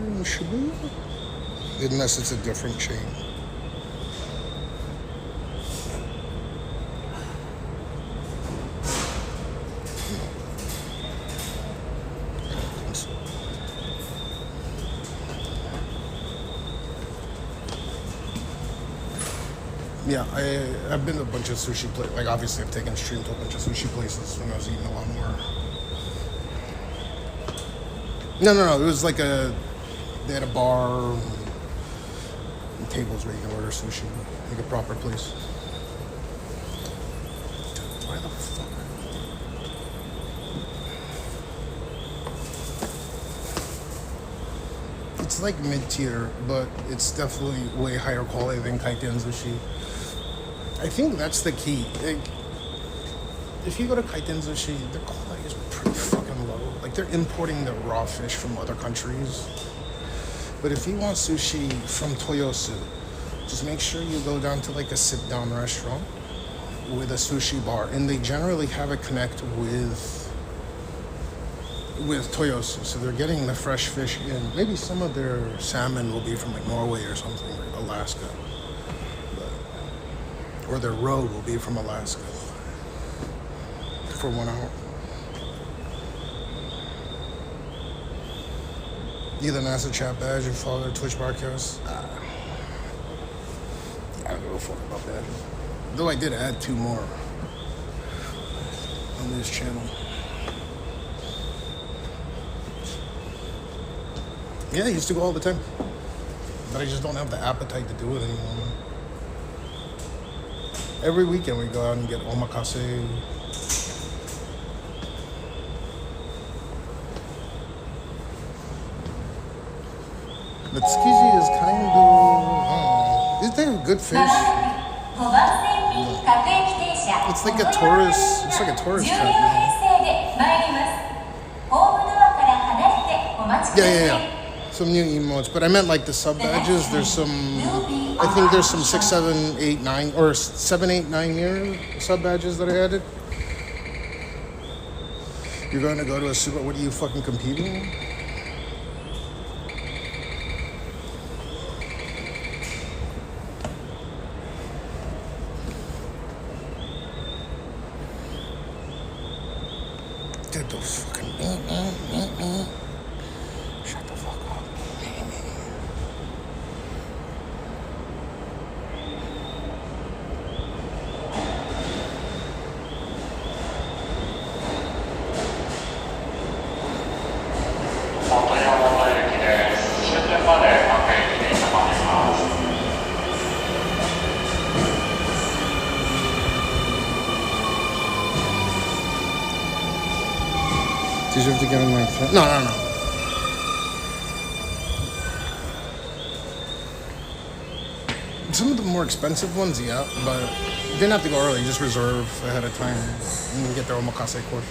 In Shibuya? Unless it's a different chain. Yeah, I've been to a bunch of sushi places. Like, obviously, I've taken a stream to a bunch of sushi places when I was eating a lot more. No. It was like they had a bar and tables where you can order sushi. Like a proper place. Dude, why the fuck? It's like mid-tier, but it's definitely way higher quality than kaiten sushi. I think that's the key. Like, if you go to kaiten sushi, the quality is pretty fucking low. Like, they're importing the raw fish from other countries. But if you want sushi from Toyosu, just make sure you go down to like a sit-down restaurant with a sushi bar, and they generally have it connect with Toyosu, so they're getting the fresh fish in. Maybe some of their salmon will be from like Norway or something, or Alaska. Or their roe will be from Alaska for 1 hour. Either NASA chat badge or follow their Twitch broadcast. Yeah, I don't give a fuck about badges. Though I did add 2 more on this channel. Yeah, I used to go all the time. But I just don't have the appetite to do it anymore. Every weekend we go out and get omakase. But Tsukiji is kind of... they have good fish. It's like a tourist... It's like a tourist trap now. Yeah. Some new emotes. But I meant like the sub badges. There's some... I think there's some 6, 7, 8, 9... Or 7, 8, 9 year sub badges that I added. You're going to go to a super... What are you fucking competing? Dude, those fucking... Shut the fuck up. Did you have to get on my phone? No. Some of the more expensive ones, yeah, but you didn't have to go early. Just reserve ahead of time and you get their omakase course.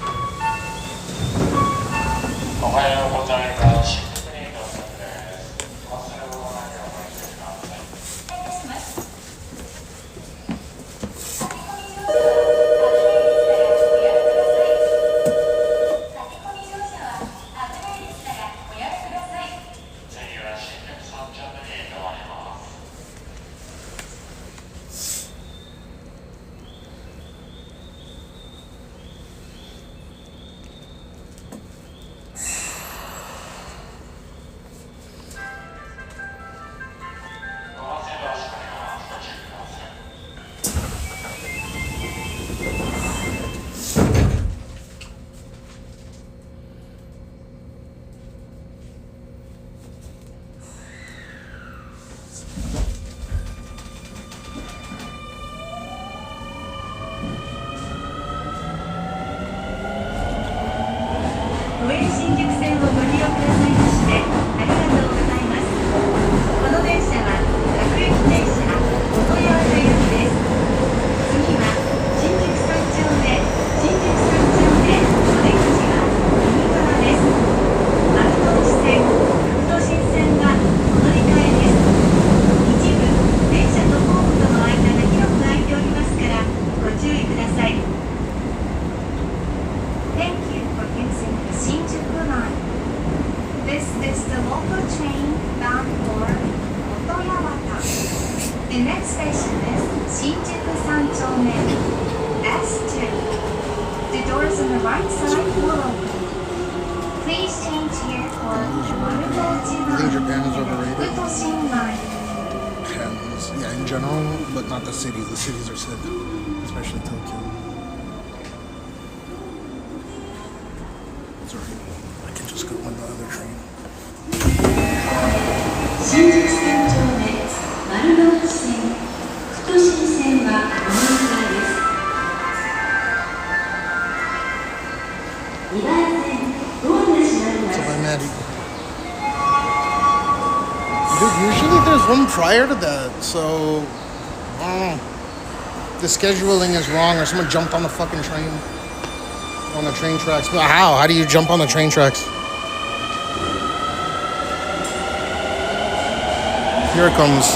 The next station is Shinjuku 3丁目 S2. The doors on the right side will open. Please change here for Marugoji I think Japan is overrated. Futoshin Line. Depends. Yeah, in general, but not the cities. The cities are sick, especially Tokyo. Sorry, I can just go on the other train. 新宿3丁目丸の内線太新線はお乗り換えです。2番線ドアが閉まります。 So by Maddie. Dude, usually there's one prior to that, so I don't know. The scheduling is wrong, or someone jumped on the fucking train. On the train tracks. But how? How do you jump on the train tracks? Here it comes.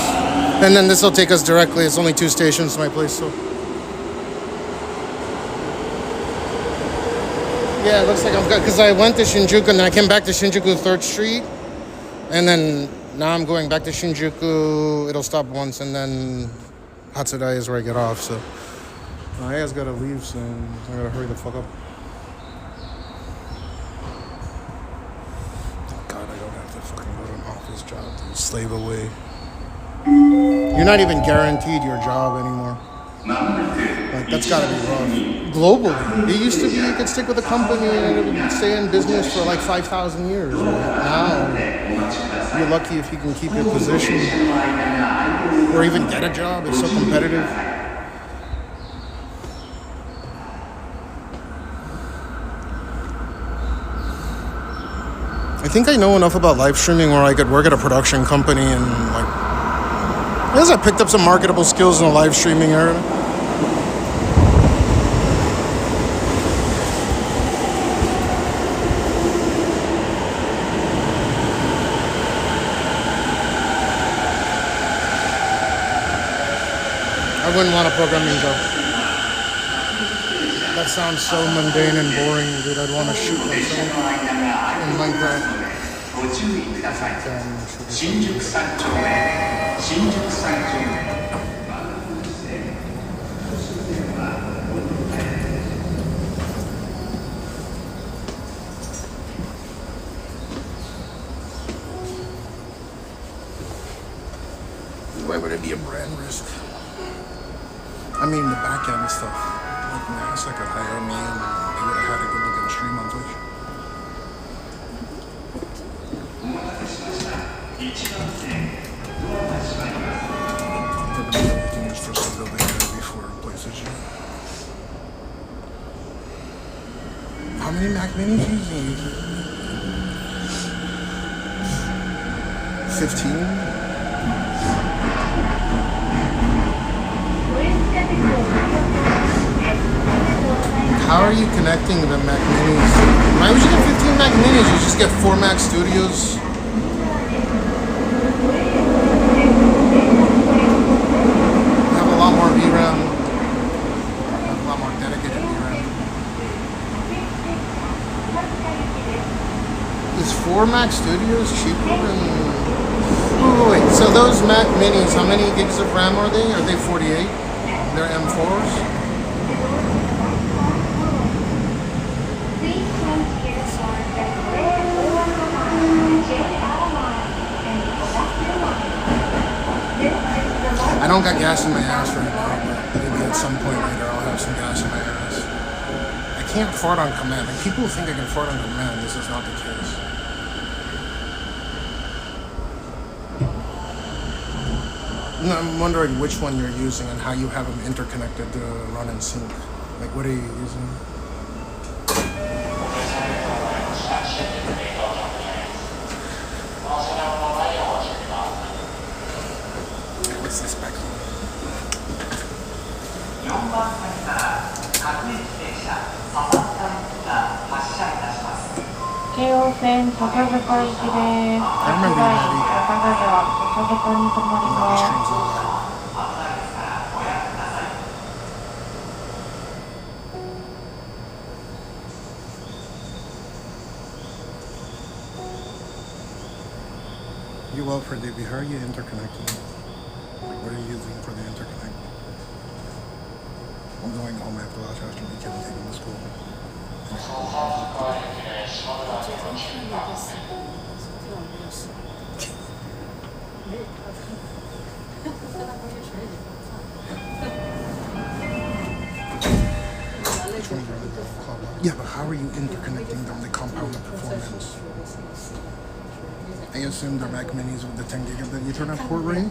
And then this will take us directly. It's only 2 stations to my place, so. Yeah, it looks like I've got, because I went to Shinjuku and then I came back to Shinjuku 3rd Street. And then now I'm going back to Shinjuku. It'll stop once and then Hatsudai is where I get off, so. I guys gotta leave soon. I gotta hurry the fuck up. Thank God I don't have to fucking go to an office job to slave away. You're not even guaranteed your job anymore. Like, that's gotta be rough. Globally, it used to be you could stick with a company and it would stay in business for like 5,000 years. Right? Now, you're lucky if you can keep your position or even get a job. It's so competitive. I think I know enough about live streaming where I could work at a production company and like, I guess I picked up some marketable skills in the live streaming area. I wouldn't want a programming job. That sounds so mundane and boring, dude. I'd want to shoot myself in Minecraft. ご注意ください。新宿3丁目、新宿3丁目。Why would it be a brand risk? I mean, the back end stuff. Like NASA could hire me and they would have had a good looking stream on Twitch. Everything is for some building there before PlayStation. How many Mac Minis are you using? 15? How are you connecting the Mac Minis? Why would you get 15 Mac Minis? You just get 4 Mac Studios. Have a lot more VRAM. Have a lot more dedicated VRAM. Is 4 Mac Studios cheaper than... Wait, so those Mac Minis, how many gigs of RAM are they? Are they 48? They're M4s? I don't got gas in my ass right now, but maybe at some point later I'll have some gas in my ass. I can't fart on command. Like, people think I can fart on command. This is not the case. No, I'm wondering which one you're using and how you have them interconnected to run in sync. Like, what are you using? What's this back home? 4番線から各駅停車笹塚行きが発車いたします。京王線笹塚行きです。発売中は笹塚に停まります。 You well for DB. How are you interconnecting? Like, what are you using? I'm going home after lunch after my kid and taking him to school. Yeah, but how are you interconnecting them to compound the performance? I assume they're Mac Minis with the 10 gigabit Ethernet port rate?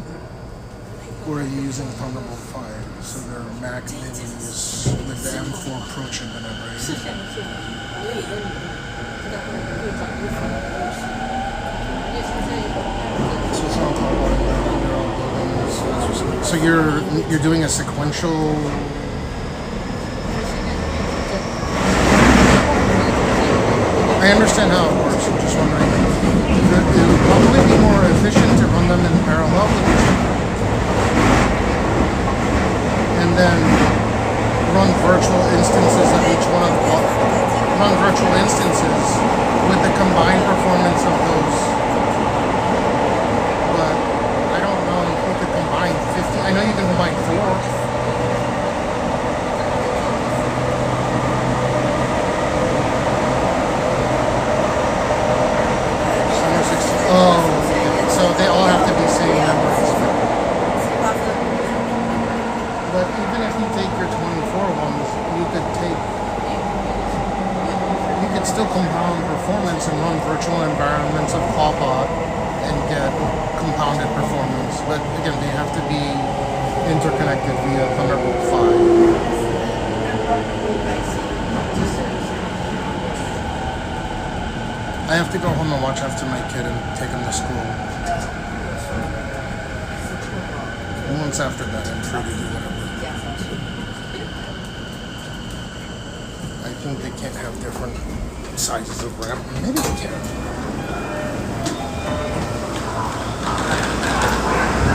Or are you using Thunderbolt 5? So they're Mac Minis with the M4 Pro chip in it, right? So you're doing a sequential. I understand how it works. I'm just wondering. It would probably be more efficient to run them in parallel with each other. And then run virtual instances of each one of them. Run virtual instances with the combined performance of those. But I don't know if you could combine 50. I know you can combine 4. Oh, so they all have to be same numbers. But even if you take your 24 ones, you could still compound performance and run virtual environments of Qualbot and get compounded performance. But again, they have to be interconnected via Thunderbolt 5. I have to go home and watch after my kid and take him to school. And once after that, I'm free to do whatever. I think they can't have different sizes of RAM. Maybe they can.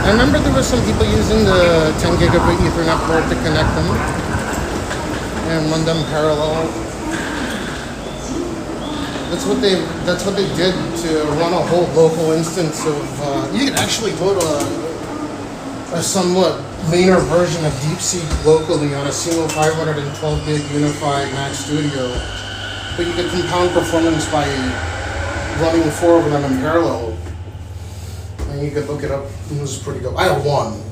I remember there was some people using the 10 gigabit Ethernet port to connect them and run them parallel. That's what they did to run a whole local instance of. You can actually load a somewhat leaner version of DeepSeek locally on a single 512 gig unified Mac Studio, but you could compound performance by running 4 of them in parallel, and you could look it up. It was pretty good. I have one.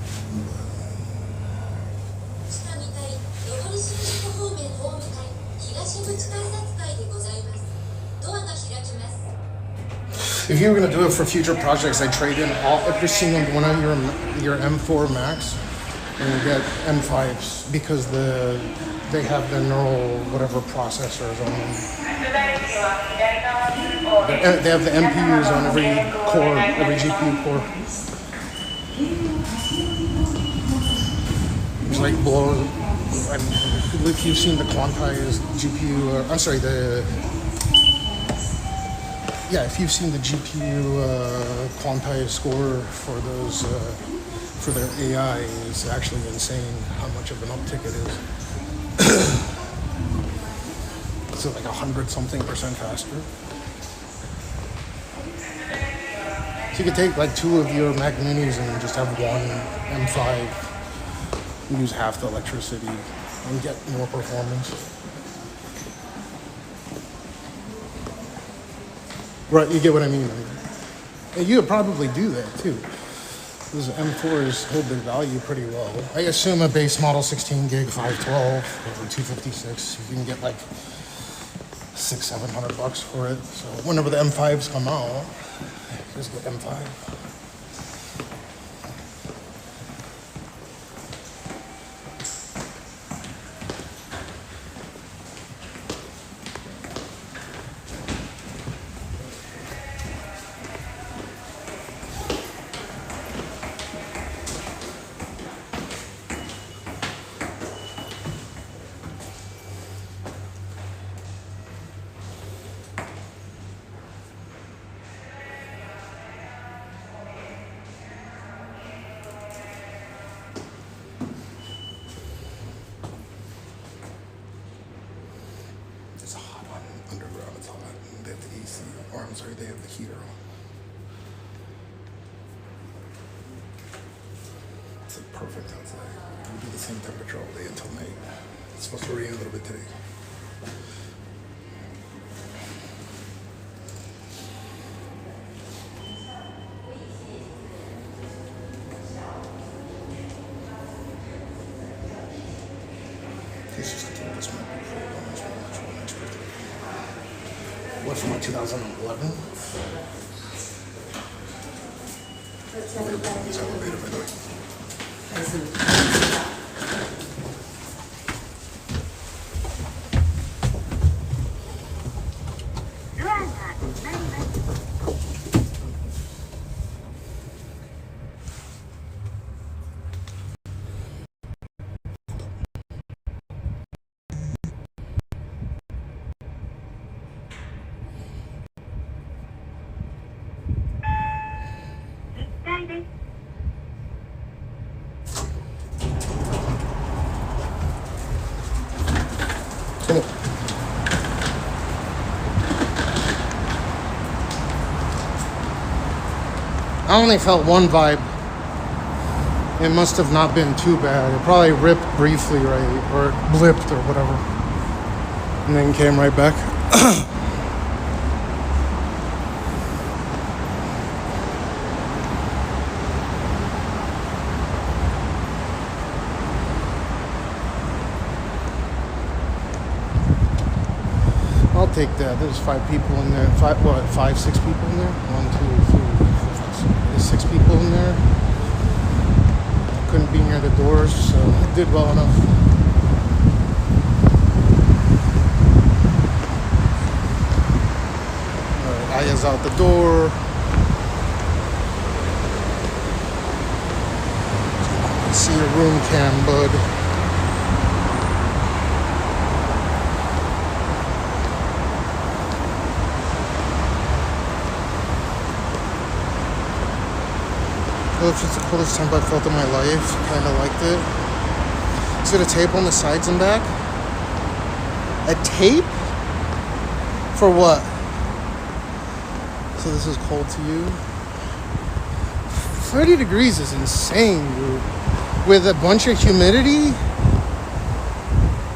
If you were going to do it for future projects, I trade in every single one of your M4 Macs and you get M5s because they have the neural whatever processors on them. They have the MPUs on every core, every GPU core. It's like blow. If you've seen the quantized GPU, I'm sorry, if you've seen the GPU quantized score for those for their AI, it's actually insane how much of an uptick it is. So like 100-something% faster. So you could take like 2 of your Mac Minis and just have one M5, and use half the electricity and get more performance. Right, you get what I mean. You would probably do that too. Those M4s hold their value pretty well. I assume a base model 16 gig 512 or 256, you can get like $600-700 for it. So whenever the M5s come out, just get M5. They have the heater on. It's like perfect outside. It'll be the same temperature all day until night. It's supposed to rain a little bit today. What, from my 2011? It's elevator, by the way. I only felt one vibe. It must have not been too bad. It probably ripped briefly, right? Or blipped or whatever. And then came right back. I'll take that. There's 5 people in there. 5, 6 people in there? 1, 2, 3, 4, 5, 6. There's 6 people in there. I couldn't be near the doors, so I did well enough. Alright, Aya's out the door. See your room cam, bud. It's the coolest temp I've felt in my life. Kind of liked it. Is it a tape on the sides and back? A tape? For what? So this is cold to you? 30 degrees is insane, dude. With a bunch of humidity?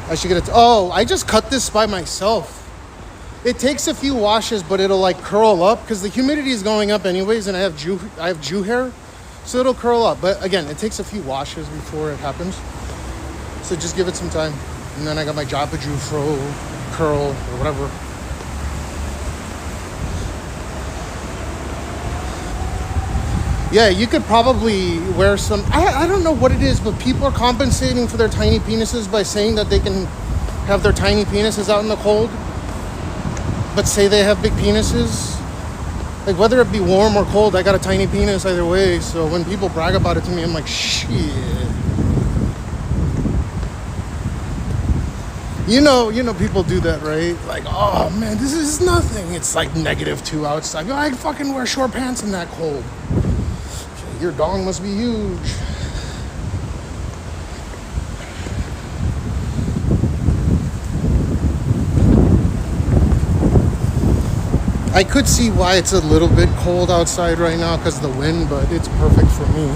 I should get it. Oh, I just cut this by myself. It takes a few washes, but it'll like curl up because the humidity is going up anyways, and I have Jew hair. So it'll curl up, but again, it takes a few washes before it happens. So just give it some time. And then I got my Joppa Jew fro, curl, or whatever. Yeah, you could probably wear some, I don't know what it is, but people are compensating for their tiny penises by saying that they can have their tiny penises out in the cold, but say they have big penises. Like, whether it be warm or cold, I got a tiny penis either way. So when people brag about it to me, I'm like, shit. You know, people do that, right? Like, oh man, this is nothing. It's like -2 outside. I fucking wear short pants in that cold. Okay, your dong must be huge. I could see why it's a little bit cold outside right now because of the wind, but it's perfect for me.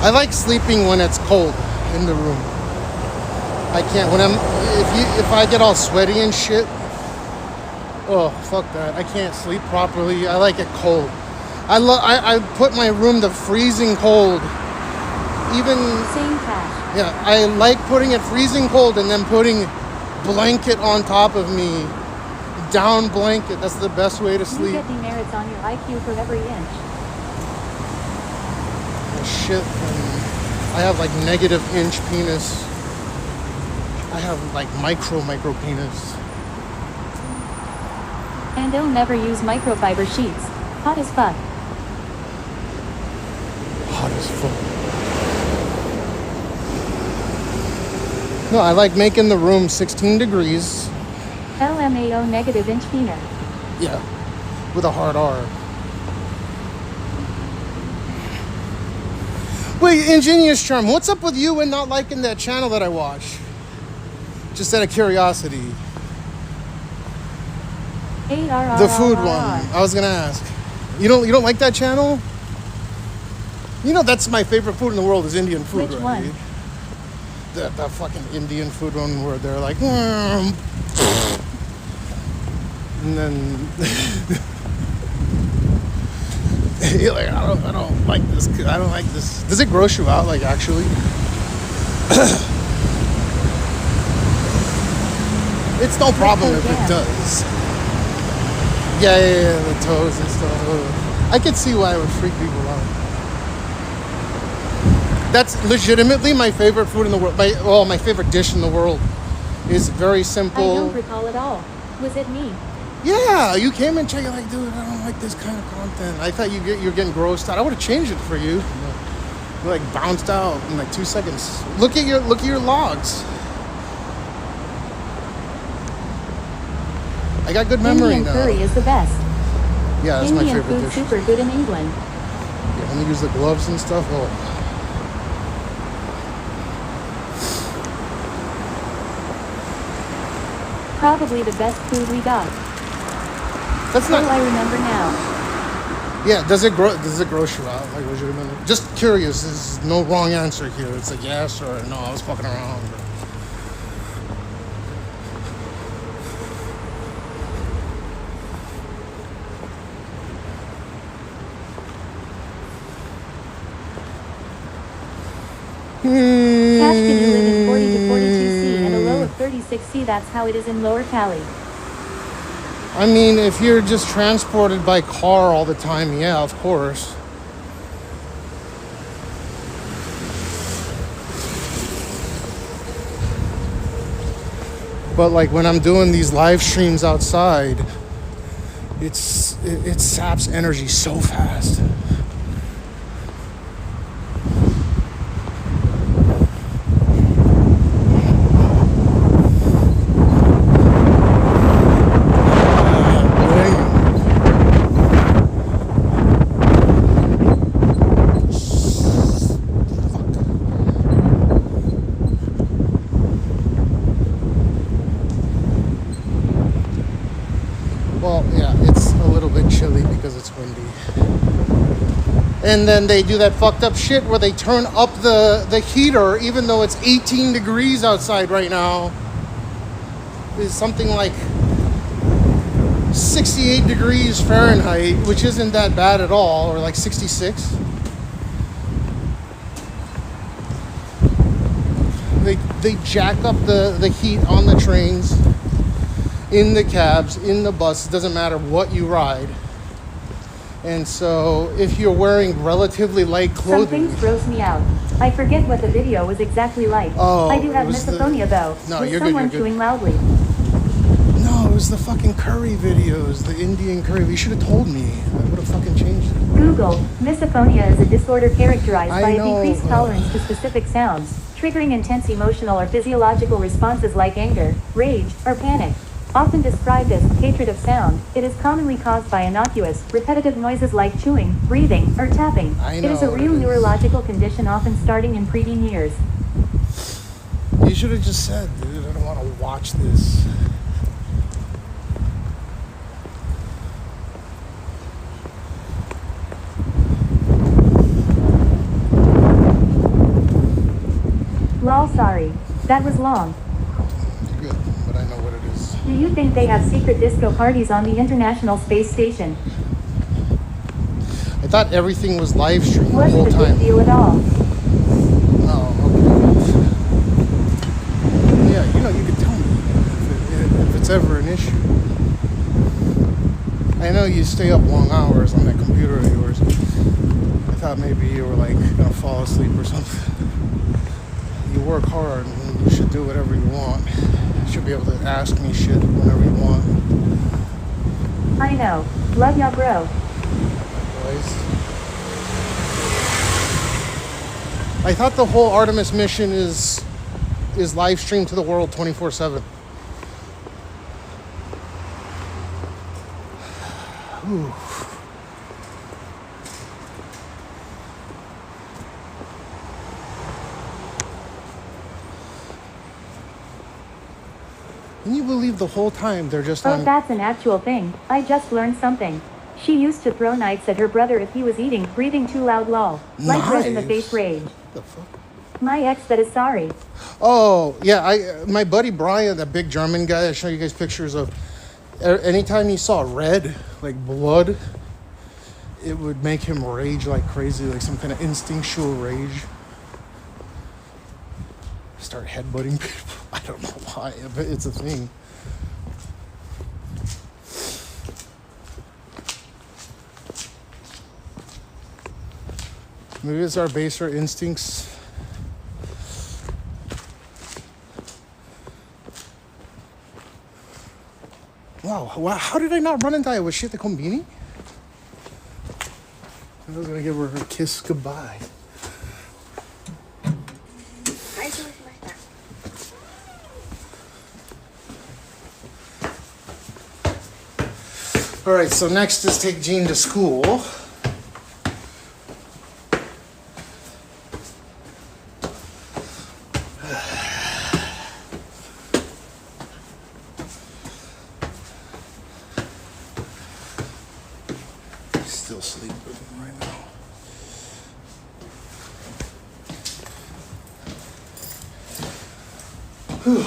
I like sleeping when it's cold in the room. I can't if I get all sweaty and shit. Oh, fuck that. I can't sleep properly. I like it cold. I put my room to freezing cold. Even Same cash. Yeah, I like putting it freezing cold and then putting blanket on top of me. Down blanket. That's the best way to sleep. You get demerits on your IQ for every inch. Oh, shit. I have like -inch penis. I have like micro penis. And they'll never use microfiber sheets. Hot as fuck. Hot as fuck. No, I like making the room 16 degrees. LMAO -inch peener. Yeah, with a hard R. Wait, Ingenious Charm, what's up with you and not liking that channel that I watch? Just out of curiosity. The food one. I was gonna ask. You don't like that channel? You know that's my favorite food in the world is Indian food. Which right? one? That fucking Indian food one where they're like, and then you're like, I don't like this. I don't like this. Does it gross you out? Like actually? It's no problem if it does. Yeah, the toes and stuff. I could see why it would freak people out. That's legitimately my favorite food in the world. My favorite dish in the world is very simple. I don't recall at all. Was it me? Yeah, you came and checked. You're like, dude, I don't like this kind of content. I thought you're getting grossed out. I would have changed it for you. You like bounced out in like 2 seconds. Look at your logs. I got good memory Indian now. curry is the best. Yeah, that's Indian my favorite food dish. super good in England. Yeah, let me use the gloves and stuff. Oh. Probably the best food we got. That's not. I remember now. Yeah, does it gross you out? Like, legitimately? Just curious. There's no wrong answer here. It's like yes or no. I was fucking around. Cash, can you live in 40 to 42C and a low of 36C? That's how it is in Lower Cali. I mean, if you're just transported by car all the time, yeah, of course. But like when I'm doing these live streams outside, it saps energy so fast. And then they do that fucked up shit where they turn up the heater even though it's 18 degrees outside right now. It's something like 68 degrees Fahrenheit, which isn't that bad at all, or like 66. They jack up the heat on the trains, in the cabs, in the bus. It doesn't matter what you ride. And so if you're wearing relatively light clothing... Some things gross me out. I forget what the video was exactly like. Oh, I do have misophonia though. No, with you're someone good. chewing loudly. No, it was the fucking curry videos, the Indian curry. You should have told me. I would have fucking changed it. Google, misophonia is a disorder characterized by a decreased tolerance to specific sounds, triggering intense emotional or physiological responses like anger, rage, or panic. Often described as hatred of sound, it is commonly caused by innocuous, repetitive noises like chewing, breathing, or tapping. It is a real neurological condition often starting in preteen years. You should have just said, dude, I don't want to watch this. Lol, sorry. That was long. Good, but I know what it is. Do you think they have secret disco parties on the International Space Station? I thought everything was live streamed the whole Wasn't a time. big deal at all. Oh, okay. Yeah, you know, you could tell me if it's ever an issue. I know you stay up long hours on that computer of yours. I thought maybe you were like gonna fall asleep or something. You work hard and you should do whatever you want. You should be able to ask me shit whenever you want. I know. Love ya, bro. I thought the whole Artemis mission is live streamed to the world 24/7. Ooh. Can you believe the whole time they're just Oh, on... that's an actual thing. I just learned something. She used to throw knives at her brother if he was eating, breathing too loud, lol. Like red in the face rage. What the fuck? My ex that is sorry. Oh, yeah, my buddy Brian, that big German guy I show you guys pictures of, anytime he saw red, like blood, it would make him rage like crazy, like some kind of instinctual rage. Start headbutting people. I don't know why, but it's a thing. Maybe it's our baser instincts. Wow, how did I not run into it? Was she at the Combini? I was gonna give her a kiss goodbye. All right, so next is take Jean to school. Still sleeping right now. Whew.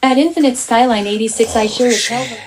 At Infinite Skyline 86, I sure as hell.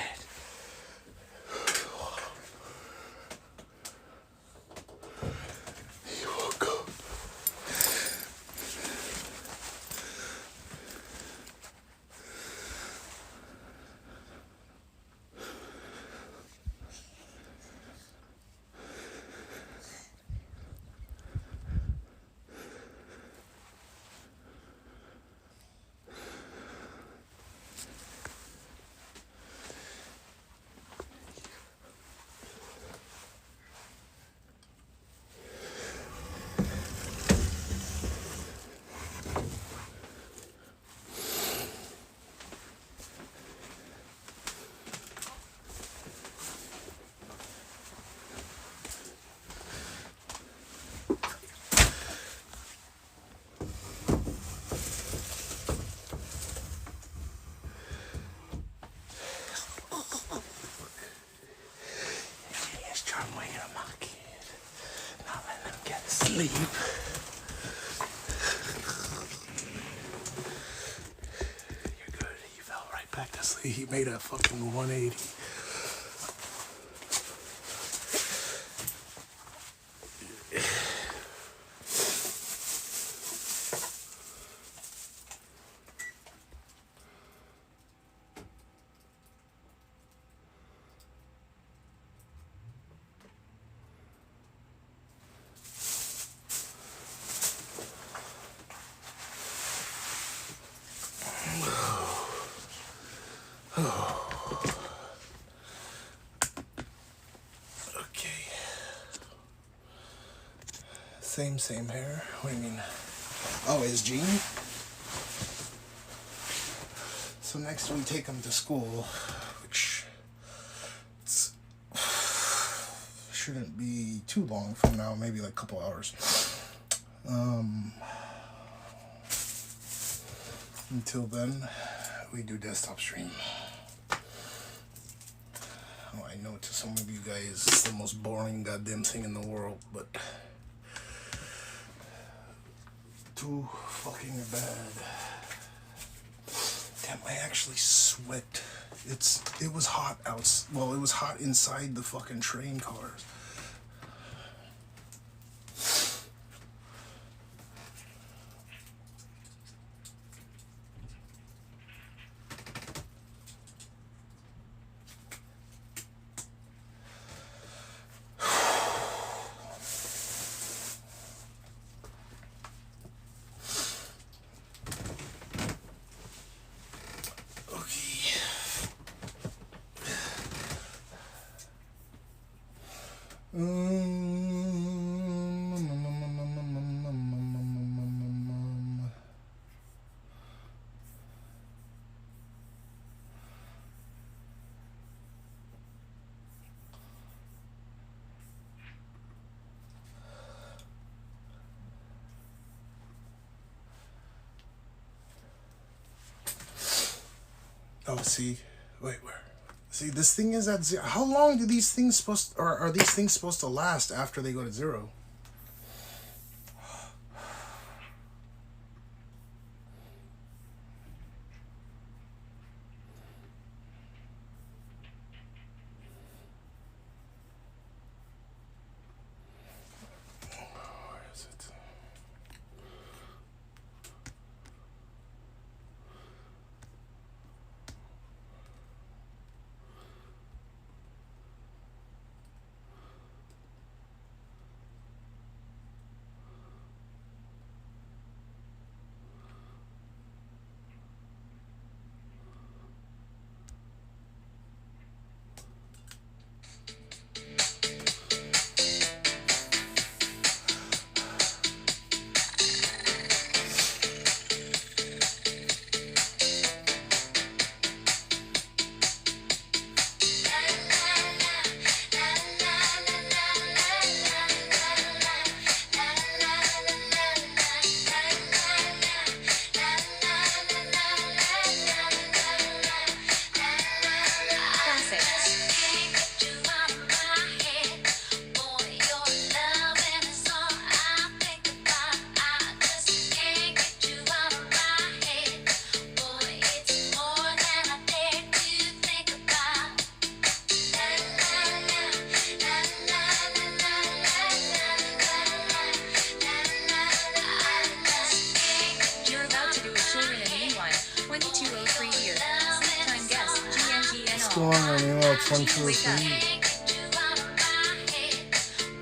Sleep. You're good. He fell right back to sleep. He made a fucking 180. Same hair. What do you mean? Oh, is Jean? So next we take him to school, which shouldn't be too long from now, maybe like a couple hours. Until then, we do desktop stream. Oh, I know to some of you guys it's the most boring goddamn thing in the world, but too fucking bad. Damn, I actually sweat. It was hot out. Well, it was hot inside the fucking train cars. Oh, see, wait, where? See, this thing is at 0. How long do these things supposed, or are these things supposed to last after they go to 0?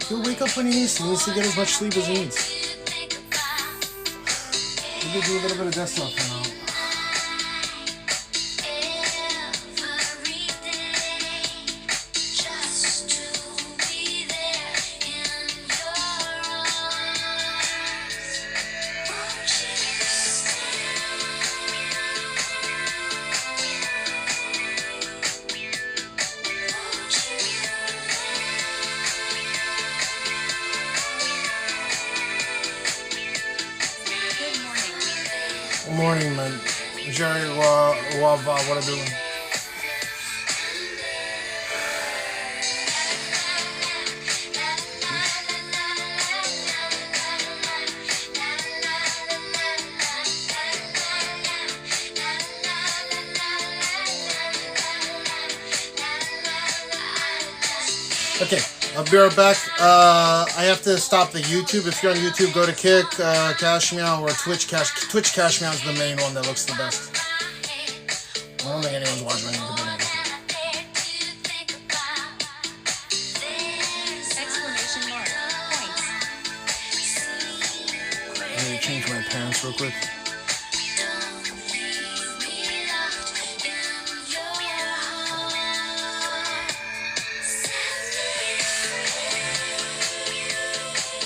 He'll wake up when he needs to. He needs to get as much sleep as he needs. Maybe do a little bit of desktop for now. Morning, man. Jerry, what are you doing? Okay, I'll be right back. I have to stop the YouTube. If you're on YouTube, go to Kick, Cashmeow, or Twitch. Twitch Cashmeow is the main one that looks the best. I don't think anyone's watching my YouTube. I need to change my pants real quick.